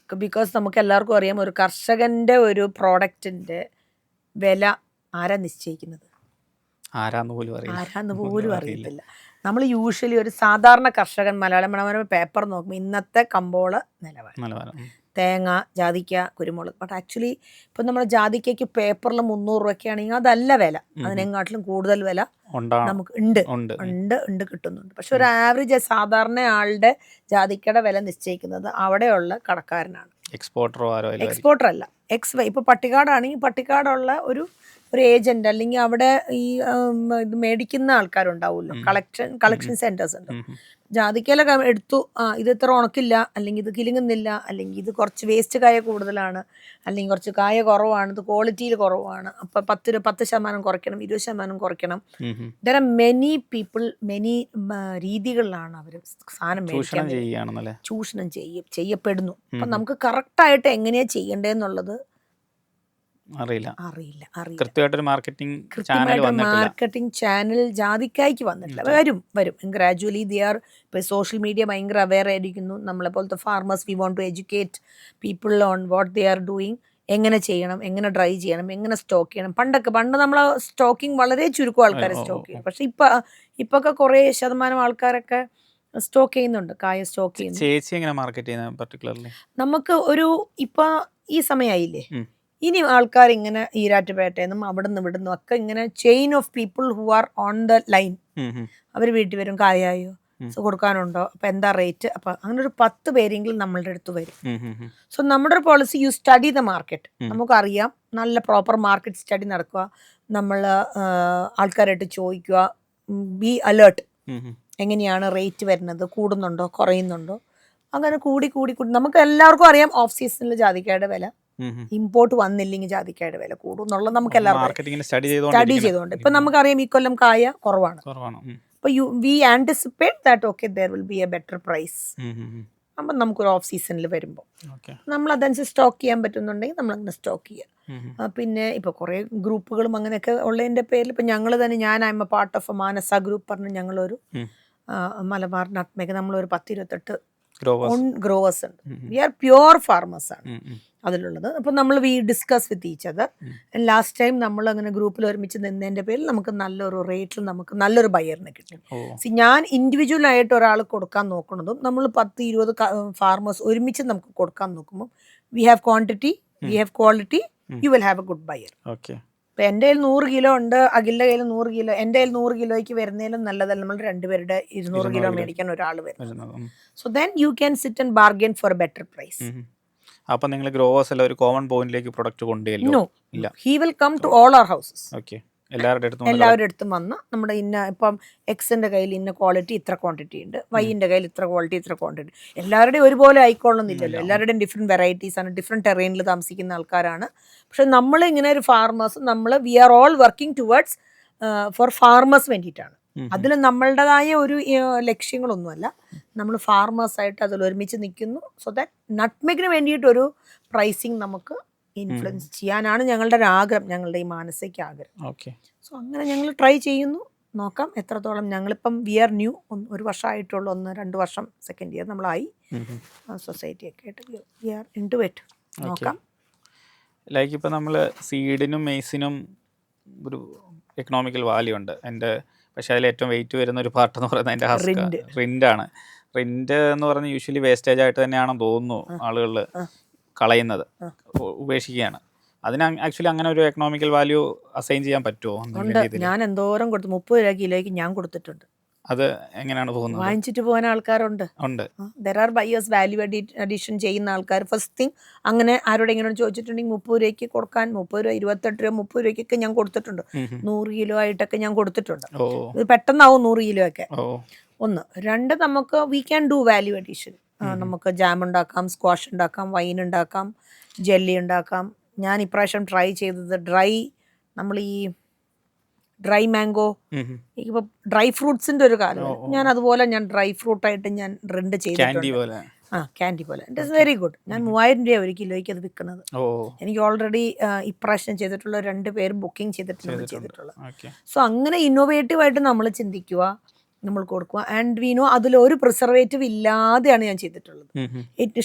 ബിക്കോസ് നമുക്ക് എല്ലാവർക്കും അറിയാം ഒരു കർഷകന്റെ ഒരു പ്രോഡക്റ്റിന്റെ വില ആരാ നിശ്ചയിക്കുന്നത്?
ആരാന്ന് പോലും
അറിയത്തില്ല. നമ്മൾ യൂഷ്വലി ഒരു സാധാരണ കർഷകൻ മലയാള മനോരമ പേപ്പർ നോക്കുമ്പോൾ ഇന്നത്തെ കമ്പോള നിലവാരം, തേങ്ങ, ജാതിക്ക, കുരുമുളക്. ബട്ട് ആക്ച്വലി ഇപ്പം നമ്മുടെ ജാതിക്കയ്ക്ക് പേപ്പറിൽ 300 രൂപയ്ക്കാണെങ്കിൽ അതല്ല വില. അതിനെക്കാട്ടിലും കൂടുതൽ വില നമുക്ക് ഉണ്ട് കിട്ടുന്നുണ്ട്. പക്ഷെ ഒരു ആവറേജ് സാധാരണ ആളുടെ ജാതിക്കയുടെ വില നിശ്ചയിക്കുന്നത് അവിടെയുള്ള കടക്കാരനാണ്. എക്സ്പോർട്ടർ അല്ല. ഇപ്പൊ പട്ടിക്കാടാണെങ്കിൽ പട്ടിക്കാടുള്ള ഒരു ഏജന്റ് അല്ലെങ്കിൽ അവിടെ ഈ ഇത് മേടിക്കുന്ന ആൾക്കാരുണ്ടാവുമല്ലോ, കളക്ഷൻ സെന്റേഴ്സ് ഉണ്ട്. ജാതിക്കയില എടുത്തു, ഇത് ഇത്ര ഉണക്കില്ല, അല്ലെങ്കിൽ ഇത് കിലുങ്ങുന്നില്ല, അല്ലെങ്കിൽ ഇത് കുറച്ച് വേസ്റ്റ് കായ കൂടുതലാണ്, അല്ലെങ്കിൽ കുറച്ച് കായ കുറവാണ്, ഇത് ക്വാളിറ്റിയിൽ കുറവാണ്, അപ്പം 10% കുറയ്ക്കണം, 20% കുറയ്ക്കണം. There are many people, many രീതികളിലാണ് അവർ സാധനം മേടിക്കാൻ ചൂഷണം ചെയ്യപ്പെടുന്നു. അപ്പം നമുക്ക് കറക്റ്റായിട്ട് എങ്ങനെയാ ചെയ്യേണ്ടതെന്നുള്ളത്
അറിയില്ല.
കൃത്യമായിട്ടൊരു മാർക്കറ്റിംഗ് ചാനൽ ജാതിക്കായ്ക്ക് വന്നിട്ടില്ല. വരും ഗ്രാജുവലി. ഇപ്പൊ സോഷ്യൽ മീഡിയ ഭയങ്കര അവെയർ ആയിരിക്കുന്നു. നമ്മളെ പോലത്തെ farmers, we want to educate people on what they are doing. എങ്ങനെ ചെയ്യണം, എങ്ങനെ ഡ്രൈ ചെയ്യണം, എങ്ങനെ സ്റ്റോക്ക് ചെയ്യണം. പണ്ട് നമ്മൾ സ്റ്റോക്കിംഗ് വളരെ ചുരുക്കം ആൾക്കാർ സ്റ്റോക്ക് ചെയ്യും. പക്ഷെ ഇപ്പൊക്കെ കുറേ ശതമാനം ആൾക്കാരൊക്കെ സ്റ്റോക്ക് ചെയ്യുന്നുണ്ട്, കായ സ്റ്റോക്ക് ചെയ്യുന്നു. നമുക്ക് ഒരു ഇപ്പൊ ഈ സമയമായില്ലേ, ഇനി ആൾക്കാർ ഇങ്ങനെ ഈരാറ്റുപേട്ടയെന്നും അവിടെ നിന്ന് ഇവിടുന്നും ഒക്കെ ഇങ്ങനെ chain of people who are on the line. അവർ വീട്ടിൽ വരും, കായായോ കൊടുക്കാനുണ്ടോ, അപ്പം എന്താ റേറ്റ്, അപ്പം അങ്ങനെ ഒരു 10 പേരെങ്കിലും നമ്മളുടെ അടുത്ത് വരും. സോ നമ്മുടെ ഒരു policy, you study the market. നമുക്കറിയാം, നല്ല പ്രോപ്പർ മാർക്കറ്റ് സ്റ്റഡി നടക്കുക, നമ്മൾ ആൾക്കാരായിട്ട് ചോദിക്കുക, ബി അലേർട്ട്. എങ്ങനെയാണ് റേറ്റ് വരുന്നത്, കൂടുന്നുണ്ടോ കുറയുന്നുണ്ടോ, അങ്ങനെ കൂടി നമുക്ക് എല്ലാവർക്കും അറിയാം ഓഫ് സീസണിൽ ജാതിക്കയുടെ വില, ഇമ്പോർട്ട് വന്നില്ലെങ്കിൽ ജാതിക്കയുടെ വില കൂടും എന്നുള്ളത് നമുക്ക് എല്ലാവർക്കും സ്റ്റഡി ചെയ്തുകൊണ്ട്. ഇപ്പൊ നമുക്കറിയാം ഈ കൊല്ലം കായ കുറവാണ്. അപ്പൊ we anticipate that okay there will be a better price. അപ്പം നമുക്കൊരു ഓഫ് സീസണിൽ വരുമ്പോൾ
ഓക്കെ.
നമ്മളതനുസരിച്ച് സ്റ്റോക്ക് ചെയ്യാൻ പറ്റുന്നുണ്ടെങ്കിൽ നമ്മളങ്ങനെ സ്റ്റോക്ക് ചെയ്യുക. പിന്നെ ഇപ്പോൾ കുറേ ഗ്രൂപ്പുകളും അങ്ങനെയൊക്കെ ഉള്ളതിൻ്റെ പേരിൽ ഇപ്പം ഞങ്ങൾ തന്നെ I M A part of Manasa group പറഞ്ഞ് ഞങ്ങളൊരു മലബാർ നട്ട്മേക്ക് നമ്മളൊരു 10-28 ഗ്രോവേഴ്സ് ഉണ്ട്. വി ആർ പ്യുവർ ഫാർമേഴ്സ് ആണ് അതിലുള്ളത്. അപ്പം നമ്മൾ we discuss with each other. Last time നമ്മൾ അങ്ങനെ ഗ്രൂപ്പിൽ ഒരുമിച്ച് നിന്നതിൻ്റെ പേരിൽ നമുക്ക് നല്ലൊരു റേറ്റിൽ നമുക്ക് നല്ലൊരു ബയറിനെ കിട്ടും. ഞാൻ ഇൻഡിവിജ്വൽ ആയിട്ട് ഒരാൾ കൊടുക്കാൻ നോക്കുന്നതും നമ്മൾ 10-20 ഫാർമേഴ്സ് ഒരുമിച്ച് നമുക്ക് കൊടുക്കാൻ നോക്കുമ്പോൾ we have quantity, we have quality, you will have A good buyer. ഇപ്പം എൻ്റെ കയ്യിൽ 100 കിലോ ഉണ്ട്, അഖിലിൻ്റെ കയ്യിൽ 100 കിലോ, എൻ്റെ കയ്യിൽ 100 കിലോയ്ക്ക് വരുന്നതിലും നല്ലതല്ല നമ്മൾ രണ്ടുപേരുടെ 200 കിലോ മേടിക്കാൻ ഒരാൾ വരുന്നത്. So then you can sit and bargain for a better price.
അപ്പോൾ നിങ്ങൾ ഗ്രോവേഴ്സ് എല്ലാം ഒരു കോമൺ പോയിന്റിലേക്ക് പ്രൊഡക്റ്റ് കൊണ്ടുവല്ലോ?
No, he will come to all our houses.
Okay. എല്ലാവരുടെ
അടുത്തും വന്ന് നമ്മുടെ ഇപ്പം എക്സിൻ്റെ കയ്യിൽ ഇന്ന ക്വാളിറ്റി ഇത്ര ക്വാണ്ടിറ്റി ഉണ്ട്, വൈൻ്റെ കയ്യിൽ ഇത്ര ക്വാളിറ്റി ഇത്ര ക്വാണ്ടിറ്റി, എല്ലാവരുടെയും ഒരുപോലെ ആയിക്കൊള്ളുന്നില്ലല്ലോ. എല്ലാവരുടെയും ഡിഫറെൻറ്റ് വെറൈറ്റീസ് ആണ്, ഡിഫറെൻറ്റ് ടെറൈനിൽ താമസിക്കുന്ന ആൾക്കാരാണ്. പക്ഷെ നമ്മൾ ഇങ്ങനെ ഒരു farmers we are all working towards for farmers വേണ്ടിയിട്ടാണ്. അതിൽ നമ്മളുടേതായ ഒരു ലക്ഷ്യങ്ങളൊന്നുമല്ല, നമ്മൾ ഫാർമേഴ്സായിട്ട് അതിൽ ഒരുമിച്ച് നിൽക്കുന്നു. സോ ദാറ്റ് നട്ട്മേക്കിന് വേണ്ടിയിട്ടൊരു പ്രൈസിങ് നമുക്ക് ഇൻഫ്ലുവൻസ് ചെയ്യാനാണ് ഞങ്ങളുടെ ഒരു ആഗ്രഹം, ഞങ്ങളുടെ ഈ മാനസിക ആഗ്രഹം.
ഓക്കെ.
സോ അങ്ങനെ ഞങ്ങൾ ട്രൈ ചെയ്യുന്നു, നോക്കാം എത്രത്തോളം. ഞങ്ങളിപ്പം വി ആർ ന്യൂ, 1 വർഷമായിട്ടുള്ളൂ, 1-2 വർഷം സെക്കൻഡ് ഇയർ നമ്മളായി സൊസൈറ്റിയൊക്കെ ആയിട്ട് we are in to it. നോക്കാം.
ലൈക്ക് ഇപ്പം നമ്മൾ സീഡിനും മെയ്സിനും ഒരു എക്കണോമിക്കൽ വാല്യൂ ഉണ്ട്. പക്ഷേ അതിൽ ഏറ്റവും വെയിറ്റ് വരുന്ന ഒരു പാർട്ട് എന്ന് പറയുന്നത് അതിൻ്റെ റിൻ്റാണ്. റിൻ്റ് എന്ന് പറഞ്ഞാൽ യൂഷ്വലി വേസ്റ്റേജ് ആയിട്ട് തന്നെയാണെന്ന് തോന്നുന്നു ആളുകൾ കളയുന്നത്, ഉപേക്ഷിക്കുകയാണ്. അതിന് ആക്ച്വലി അങ്ങനെ ഒരു എക്കണോമിക്കൽ വാല്യൂ അസൈൻ ചെയ്യാൻ പറ്റുമോ?
ഞാൻ എന്തോരം കൊടുത്തു, 30 കിലോയ്ക്ക് ഞാൻ കൊടുത്തിട്ടുണ്ട്.
അത് എങ്ങനെയാണ് പോകുന്നത്?
വാങ്ങിച്ചിട്ട് പോകുന്ന ആൾക്കാരുണ്ട്. There are buyers, value addition ചെയ്യുന്ന ആൾക്കാർ. ഫസ്റ്റ് തിങ് അങ്ങനെ ആരോടെങ്കിലും ചോദിച്ചിട്ടുണ്ടെങ്കിൽ 30 രൂപയ്ക്ക് കൊടുക്കാൻ, 30 രൂപ, 28 രൂപ, 30 രൂപയ്ക്കൊക്കെ ഞാൻ കൊടുത്തിട്ടുണ്ട്. 100 കിലോ ആയിട്ടൊക്കെ ഞാൻ കൊടുത്തിട്ടുണ്ട്. ഇത് പെട്ടെന്നാവും 100 കിലോ ഒക്കെ. 1. 2, നമുക്ക് we can do value addition. നമുക്ക് ജാം ഉണ്ടാക്കാം, സ്ക്വാഷ് ഉണ്ടാക്കാം, വൈൻ ഉണ്ടാക്കാം, ജെല്ലി ഉണ്ടാക്കാം. ഞാൻ ഇപ്രാവശ്യം ട്രൈ ചെയ്തത് നമ്മൾ ഈ ഡ്രൈ മാംഗോ, ഇപ്പോൾ ഡ്രൈ ഫ്രൂട്ട്സിൻ്റെ ഒരു കാലം, ഞാൻ അതുപോലെ ഡ്രൈ ഫ്രൂട്ടായിട്ട് ഞാൻ റിൻഡ് ചെയ്തിട്ടുണ്ട്. ക്യാൻഡി പോലെ. It is very good. ഞാൻ 3000 രൂപ 1 കിലോയ്ക്ക് അത് വിൽക്കുന്നത്. എനിക്ക് ഓൾറെഡി ഇപ്രാവശ്യം ചെയ്തിട്ടുള്ള 2 പേര് ബുക്കിംഗ് ചെയ്തിട്ടുള്ളത്. സോ അങ്ങനെ ഇന്നോവേറ്റീവ് ആയിട്ട് നമ്മൾ ചിന്തിക്കുക, നമ്മൾ കൊടുക്കുക. ആൻഡ് വി നോ അതിലൊരു പ്രിസർവേറ്റീവ് ഇല്ലാതെയാണ് ഞാൻ ചെയ്തിട്ടുള്ളത്.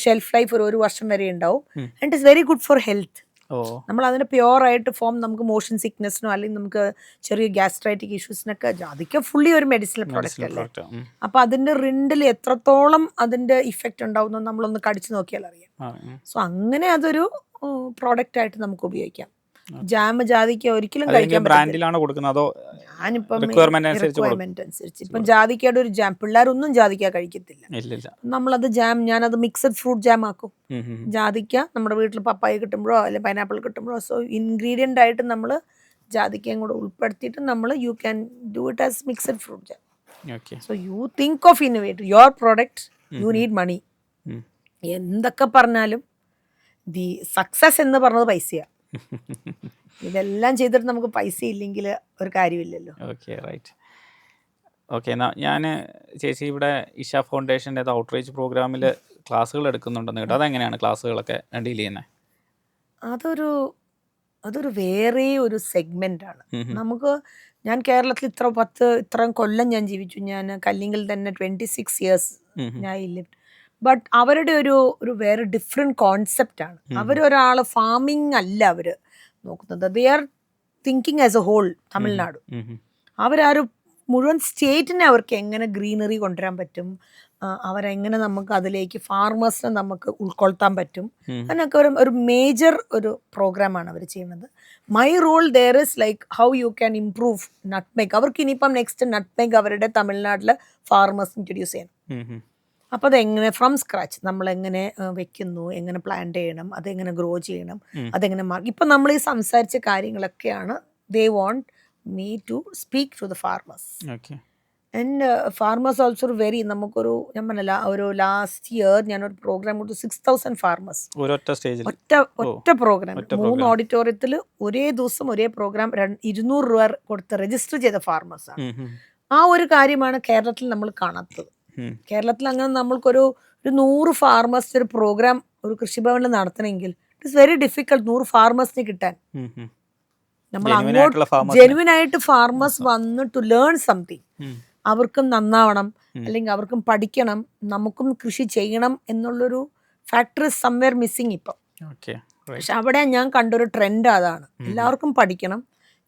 ഷെൽഫ് ലൈഫ് ഒരു വർഷം വരെ ഉണ്ടാവും. And it is very good for health. നമ്മൾ അതിന് പ്യുവറായിട്ട് നമുക്ക് മോഷൻ സിക്നെസ്സിനോ അല്ലെങ്കിൽ നമുക്ക് ചെറിയ ഗ്യാസ്ട്രൈറ്റിക് ഇഷ്യൂസിനൊക്കെ അതൊക്കെ ഫുള്ളി ഒരു മെഡിസിനൽ പ്രോഡക്റ്റ് അല്ലേ. അപ്പോൾ അതിൻ്റെ റിൻഡിൽ എത്രത്തോളം അതിൻ്റെ ഇഫക്റ്റ് ഉണ്ടാവുന്ന നമ്മളൊന്ന് കടിച്ചു നോക്കിയാൽ അറിയാം. സോ അങ്ങനെ അതൊരു പ്രോഡക്റ്റ് ആയിട്ട് നമുക്ക് ഉപയോഗിക്കാം. ജാം, ജാതിക്ക ഒരിക്കലും കഴിക്കാൻ
ബ്രാൻഡിലാണോ കൊടുക്കുന്നത് അതോ
ഞാനിപ്പം റിക്വയർമെന്റ് അനുസരിച്ച്. ഇപ്പം ജാതിക്കയുടെ ഒരു ജാം, പിള്ളേരൊന്നും ജാതിക്ക കഴിക്കത്തില്ല. നമ്മളത് ഞാനത് മിക്സഡ് ഫ്രൂട്ട് ജാം ആക്കും. ജാതിക്ക നമ്മുടെ വീട്ടിൽ പപ്പായ കിട്ടുമ്പോഴോ അല്ലെങ്കിൽ പൈനാപ്പിൾ കിട്ടുമ്പോഴോ, സോ ഇൻഗ്രീഡിയൻ്റ് ആയിട്ട് നമ്മൾ ജാതിക്കയും കൂടെ ഉൾപ്പെടുത്തിയിട്ട് you can do it as mixed fruit jam. So you think of innovate your product, you need money. എന്തൊക്കെ പറഞ്ഞാലും ദി സക്സസ് എന്ന് പറഞ്ഞത് പൈസയാണ്. ഇതെല്ലാം ചെയ്തിട്ട് നമുക്ക് പൈസ ഇല്ലെങ്കിൽ ഒരു കാര്യമില്ലല്ലോ.
Okay, right. ഓക്കെ, ഞാൻ ചേച്ചി ഇവിടെ ഇഷ ഫൗണ്ടേഷൻ്റെ ഔട്ട്റീച്ച് പ്രോഗ്രാമിൽ ക്ലാസ്സുകൾ എടുക്കുന്നുണ്ടെന്ന് കേട്ടോ. അതെങ്ങനെയാണ് ക്ലാസ്സുകളൊക്കെ ഡീൽ ചെയ്യുന്നത്?
അതൊരു വേറെ ഒരു സെഗ്മെൻ്റാണ്. ഞാൻ കേരളത്തിൽ ഇത്രയും കൊല്ലം ഞാൻ ജീവിച്ചു. ഞാൻ കല്ലിങ്കിൽ തന്നെ 26 years ഞാൻ ലിവ്ഡ്. ബട്ട് അവരുടെ ഒരു വേറെ ഡിഫറെൻറ്റ് കോൺസെപ്റ്റാണ്. അവരൊരാൾ ഫാമിംഗ് അല്ല അവർ നോക്കുന്നത്. They are thinking as a whole. Tamil Nadu അവരൊരു മുഴുവൻ സ്റ്റേറ്റിനെ അവർക്ക് എങ്ങനെ ഗ്രീനറി കൊണ്ടുവരാൻ പറ്റും, അവരെങ്ങനെ നമുക്ക് അതിലേക്ക് ഫാർമേഴ്സിനെ നമുക്ക് ഉൾക്കൊള്ളുത്താൻ പറ്റും, അതിനൊക്കെ ഒരു മേജർ ഒരു പ്രോഗ്രാമാണ് അവർ ചെയ്യുന്നത്. My role there is like how you can improve nutmeg. അവർക്ക് ഇനിയിപ്പം നെക്സ്റ്റ് നട്ട്മേക്ക് അവരുടെ തമിഴ്നാട്ടിലെ ഫാർമേഴ്സ് ഇൻട്രൊഡ്യൂസ് ചെയ്യണം. അപ്പോൾ അതെങ്ങനെ ഫ്രം സ്ക്രാച്ച് നമ്മളെങ്ങനെ വെക്കുന്നു, എങ്ങനെ പ്ലാന്റ് ചെയ്യണം, അതെങ്ങനെ ഗ്രോ ചെയ്യണം, അതെങ്ങനെ ഇപ്പം നമ്മൾ ഈ സംസാരിച്ച കാര്യങ്ങളൊക്കെയാണ് they want me to speak to the farmers. And farmers also നമുക്കൊരു ഞാൻ പറഞ്ഞില്ല, ഒരു ലാസ്റ്റ് ഇയർ ഞാനൊരു പ്രോഗ്രാം കൊടുത്തു. 6000 ഫാർമേഴ്സ് ഒറ്റ പ്രോഗ്രാം, 3 ഓഡിറ്റോറിയത്തിൽ ഒരേ ദിവസം ഒരേ പ്രോഗ്രാം 200 രൂപ കൊടുത്ത് രജിസ്റ്റർ ചെയ്ത ഫാർമേഴ്സാണ്. ആ ഒരു കാര്യമാണ് കേരളത്തിൽ നമ്മൾ കാണാത്തത്. കേരളത്തിൽ അങ്ങനെ നമ്മൾക്കൊരു ഒരു 100 ഫാർമേഴ്സിൻ്റെ ഒരു പ്രോഗ്രാം ഒരു കൃഷിഭവനിൽ നടത്തണമെങ്കിൽ ഇറ്റ് ഇസ് വെരി ഡിഫിക്കൽട്ട് 100 ഫാർമേഴ്സിനെ കിട്ടാൻ. നമ്മൾ അങ്ങോട്ട് ജെനുവിൻ ആയിട്ട് ഫാർമേഴ്സ് വന്ന് ടു ലേൺ സംതിങ്, അവർക്കും നന്നാവണം, അല്ലെങ്കിൽ അവർക്കും പഠിക്കണം, നമുക്കും കൃഷി ചെയ്യണം എന്നുള്ളൊരു ഫാക്ടർ ഇസ് സംവെയർ മിസ്സിങ് ഇപ്പം. പക്ഷെ അവിടെ ഞാൻ കണ്ടൊരു ട്രെൻഡ് അതാണ്. എല്ലാവർക്കും പഠിക്കണം,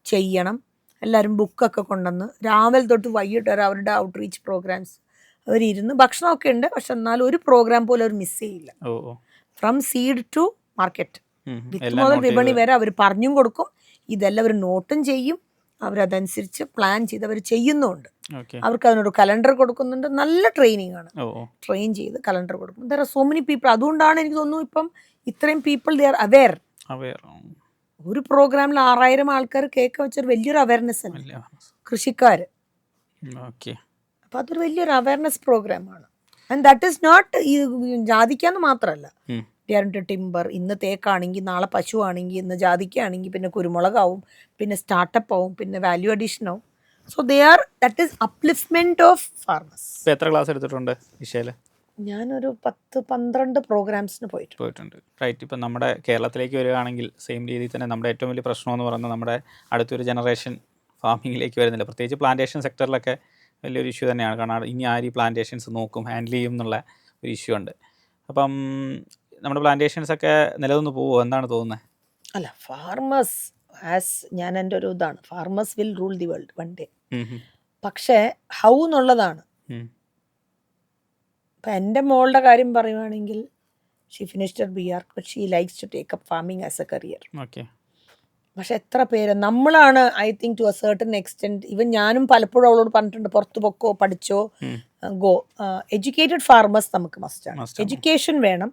ചെയ്യണം, എല്ലാവരും ബുക്കൊക്കെ കൊണ്ടുവന്ന് രാവിലെ തൊട്ട് വൈകിട്ട് വരെ അവരുടെ ഔട്ട്റീച്ച് പ്രോഗ്രാംസ് അവരിരുന്ന് ഭക്ഷണമൊക്കെ ഉണ്ട്, പക്ഷെ എന്നാലും ഒരു പ്രോഗ്രാം പോലും അവർ മിസ് ചെയ്യില്ല. ഫ്രം സീഡ് ടു മാർക്കറ്റ്, വിത്ത് മുതൽ വിപണി വരെ അവർ പറഞ്ഞും കൊടുക്കും. ഇതെല്ലാം അവർ നോട്ടും ചെയ്യും, അവരതനുസരിച്ച് പ്ലാൻ ചെയ്ത് അവർ ചെയ്യുന്നുമുണ്ട്. അവർക്ക് അതിനൊരു കലണ്ടർ കൊടുക്കുന്നുണ്ട്. നല്ല ട്രെയിനിങ് ആണ്, ട്രെയിൻ ചെയ്ത് കലണ്ടർ കൊടുക്കും. There are so many people. അതുകൊണ്ടാണ് എനിക്ക് തോന്നുന്നു ഇപ്പം ഇത്രയും പീപ്പിൾ ദേ ആർ അവെയർ. ഒരു പ്രോഗ്രാമിൽ 6000 ആൾക്കാർ കേക്ക് വെച്ചൊരു വലിയൊരു അവയർനെസ് അല്ല കൃഷിക്കാർ. അപ്പം അതൊരു വലിയൊരു അവയർനെസ് പ്രോഗ്രാമാണ്. ആൻഡ് ദാറ്റ് ഈസ് നോട്ട് ഈ ജാതിക്കാന്ന് മാത്രമല്ല, ടിമ്പർ. ഇന്ന് തേക്കാണെങ്കിൽ നാളെ പശു ആണെങ്കിൽ ഇന്ന് ജാതിക്കാണെങ്കിൽ പിന്നെ കുരുമുളകാവും, പിന്നെ സ്റ്റാർട്ടപ്പ് ആവും, പിന്നെ വാല്യൂ അഡീഷൻ ആവും. So they R that is upliftment of farmers.
എത്ര ക്ലാസ് എടുത്തിട്ടുണ്ട് വിഷയത്തില്?
ഞാനൊരു 10-12 പ്രോഗ്രാംസിന് പോയിട്ടുണ്ട്.
റൈറ്റ്. ഇപ്പം നമ്മുടെ കേരളത്തിലേക്ക് വരികയാണെങ്കിൽ സെയിം രീതിയിൽ തന്നെ നമ്മുടെ ഏറ്റവും വലിയ പ്രശ്നം എന്ന് പറയുന്നത് നമ്മുടെ അടുത്തൊരു ജനറേഷൻ ഫാമിങ്ങിലേക്ക് വരുന്നില്ല. പ്രത്യേകിച്ച് പ്ലാന്റേഷൻ സെക്ടറിലൊക്കെ വലിയൊരു ഇഷ്യൂ തന്നെയാണ്. കാരണം ഇനി ആര് ഈ പ്ലാന്റേഷൻസ് നോക്കും, ഹാൻഡിൽ ചെയ്യും എന്നുള്ള ഒരു ഇഷ്യൂ ഉണ്ട്. അപ്പം നമ്മുടെ പ്ലാന്റേഷൻസ് ഒക്കെ നിലനിന്ന് പോവുമോ, എന്താണ് തോന്നുന്നത്?
അല്ല, ഫാർമേഴ്സ് ആസ് ഞാൻ എൻ്റെ ഒരു ഇതാണ്, farmers will rule the world one day. പക്ഷേ ഹൗ എന്നുള്ളതാണ്. ഇപ്പം എൻ്റെ മോളുടെ കാര്യം പറയുവാണെങ്കിൽ she finished BArch, but she likes to take up farming as a career. പക്ഷെ എത്ര പേര് നമ്മളാണ്, I think to a certain extent, even ഞാനും പലപ്പോഴും അവളോട് പറഞ്ഞിട്ടുണ്ട്, പുറത്ത് പൊക്കോ, പഠിച്ചോ, ഗോ. എഡ്യൂക്കേറ്റഡ് ഫാർമേഴ്സ് നമുക്ക് മസ്റ്റാണ്. എഡ്യൂക്കേഷൻ വേണം.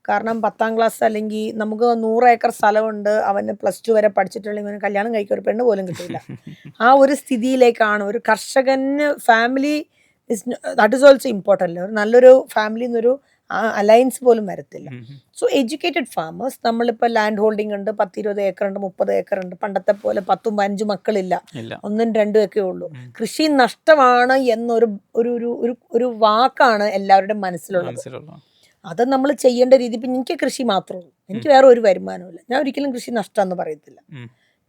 കാരണം 10ാം ക്ലാസ് അല്ലെങ്കിൽ നമുക്ക് 100 ഏക്കർ സ്ഥലമുണ്ട്, അവന് +2 വരെ പഠിച്ചിട്ടുണ്ടെങ്കിൽ അവന് കല്യാണം കഴിക്കാൻ ഒരു പെണ്ണ് പോലും കിട്ടില്ല. ആ ഒരു സ്ഥിതിയിലേക്കാണ് ഒരു കർഷകന്. Family that is also important. ഒരു നല്ലൊരു ഫാമിലിയിൽ നിന്നൊരു അലയൻസ് പോലും വരത്തില്ല. സോ എഡ്യൂക്കേറ്റഡ് ഫാമേഴ്സ്, നമ്മളിപ്പോൾ ലാൻഡ് ഹോൾഡിംഗ് ഉണ്ട്, 10-20 ഏക്കറുണ്ട്, 30 ഏക്കറുണ്ട്. പണ്ടത്തെ പോലെ 10-15 മക്കളില്ല, 1-2 ഒക്കെ ഉള്ളൂ. കൃഷി നഷ്ടമാണ് എന്നൊരു ഒരു വാക്കാണ് എല്ലാവരുടെയും മനസ്സിലുള്ളത്. അത് നമ്മൾ ചെയ്യേണ്ട രീതി. ഇപ്പം എനിക്ക് കൃഷി മാത്രമേ ഉള്ളൂ, എനിക്ക് വേറെ ഒരു വരുമാനമില്ല. ഞാൻ ഒരിക്കലും കൃഷി നഷ്ടമെന്ന് പറയത്തില്ല.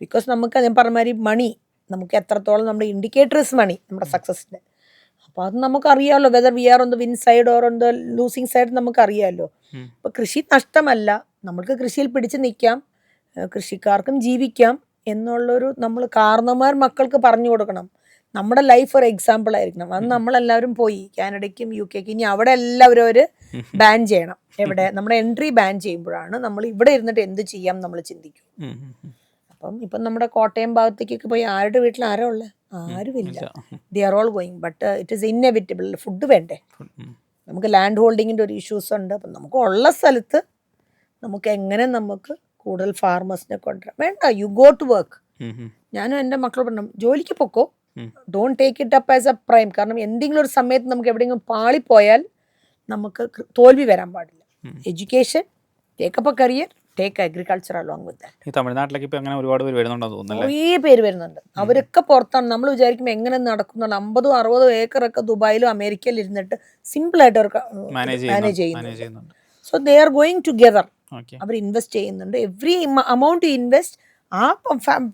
ബിക്കോസ് നമുക്ക് ഞാൻ പറഞ്ഞ മാതിരി മണി, നമുക്ക് എത്രത്തോളം നമ്മുടെ ഇൻഡിക്കേറ്റേഴ്സ് മണി നമ്മുടെ സക്സസിൻ്റെ. അപ്പോൾ അത് നമുക്കറിയാമല്ലോ, whether V are on the win side or on the losing side നമുക്കറിയാമല്ലോ. അപ്പോൾ കൃഷി നഷ്ടമല്ല, നമുക്ക് കൃഷിയിൽ പിടിച്ച് നിൽക്കാം, കൃഷിക്കാർക്കും ജീവിക്കാം എന്നുള്ളൊരു നമ്മൾ കാരണവന്മാർ മക്കൾക്ക് പറഞ്ഞു കൊടുക്കണം. നമ്മുടെ ലൈഫ് ഒരു എക്സാമ്പിൾ ആയിരിക്കണം. അത് നമ്മളെല്ലാവരും പോയി കാനഡയ്ക്കും UK ഇനി അവിടെ എല്ലാവരും ഒരു ബാൻ ചെയ്യണം. എവിടെ നമ്മുടെ എൻട്രി ബാൻ ചെയ്യുമ്പോഴാണ് നമ്മൾ ഇവിടെ ഇരുന്നിട്ട് എന്ത് ചെയ്യാം നമ്മൾ ചിന്തിക്കും. ഇപ്പം നമ്മുടെ കോട്ടയം ഭാഗത്തേക്കൊക്കെ പോയി ആരുടെ വീട്ടിൽ ആരാ ഉള്ളത്? ആരുമില്ല. They are all going. But it is inevitable. Food വേണ്ടേ? നമുക്ക് ലാൻഡ് ഹോൾഡിങ്ങിൻ്റെ ഒരു ഇഷ്യൂസ് ഉണ്ട്. അപ്പം നമുക്ക് ഉള്ള സ്ഥലത്ത് നമുക്ക് എങ്ങനെ നമുക്ക് കൂടുതൽ ഫാർമേഴ്സിനെ കൊണ്ടുവരാം. വേണ്ട, യു ഗോ ടു വർക്ക്. ഞാനും എൻ്റെ മക്കൾ പറഞ്ഞു, ജോലിക്ക് പൊക്കോ, don't take it up as A prime. കാരണം എന്തെങ്കിലും ഒരു സമയത്ത് നമുക്ക് എവിടെയെങ്കിലും പാളിപ്പോയാൽ നമുക്ക് തോൽവി വരാൻ പാടില്ല. Education, take up A career, take agriculture along with that.
ഈ തമിഴ്നാട്ടിലേക്ക് ഇപ്പോൾ അങ്ങനെ ഒരുപാട് പേര് വരുന്നുണ്ടോ തോന്നുന്നു?
കുറേ പേര് വരുന്നുണ്ട്. അവരൊക്കെ പുറത്താണ്. നമ്മൾ വിചാരിക്കുമ്പോൾ എങ്ങനെ നടക്കുന്നുണ്ട്. 50-60 ഏക്കറൊക്കെ ദുബായിലും അമേരിക്കയിലും ഇരുന്നിട്ട് സിമ്പിളായിട്ട് അവർക്ക് മാനേജ് ചെയ്യുന്നുണ്ട്. So they are going together. അവർ ഇൻവെസ്റ്റ് ചെയ്യുന്നുണ്ട്. എവറി അമൗണ്ട് ഇൻവെസ്റ്റ് ആ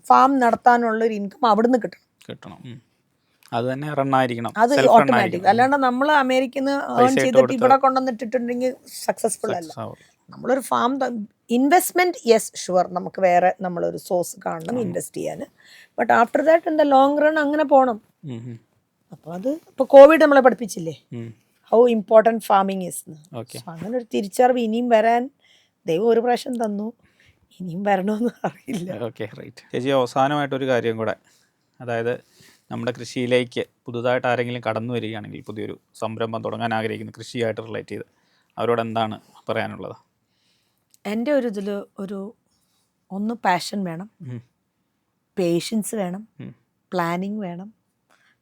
ഫാം നടത്താനുള്ളൊരു ഇൻകം അവിടുന്ന് കിട്ടണം.
അത് തന്നെ റൺ ആയിരിക്കണം.
അത് ഓട്ടോമാറ്റിക്. അല്ലാണ്ട് നമ്മൾ അമേരിക്കയിൽ നിന്ന് ഏൺ ചെയ്തിട്ട് ഇവിടെ കൊണ്ടുവന്നിട്ടുണ്ടെങ്കിൽ സക്സസ്ഫുൾ അല്ല. നമ്മളൊരു ഫാം ഇൻവെസ്റ്റ്മെന്റ്, യെസ് ഷുവർ, നമുക്ക് വേറെ നമ്മളൊരു സോഴ്സ് കാണണം ഇൻവെസ്റ്റ് ചെയ്യാൻ. But after that in the long run അങ്ങനെ പോകണം. അപ്പോൾ അത് ഇപ്പോൾ കോവിഡ് നമ്മളെ പഠിപ്പിച്ചില്ലേ ഹൗ ഇമ്പോർട്ടൻറ്റ് ഫാമിങ് ഈസ്. അങ്ങനെ ഒരു തിരിച്ചറിവ് ഇനിയും വരാൻ ദൈവം ഒരു പ്രാവശ്യം തന്നു, ഇനിയും വരണമെന്ന് അറിയില്ല.
Okay, right. ചേച്ചി, അവസാനമായിട്ടൊരു കാര്യം കൂടെ, അതായത് നമ്മുടെ കൃഷിയിലേക്ക് പുതുതായിട്ട് ആരെങ്കിലും കടന്നു വരികയാണെങ്കിൽ, പുതിയൊരു സംരംഭം തുടങ്ങാൻ ആഗ്രഹിക്കുന്ന കൃഷിയായിട്ട് റിലേറ്റ് ചെയ്ത് അവരോട് എന്താണ് പറയാനുള്ളത്?
എൻ്റെ ഒരു ഇതിൽ ഒന്ന് പാഷൻ വേണം, പേഷ്യൻസ് വേണം, പ്ലാനിങ് വേണം,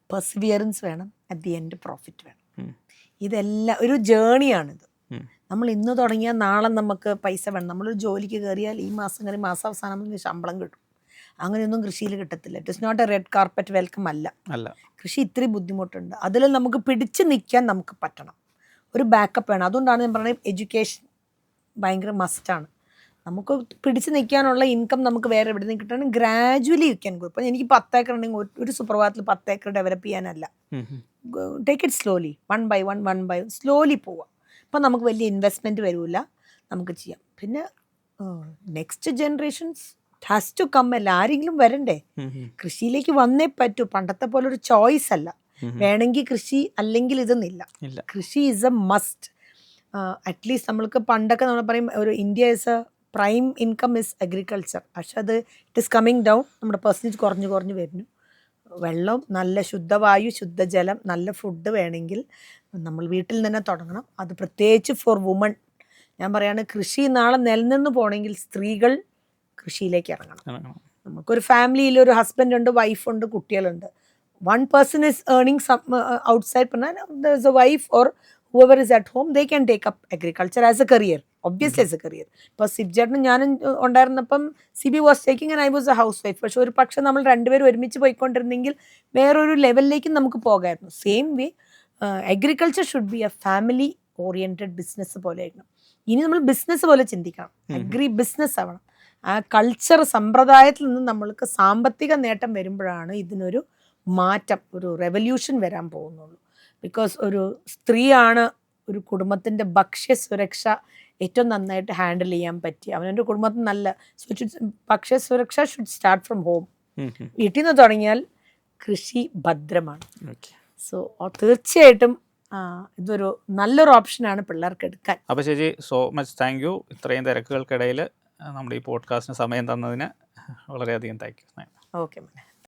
പെർസിവിയറൻസ് വേണം, അറ്റ് ദി എൻഡ് പ്രോഫിറ്റ് വേണം. ഇതെല്ലാം ഒരു ജേണിയാണിത്. നമ്മൾ ഇന്ന് തുടങ്ങിയാൽ നാളെ നമുക്ക് പൈസ വേണം. നമ്മളൊരു ജോലിക്ക് കയറിയാൽ ഈ മാസം കയറി മാസാവസാനം ശമ്പളം കിട്ടും. അങ്ങനെയൊന്നും കൃഷിയിൽ കിട്ടത്തില്ല. It is not a red carpet welcome അല്ല. കൃഷി ഇത്രയും ബുദ്ധിമുട്ടുണ്ട്. അതിൽ നമുക്ക് പിടിച്ചു നിൽക്കാൻ നമുക്ക് പറ്റണം. ഒരു ബാക്കപ്പ് വേണം. അതുകൊണ്ടാണ് ഞാൻ പറയുന്നത് എഡ്യൂക്കേഷൻ ഭയങ്കര മസ്റ്റാണ്. നമുക്ക് പിടിച്ച് നിൽക്കാനുള്ള ഇൻകം നമുക്ക് വേറെ എവിടെ നിന്ന് കിട്ടണം. Gradually you can go. ഇപ്പം എനിക്ക് 10 ഏക്കർ ഉണ്ടെങ്കിൽ ഒരു സുപ്രഭാതത്തിൽ 10 ഏക്കർ ഡെവലപ്പ് ചെയ്യാനല്ല. Take it slowly, 1 by 1 slowly പോവാം. അപ്പം നമുക്ക് വലിയ ഇൻവെസ്റ്റ്മെൻറ്റ് വരില്ല, നമുക്ക് ചെയ്യാം. പിന്നെ next generations has to come. അല്ല, ആരെങ്കിലും വരണ്ടേ, കൃഷിയിലേക്ക് വന്നേ പറ്റൂ. പണ്ടത്തെ പോലെ ഒരു ചോയ്സ് അല്ല, വേണമെങ്കിൽ കൃഷി അല്ലെങ്കിൽ ഇതെന്നില്ല. കൃഷി ഈസ് എ മസ്റ്റ്. അറ്റ്ലീസ്റ്റ് നമ്മൾക്ക് പണ്ടൊക്കെ നമ്മൾ പറയും ഒരു India is A prime income is agriculture. പക്ഷെ അത് ഇറ്റ് ഇസ് കമ്മിങ് ഡൗൺ. നമ്മുടെ പെർസെൻറ്റേജ് കുറഞ്ഞു വരുന്നു. വെള്ളം, നല്ല ശുദ്ധവായു, ശുദ്ധജലം, നല്ല ഫുഡ് വേണമെങ്കിൽ നമ്മൾ വീട്ടിൽ തന്നെ തുടങ്ങണം. അത് പ്രത്യേകിച്ച് ഫോർ വുമൺ. ഞാൻ പറയാണ്, കൃഷി നാളെ നിലനിന്ന് പോകണമെങ്കിൽ സ്ത്രീകൾ കൃഷിയിലേക്ക് ഇറങ്ങണം. നമുക്കൊരു ഫാമിലിയിൽ ഒരു ഹസ്ബൻഡ് ഉണ്ട്, വൈഫുണ്ട്, കുട്ടികളുണ്ട്. 1 person is earning some outside, there's a wife or whoever is at home, they can take up agriculture as a career, obviously as a career. ഇപ്പോൾ സിബ്ജേട്ടനും ഞാനും ഉണ്ടായിരുന്നപ്പം Sibi was taking and I was a housewife. പക്ഷെ ഒരു പക്ഷെ നമ്മൾ രണ്ടുപേരും ഒരുമിച്ച് പോയിക്കൊണ്ടിരുന്നെങ്കിൽ വേറൊരു ലെവലിലേക്ക് നമുക്ക് പോകാമായിരുന്നു. Same way agriculture should be a family oriented business പോലെ ആയിരുന്നു. ഇനി നമ്മൾ ബിസിനസ് പോലെ ചിന്തിക്കണം, അഗ്രി ബിസിനസ് ആവണം. ആ കൾച്ചർ സമ്പ്രദായത്തിൽ നിന്ന് നമ്മൾക്ക് സാമ്പത്തിക നേട്ടം വരുമ്പോഴാണ് ഇതിനൊരു മാറ്റം, ഒരു റെവല്യൂഷൻ വരാൻ പോകുന്നുള്ളൂ. ബിക്കോസ് ഒരു സ്ത്രീയാണ് ഒരു കുടുംബത്തിൻ്റെ ഭക്ഷ്യസുരക്ഷ ഏറ്റവും നന്നായിട്ട് ഹാൻഡിൽ ചെയ്യാൻ പറ്റി. അവനവൻ്റെ കുടുംബത്തിന് നല്ല ഭക്ഷ്യസുരക്ഷ ഷുഡ് സ്റ്റാർട്ട് ഫ്രം ഹോം. വീട്ടിൽ നിന്ന് തുടങ്ങിയാൽ കൃഷി ഭദ്രമാണ്. സോ തീർച്ചയായിട്ടും ഇതൊരു നല്ലൊരു ഓപ്ഷനാണ് പിള്ളേർക്ക് എടുക്കാൻ.
അപ്പോൾ ചേച്ചി, സോ മച്ച് താങ്ക് യു. ഇത്രയും തിരക്കുകൾക്കിടയിൽ നമ്മുടെ ഈ പോഡ്കാസ്റ്റിന് സമയം തന്നതിന് വളരെയധികം താങ്ക് യു.
ഓക്കെ.